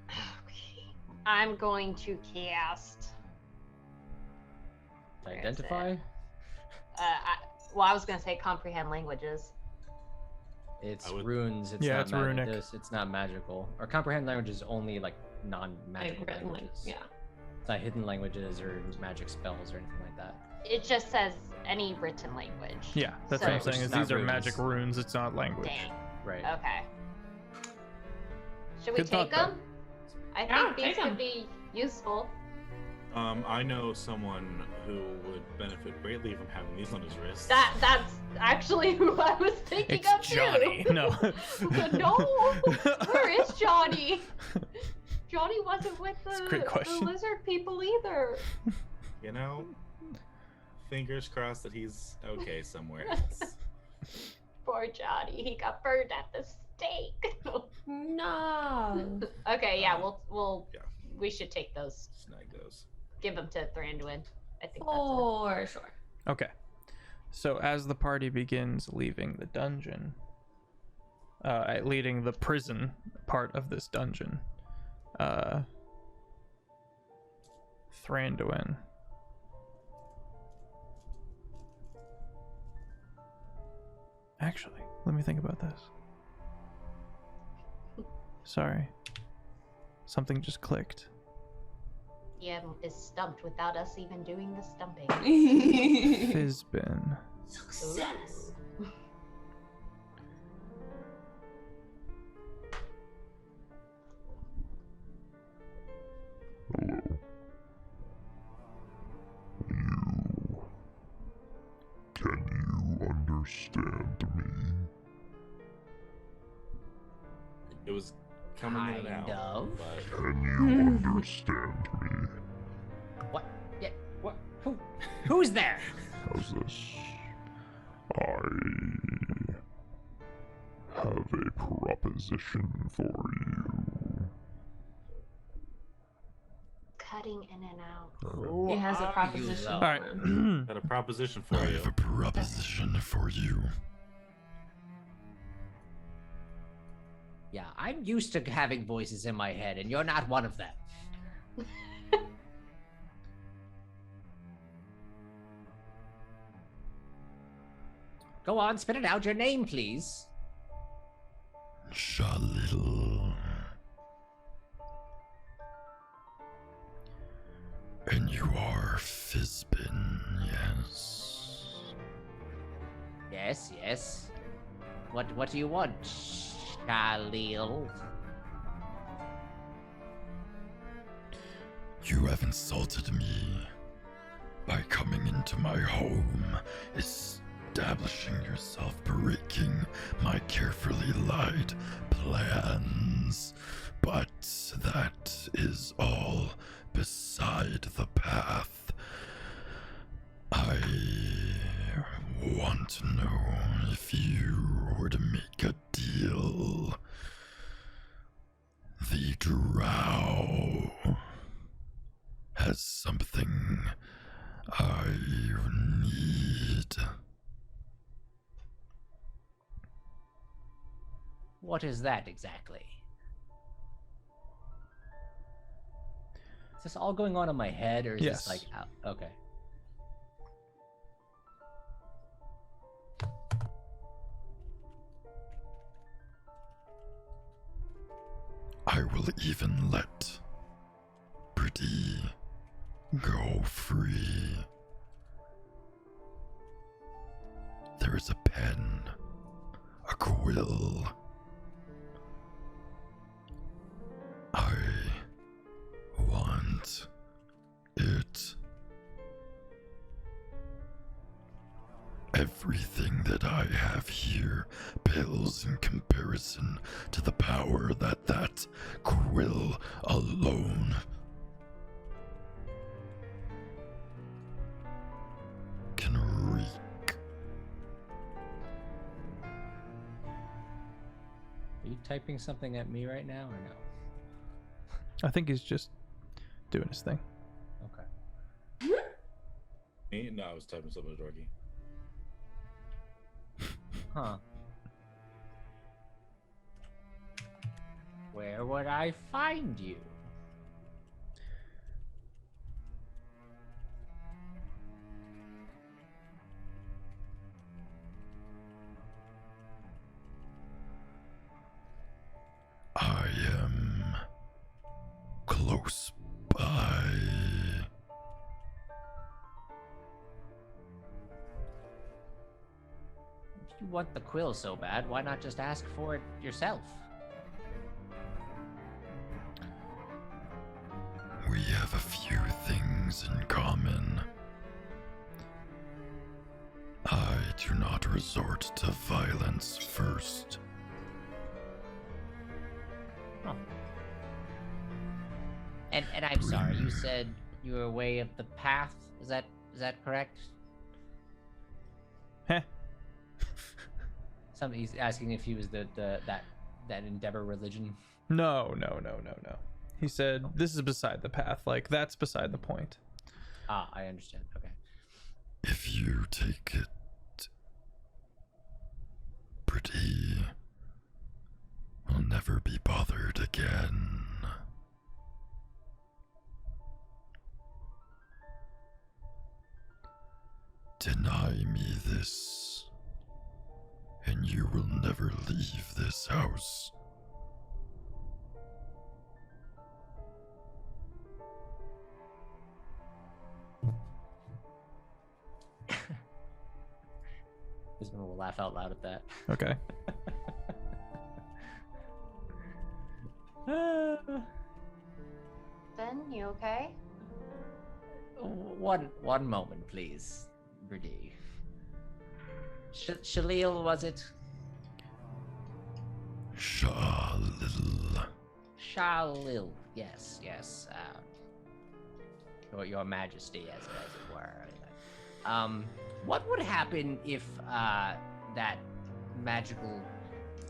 Okay. I'm going to cast. Where is Identify. I was going to say comprehend languages. It's I would- runes. It's Yeah, not it's runic. It's not magical. Or comprehend language is only like non-magical Like written like, languages. yeah. It's not hidden languages or magic spells or anything like that. It just says any written language. Yeah, that's So- what I'm Which saying. is Is not these are runes. magic runes. It's not language. Dang. Right. Okay. Should we Good thought, take them? I Yeah, think these take 'em. could be useful. I know someone who would benefit greatly from having these on his wrist. That's actually who I was thinking It's of Johnny. too. No. No. Where is Johnny? Johnny wasn't with That's a the, great the question. lizard people either. You know, fingers crossed that he's okay somewhere else. Poor Johnny. He got burned at the stake. No. Okay, yeah, we'll Yeah. we should take those. Snag those. Give them to Thranduin. I think For sure. Okay. So as the party begins leaving the dungeon, leading the prison part of this dungeon, Thranduin. Actually, let me think about this. Sorry. Something just clicked. DM is stumped without us even doing the stumping. Fizbin. Success. Can you understand me? It was coming in and Kind out. of. But Can you understand me? What? Yeah. What? Who's there? How's this? I have a proposition for you. Cutting in and out. He has a Who are you, proposition. though? All right. got a proposition for I you. have a proposition for you. Yeah, I'm used to having voices in my head, and you're not one of them. Go on, spit it out. Your name, please. Shalil. You are Fizbin, yes? Yes, yes. What do you want, Shalil? You have insulted me by coming into my home, establishing yourself, breaking my carefully laid plans. But that is all beside the path. I want to know if you were to make a deal. The Drow has something I need. What is that exactly? Is this all going on in my head, or is Yes. this like out? Okay. I will even let Pretty go free. There is a pen, a quill. I want it. Everything that I have here pales in comparison to the power that quill alone can wreak. Are you typing something at me right now, or no? I think he's just doing his thing. Okay. Me? No, I was typing something to Dorky. Huh. Where would I find you? I am close by. If you want the quill so bad, why not just ask for it yourself? We have a few things in common. I do not resort to violence first. Huh. And I'm sorry, you said you were away of the path. Is that correct? Heh. He's asking if he was that Endeavor religion. No. He said this is beside the path. Like, that's beside the point. Ah, I understand. Okay. If you take it pretty, I'll never be bothered again. Deny me this, and you will never leave this house. This one will laugh out loud at that. Okay. Ben, you okay? One moment, please, Brady. Shalil, was it? Shalil. Shalil. Yes. Your Majesty, as it were. What would happen if that magical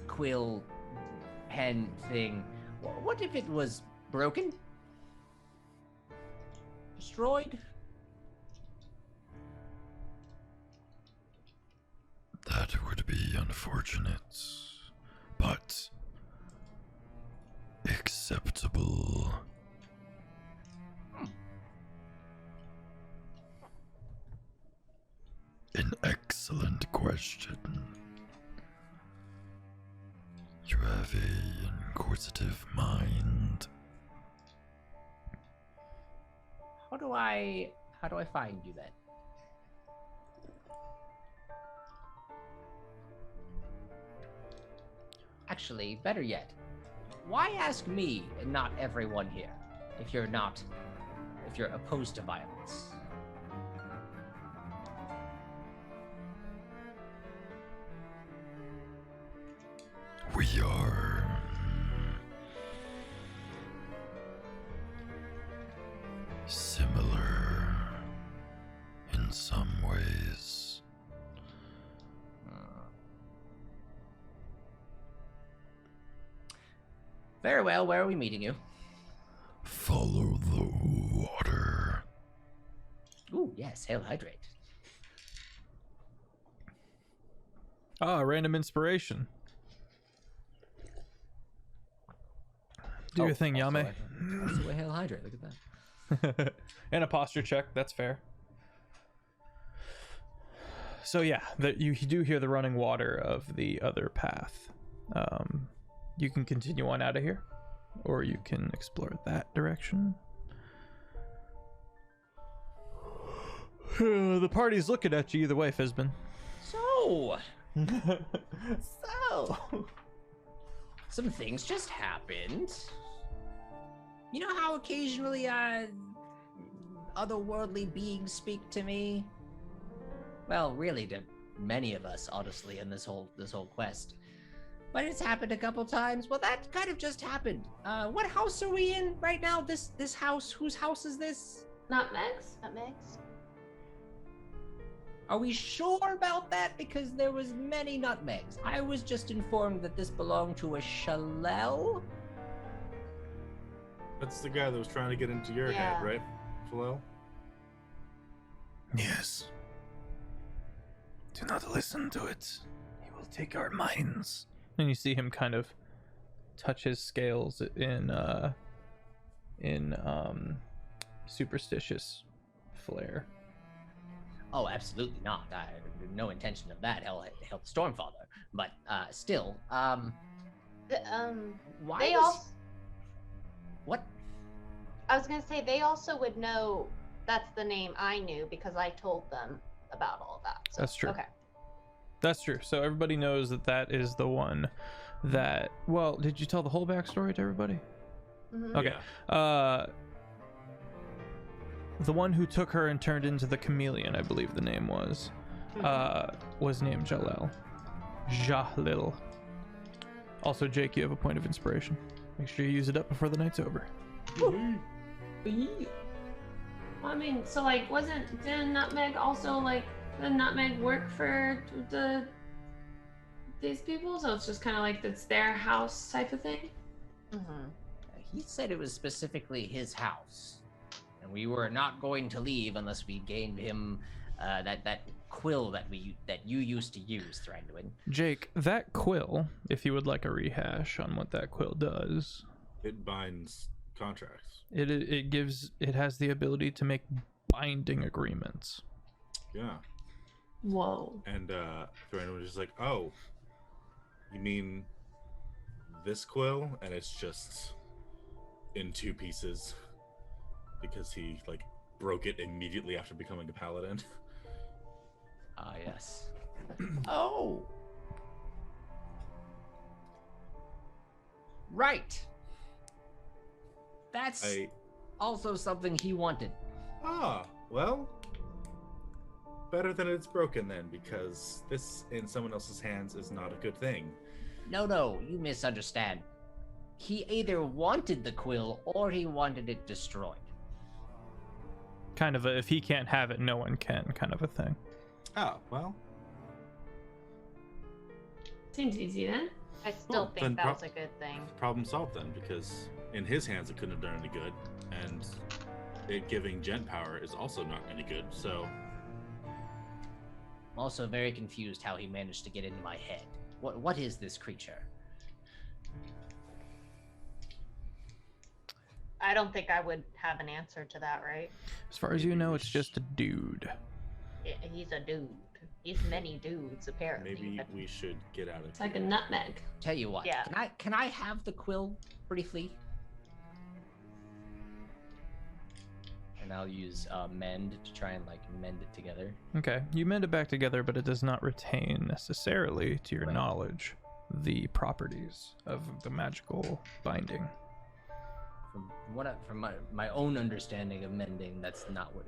quill pen thing? What if it was broken? Destroyed? That would be unfortunate, but acceptable. An excellent question. You have an inquisitive mind. how do I find you then? Actually, better yet, why ask me and not everyone here if you're opposed to violence? We are similar in some ways. Very well, where are we meeting you? Follow the water. Ooh, yes, hail hydrate. Random inspiration. Do your thing, also Yame. Also a hail hydrate, look at that. And a posture check, that's fair. So yeah, you do hear the running water of the other path. You can continue on out of here, or you can explore that direction. The party's looking at you either way, Fizbin. So, some things just happened. You know how occasionally otherworldly beings speak to me? Well, really to many of us, honestly, in this whole quest. But it's happened a couple times. Well, that kind of just happened. What house are we in right now? This house? Whose house is this? Nutmegs? Nutmegs? Are we sure about that? Because there was many nutmegs. I was just informed that this belonged to a Shalel. That's the guy that was trying to get into your head, right, Phalel? Yes. Do not listen to it. He will take our minds. And you see him kind of touch his scales in superstitious flair. Oh, absolutely not. No intention of that. Hell, the Stormfather. But still, why? They also. What? I was gonna say they also would know that's the name I knew because I told them about all that. So, That's true. Okay. That's true. So everybody knows that is the one that. Well, did you tell the whole backstory to everybody? Mm-hmm. Okay. Yeah. The one who took her and turned into the chameleon, I believe the name was named Jalel. Jalil. Also, Jake, you have a point of inspiration. Make sure you use it up before the night's over. I mean, so like, didn't Nutmeg also like the Nutmeg work for these people? So it's just kind of like it's their house type of thing. Mm-hmm. He said it was specifically his house, and we were not going to leave unless we gained him that quill that you used to use, Thranduin. Jake, that quill, if you would like a rehash on what that quill does, It binds contracts. it has the ability to make binding agreements. Yeah. Whoa. And Thranduin was just like, oh, you mean this quill? And it's just in two pieces because he like broke it immediately after becoming a paladin. Ah, yes. Oh. Right. That's also something he wanted. Ah, well, better than it's broken then, because this in someone else's hands is not a good thing. No, you misunderstand. He either wanted the quill or he wanted it destroyed. Kind of a, if he can't have it, no one can kind of a thing. Oh, well. Seems easy then. I still Well, then think that was a good thing. Problem solved then, because in his hands it couldn't have done any good, and it giving gent power is also not any good, so... I'm also very confused how he managed to get into my head. What is this creature? I don't think I would have an answer to that, right? As far as you know, it's just a dude. Yeah, he's a dude. He's many dudes, apparently. Maybe but- we should get out of It's like a nutmeg. Tell you what, Yeah. can I have the quill briefly? And and I'll use mend to try and like mend it together. Okay, you mend it back together, but it does not retain necessarily, to your knowledge, the properties of the magical binding. From my own understanding of mending, that's not what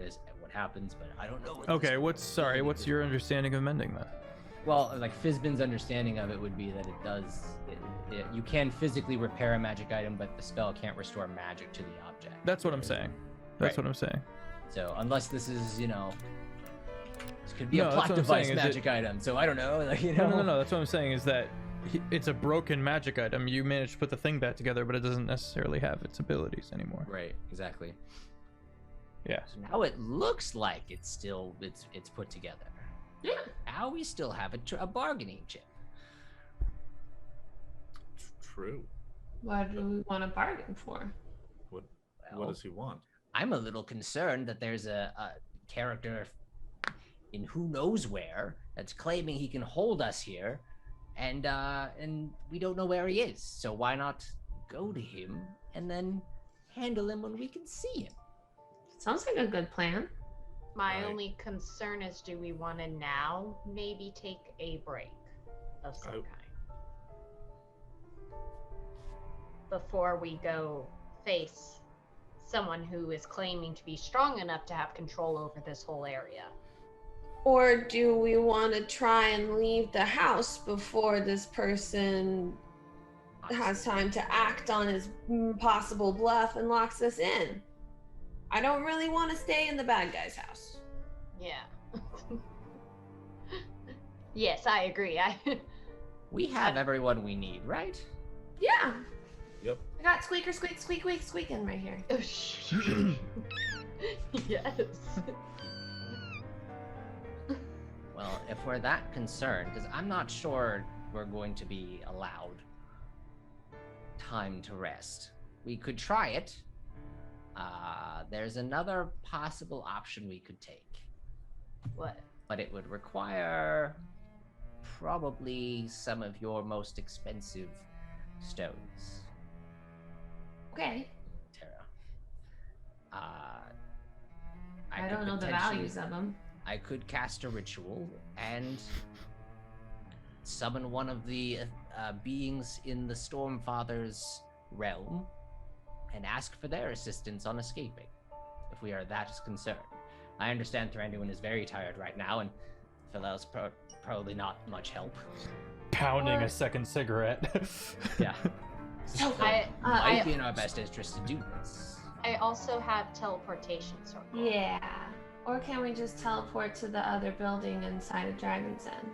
happens, but I don't know. Okay, what's your understanding of mending then? Well, like Fizbin's understanding of it would be that it does. You can physically repair a magic item, but the spell can't restore magic to the object. That's what I'm saying. That's what I'm saying. So unless this is, this could be a No, that's plot what I'm device saying, is magic item. So I don't know. Like, No. That's what I'm saying is that it's a broken magic item. You managed to put the thing back together, but it doesn't necessarily have its abilities anymore. Right. Exactly. Yeah. So now it looks like it's put together. Yeah. Now we still have a bargaining chip. True. What do we want to bargain for? What Well, does he want? I'm a little concerned that there's a character in who knows where that's claiming he can hold us here, and we don't know where he is. So why not go to him and then handle him when we can see him? Sounds like a good plan. My Right. only concern is, do we want to now maybe take a break of some kind before we go face someone who is claiming to be strong enough to have control over this whole area? Or do we want to try and leave the house before this person has time to act on his possible bluff and locks us in? I don't really want to stay in the bad guy's house. Yeah. Yes, I agree. We have everyone we need, right? Yeah. Yep. I got squeaker, squeak, squeak, squeak, squeaking right here. Yes. Well, if we're that concerned, because I'm not sure we're going to be allowed time to rest. We could try it. There's another possible option we could take. What? But it would require probably some of your most expensive stones, Okay. Tara. I don't could know the potentially- values of them. I could cast a ritual and summon one of the beings in the Stormfather's realm and ask for their assistance on escaping, if we are that concerned. I understand Thranduin is very tired right now, and Philal's probably not much help. Pounding Or- a second cigarette. Yeah. So It might I be in our best interest to do this. also have teleportation circle. yeah. Or can we just teleport to the other building inside of Dragon's Den?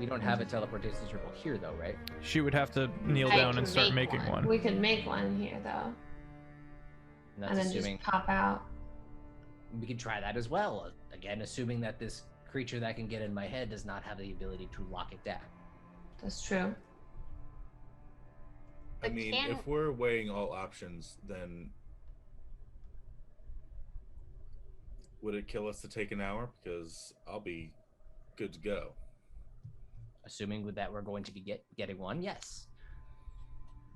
We don't have a teleportation circle here, though, right? She would have to kneel I down can and start make making one. one. We could make one here though, And that's and then assuming just pop out. we could try that as well. Again, assuming that this creature that can get in my head does not have the ability to lock it down. That's true. I But mean, can- if we're weighing all options, then would it kill us to take an hour? Because I'll be good to go. Assuming with that we're going to be getting one, yes.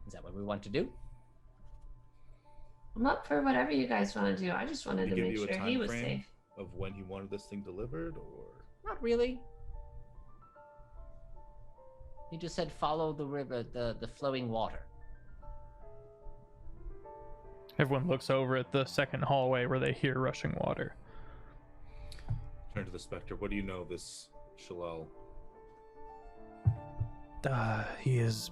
Is that what we want to do? I'm up for whatever you guys want to do. I just wanted Did to he make give you a sure he time was frame safe. of when he wanted this thing delivered, or Not really. He just said follow the river, the flowing water. Everyone looks over at the second hallway where they hear rushing water. turn to the Spectre? What do you know of this Shalal? He is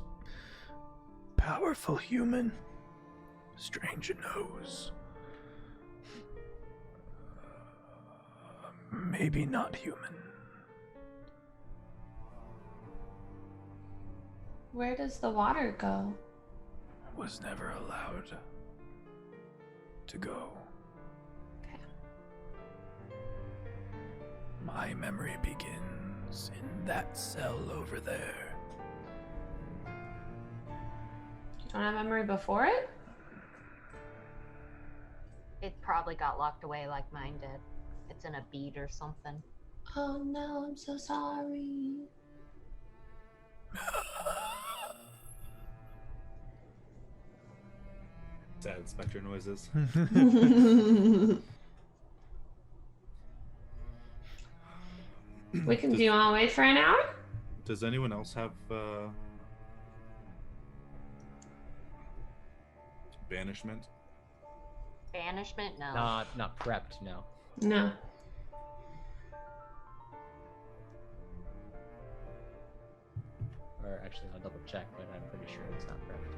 powerful human. Strange nose. Maybe not human. Where does the water go? Was never allowed to go. Okay. My memory begins in that cell over there. You don't have memory before it? It probably got locked away like mine did. It's in a bead or something. Oh no, I'm so sorry. Sad spectre noises. We can. Do you want to wait for an hour? Does anyone else have banishment? Banishment? No. Not prepped. No. No. Or actually, I'll double check, but I'm pretty sure it's not prepped.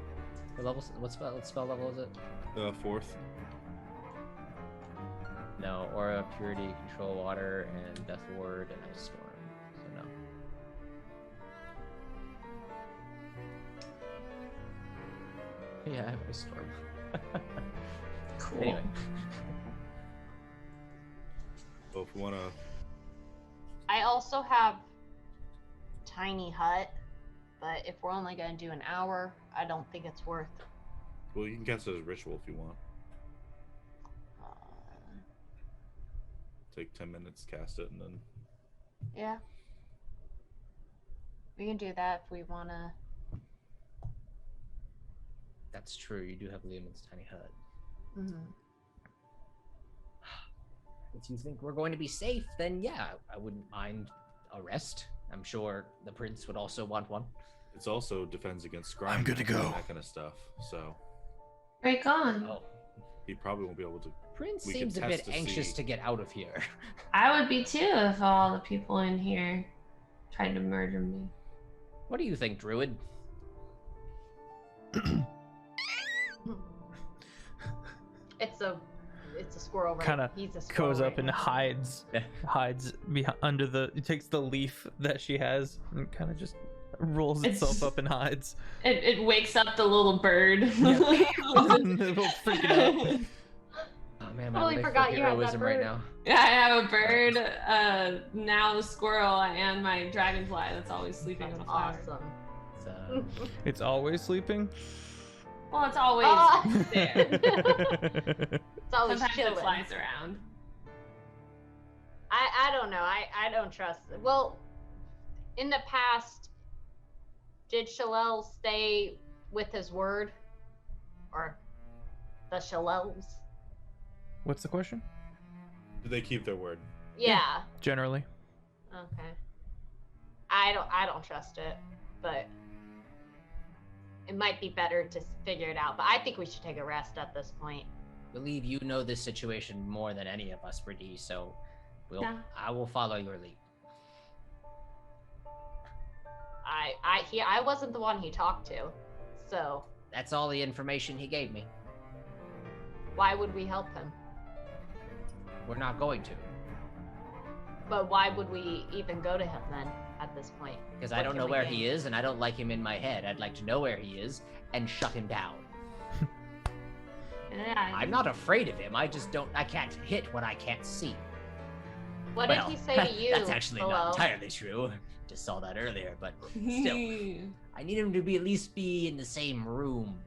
What spell level is it? 4th. No, Aura, Purity, Control Water, and Death Ward, and Ice Storm. So no. Yeah, I have Ice Storm. Cool. Anyway. Well, if we want to... I also have Tiny Hut, but if we're only going to do an hour, I don't think it's worth. Well, you can cast it as a ritual if you want. Take 10 minutes, cast it, and then... Yeah. We can do that if we want to. That's true, you do have Liam's Tiny Hut. Mm-hmm. If you think we're going to be safe, then yeah, I wouldn't mind a rest. I'm sure the prince would also want one. It's also defends against scrying. I'm good to go. That kind of stuff, so... Break on. Oh, He probably won't be able to... Prince We can seems a test bit to anxious see. to get out of here. I would be too if all the people in here tried to murder me. What do you think, Druid? It's a squirrel, right? Kind of He's a squirrel. goes up right and now. hides under the. It takes the leaf that she has and kind of just rolls itself up and hides. It wakes up the little bird. It'll freak it out. Oh man, Totally my forgot you had that heroism right bird. now. Yeah, I have a bird, now the squirrel, and my dragonfly that's always sleeping on That's a flower. awesome. So, It's always sleeping. Well, it's always Ah! there. It's always Sometimes chilling. it flies around. I don't know. I don't trust. Well, in the past, did Shalel stay with his word, or the Shalels? What's the question? Do they keep their word? Yeah. Generally. Okay. I don't trust it, but it might be better to figure it out. But I think we should take a rest at this point. I believe you know this situation more than any of us, Brady, so Yeah. I will follow your lead. I wasn't the one he talked to, so That's all the information he gave me. why would we help him? We're not going to, But why would we even go to him then at this point? because What I don't can know we where gain? he is, and I don't like him in my head. I'd like to know where he is and shut him down. Yeah, I'm not afraid of him. I can't hit what I can't see. What Well, did he say to you? That's actually Hello? not entirely true. Just saw that earlier, but still, I need him to at least be in the same room.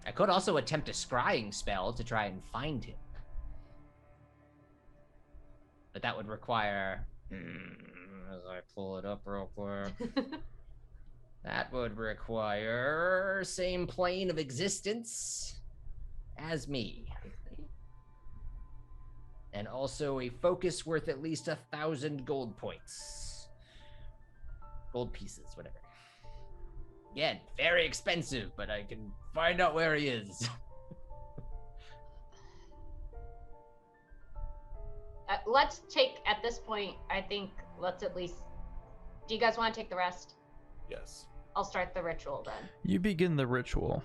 I could also attempt a scrying spell to try and find him. But that would require... as I pull it up real quick... that would require same plane of existence as me. And also a focus worth at least 1,000 gold points. Gold pieces, whatever. Again, very expensive, but I can find out where he is. Let's take, at this point, I think, let's at least... Do you guys want to take the rest? Yes. I'll start the ritual then. You begin the ritual.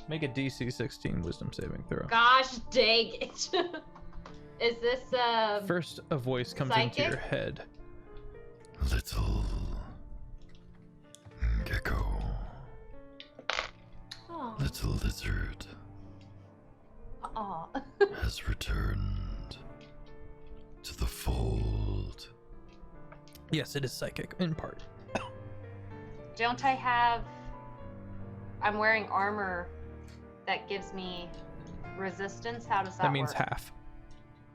Make a DC 16 Wisdom saving throw. Gosh dang it. Is this, First, a voice comes into Psychic? your head. Little gecko, Oh. little lizard Aw. has returned to the fold. Yes, it is psychic in part. Don't I have... I'm wearing armor that gives me resistance? How does that That means work? half.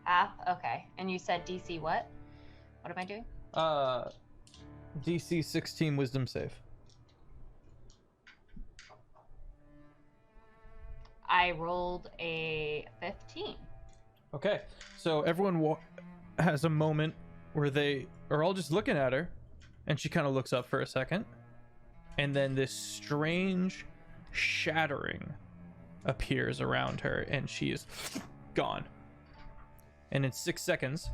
Half? Okay. And you said DC what? What am I doing? DC 16 Wisdom save. I rolled a 15. Okay, so everyone has a moment where they are all just looking at her, and she kind of looks up for a second, and then this strange shattering appears around her, and she is gone. And in 6 seconds,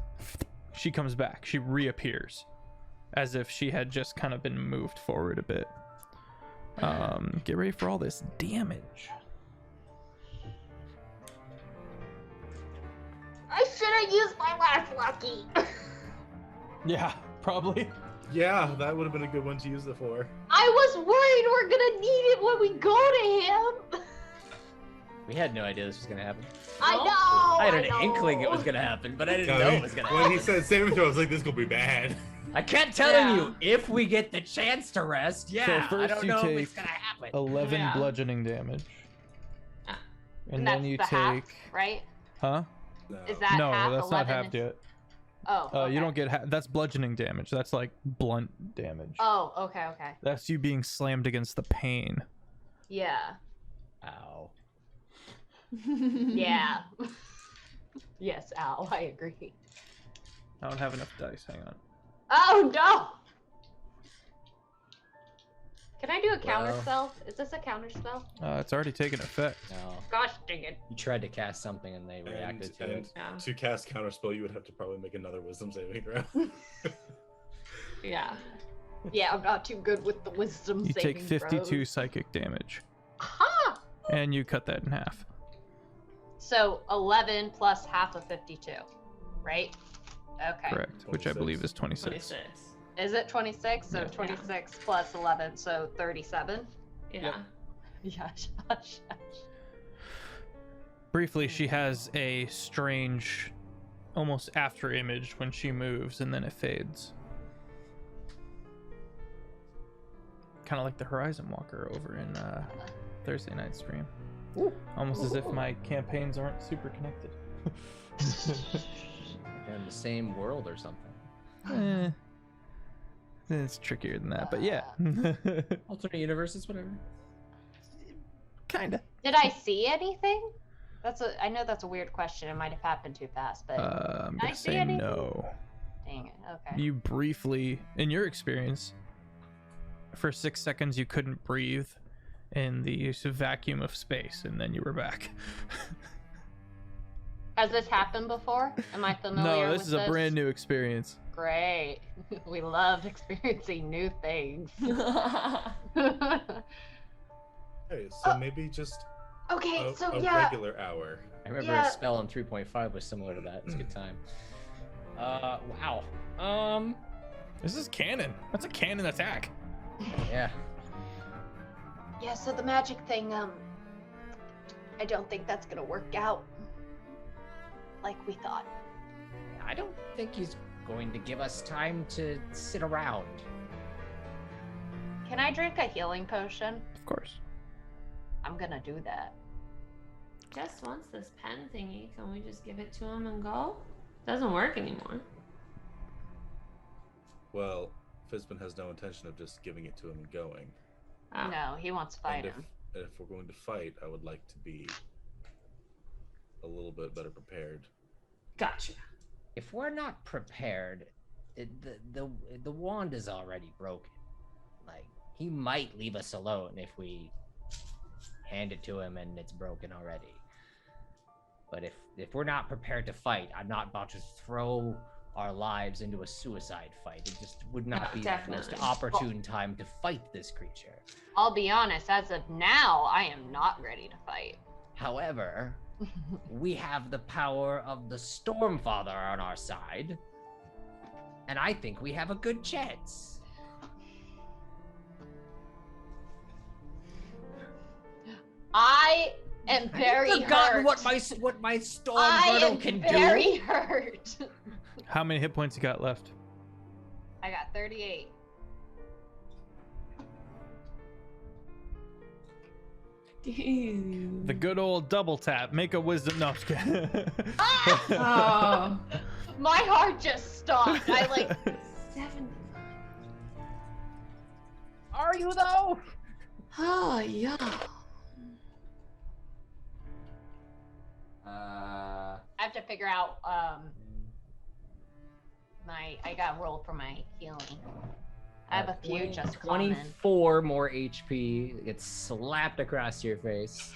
she comes back. She reappears, as if she had just kind of been moved forward a bit. Get ready for all this damage. I should have used my last lucky. Yeah, probably. Yeah, that would have been a good one to use it for. I was worried we're gonna need it when we go to him. We had no idea this was gonna happen. I know. I had an inkling it was gonna happen, but I didn't know it was gonna happen. When he said saving throw, I was like, this is gonna be bad. I kept telling you, if we get the chance to rest, So yeah, first I don't you know if take it's gonna happen. 11 Yeah. bludgeoning damage. And that's then you the take... half, right? Huh? No. Is that No, half? that's not 11 halved yet. Oh. Okay. You don't get that's bludgeoning damage. That's like blunt damage. Oh. Okay. Okay. That's you being slammed against the pain. Yeah. Ow. Yeah. Yes, ow. I agree. I don't have enough dice. Hang on. Oh no! Can I do a counter Well. spell? Is this a counter spell? It's already taken effect. No. Gosh dang it. You tried to cast something and they reacted to it. Yeah. To cast counterspell, you would have to probably make another wisdom saving throw. Yeah. Yeah, I'm not too good with the wisdom You take saving 52 throws. psychic damage, Aha! and you cut that in half. So 11 plus half of 52, right? Okay. Correct, which I 26. believe is 26. 26. Is it 26? So Yeah. 26 plus 11, so 37. Yeah. Yeah. Briefly, she has a strange, almost after image when she moves, and then it fades. Kind of like the Horizon Walker over in Thursday night stream. Almost as if my campaigns aren't super connected. They're in the same world or something. It's trickier than that, but yeah. Alternate universes, whatever. Kinda. Did I see anything? I know that's a weird question. It might have happened too fast, but I'm Did I gonna see say anything? no. dang it. Okay. You briefly, in your experience, for 6 seconds you couldn't breathe in the vacuum of space, and then you were back. Has this happened before? Am I familiar No, with this is a brand new experience. Great. We love experiencing new things. Hey, so maybe just Okay, a, so a yeah. regular hour. I remember Yeah. a spell in 3.5 was similar to that. It's a good time. Wow. This is canon. That's a canon attack. Yeah. Yeah, so the magic thing, I don't think that's gonna work out like we thought. I don't think he's going to give us time to sit around. Can I drink a healing potion? Of course. I'm gonna do that. Just wants this pen thingy. Can we just give it to him and go? Doesn't work anymore. Well, Fizbin has no intention of just giving it to him and going. Oh. No, he wants to fight And him. if we're going to fight, I would like to be a little bit better prepared. Gotcha. If we're not prepared, the wand is already broken. Like, he might leave us alone if we hand it to him and it's broken already. But if we're not prepared to fight, I'm not about to throw our lives into a suicide fight. It just would not be the most Definitely. opportune time to fight this creature. I'll be honest, as of now, I am not ready to fight. However, we have the power of the Stormfather on our side, and I think we have a good chance. I am very I've forgotten hurt. what my Storm I Girdle am can very do. hurt. How many hit points you got left? I got 38. The good old double tap. Make a wisdom. No, I'm just kidding. Ah! Oh. My heart just stopped. I like 75. Are you though? Oh, yeah. figure out I got to roll for my healing. I have a few just common. 24 more HP gets slapped across your face.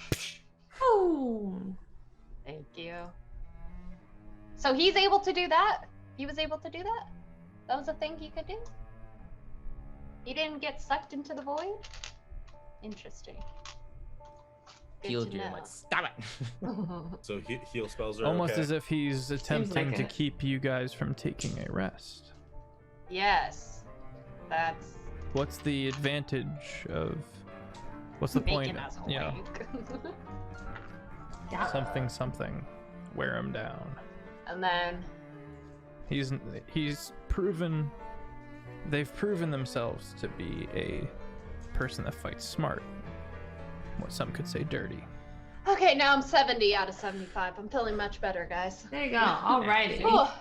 Oh. Thank you. So he's able to do that? He was able to do that? That was a thing he could do? He didn't get sucked into the void? Interesting. Good Healed to you. I'm know. like, stop it. So heal spells are Almost okay. as if he's attempting to it. keep you guys from taking a rest. Yes. That's What's the advantage of? What's the point? making us Yeah, awake. Yeah. something. Wear him down. And then He's proven. They've proven themselves to be a person that fights smart. What some could say dirty. okay, now I'm 70 out of 75. I'm feeling much better, guys. There you go. Alrighty. Oh,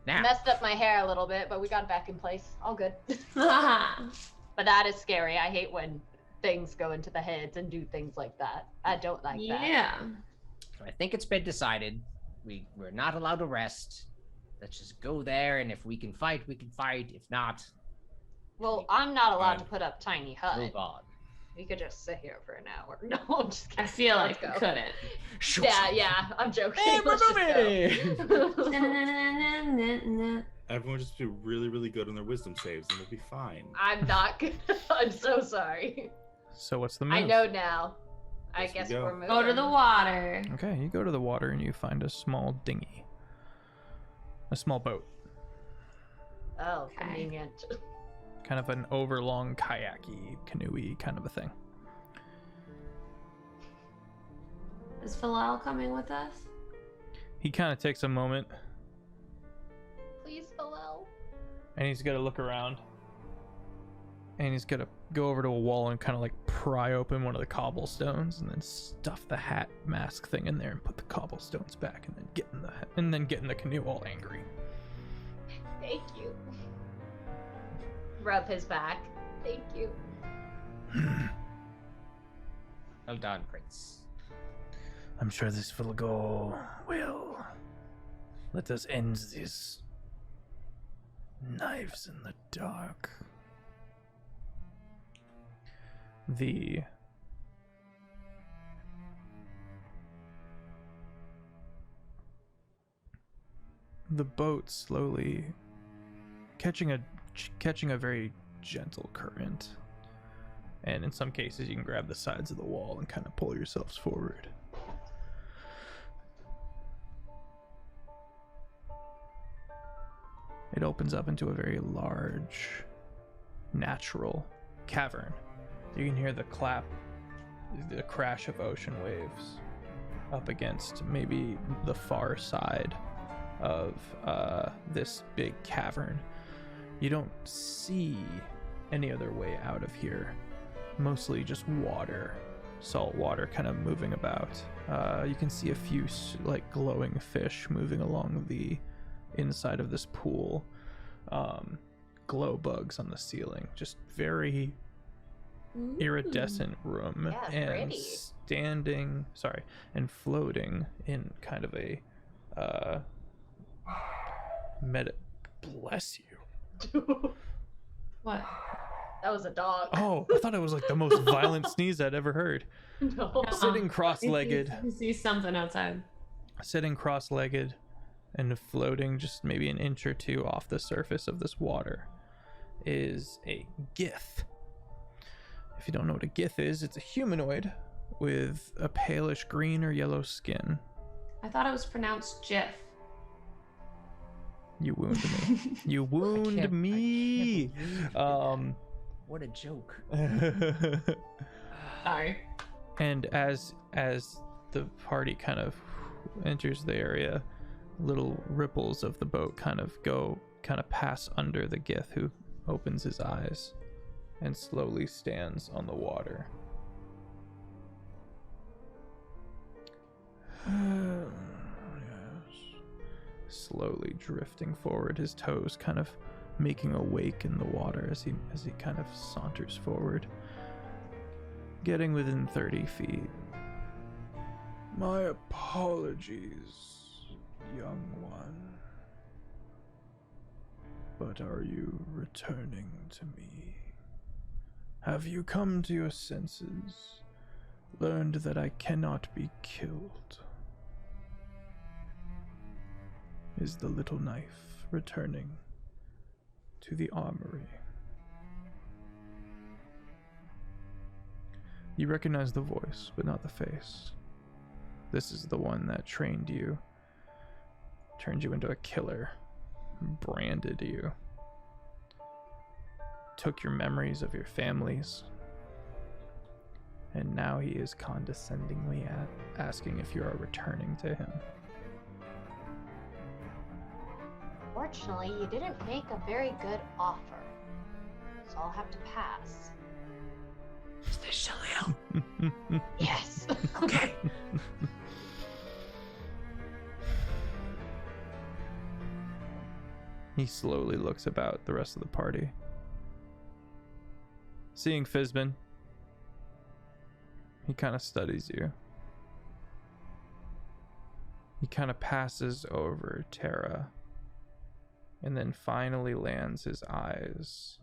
Now, messed up my hair a little bit, but we got it back in place. All good. But that is scary. I hate when things go into the heads and do things like that. I don't like that. Yeah. I think it's been decided. We're not allowed to rest. Let's just go there, and if we can fight, we can fight. If not, Well, I'm not allowed to Fine. put up tiny hut. move on. We could just sit here for an hour. No, I'm just kidding. I feel Let's like we go. couldn't. Yeah, I'm joking. Hey, Let's just movie! go. Everyone just be really, really good on their wisdom saves, and they'll be fine. I'm not good. I'm so sorry. So what's the move? I know now. I Yes, we guess go. we're moving. Go to the water. Okay, you go to the water and you find a small dinghy. A small boat. Oh, Okay. convenient. Kind of an overlong kayaky, canoey kind of a thing. Is Philal coming with us? He kind of takes a moment Please, Philel. and he's got to look around. And he's got to go over to a wall and kind of like pry open one of the cobblestones and then stuff the hat mask thing in there and put the cobblestones back and then get in the canoe all angry. Thank you. Rub his back. Thank you. Well done, Prince. I'm sure this will go well. Let us end this. Knives in the dark. The boat slowly catching a very gentle current, and in some cases you can grab the sides of the wall and kind of pull yourselves forward. It opens up into a very large natural cavern. You can hear the crash of ocean waves up against maybe the far side of this big cavern. You don't see any other way out of here. Mostly just water, salt water kind of moving about. You can see a few like glowing fish moving along the inside of this pool. Glow bugs on the ceiling. Just very iridescent room. Yeah, and pretty. And floating in kind of a bless you. What? That was a dog. Oh, I thought it was like the most violent sneeze I'd ever heard. No. Sitting cross-legged. You see something outside. Sitting cross-legged and floating just maybe an inch or two off the surface of this water is a gith. If you don't know what a gith is, it's a humanoid with a palish green or yellow skin. I thought it was pronounced Jiff. You wound me. You wound me. What a joke. Sorry. And as the party kind of enters the area, little ripples of the boat kind of pass under the gith, who opens his eyes and slowly stands on the water. Yes. Slowly drifting forward, his toes kind of making a wake in the water as he kind of saunters forward. Getting within 30 feet, My apologies, young one. But are you returning to me? Have you come to your senses, learned that I cannot be killed? Is the little knife returning to the armory? You recognize the voice, but not the face. This is the one that trained you, turned you into a killer, branded you, took your memories of your families, and now he is condescendingly asking if you are returning to him. Fortunately, you didn't make a very good offer, so I'll have to pass. Is this Shalil? Yes. Okay. He slowly looks about the rest of the party. Seeing Fizbin, he kind of studies you. He kind of passes over Terra, and then finally lands his eyes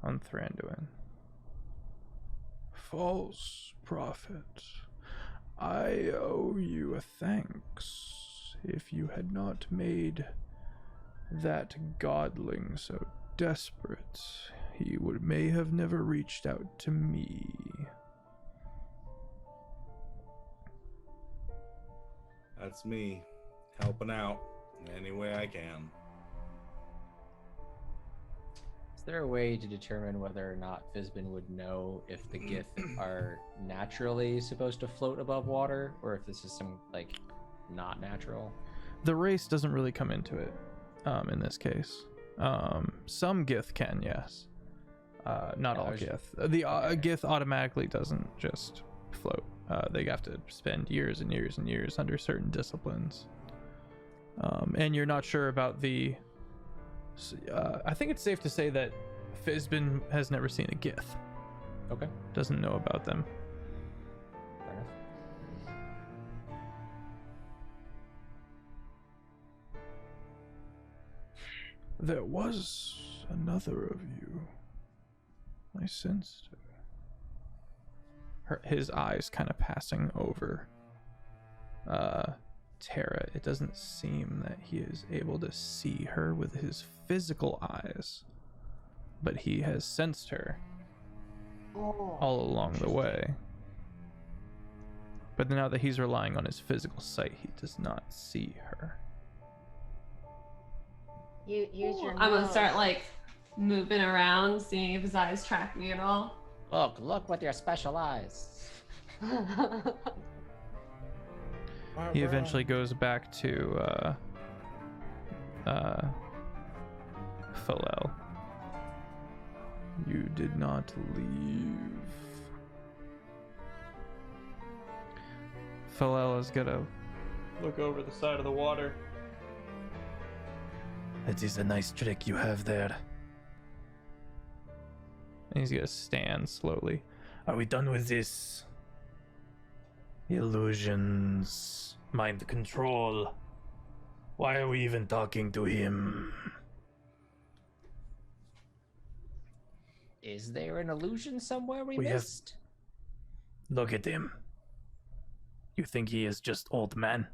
on Thranduin. False prophet, I owe you a thanks. If you had not made that godling so desperate, he may have never reached out to me. That's me, helping out any way I can. Is there a way to determine whether or not Fizbin would know if the Gith are naturally supposed to float above water, or if this is some, like, not natural? The race doesn't really come into it in this case. Some Gith can, yes. Not all Gith. The Gith automatically doesn't just float. They have to spend years and years and years under certain disciplines. And you're not sure about the... I think it's safe to say that Fizbin has never seen a Gith. Okay. Doesn't know about them. Fair enough. There was another of you. I sensed her. His eyes kind of passing over Terra. It doesn't seem that he is able to see her with his physical eyes, but he has sensed her all along the way. But now that he's relying on his physical sight, he does not see her. You use your I'm gonna nose. start like moving around, seeing if his eyes track me at all. Look with your special eyes. He eventually goes back to Phalel. You did not leave. Phalel is gonna look over the side of the water. It is a nice trick you have there. And he's gonna stand slowly. Are we done with this? Illusions, mind control. Why are we even talking to him? Is there an illusion somewhere we We have- missed? Look at him. You think he is just old man?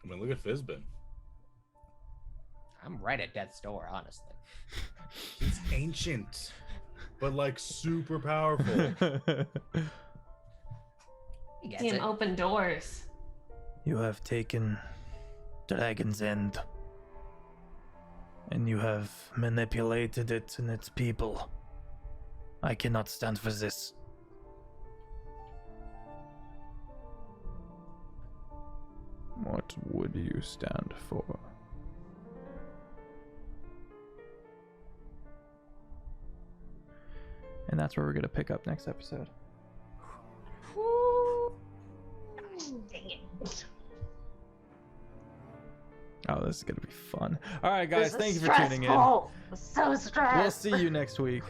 I mean, look at Fizbin. I'm right at death's door, honestly. He's ancient, but like super powerful. He gets See him it. open doors. You have taken Dragon's End, and you have manipulated it and its people. I cannot stand for this. What would you stand for? And that's where we're going to pick up next episode. Dang it. Oh, this is going to be fun. All right, guys, This is thank you for tuning in. stressful. So stressed. We'll see you next week.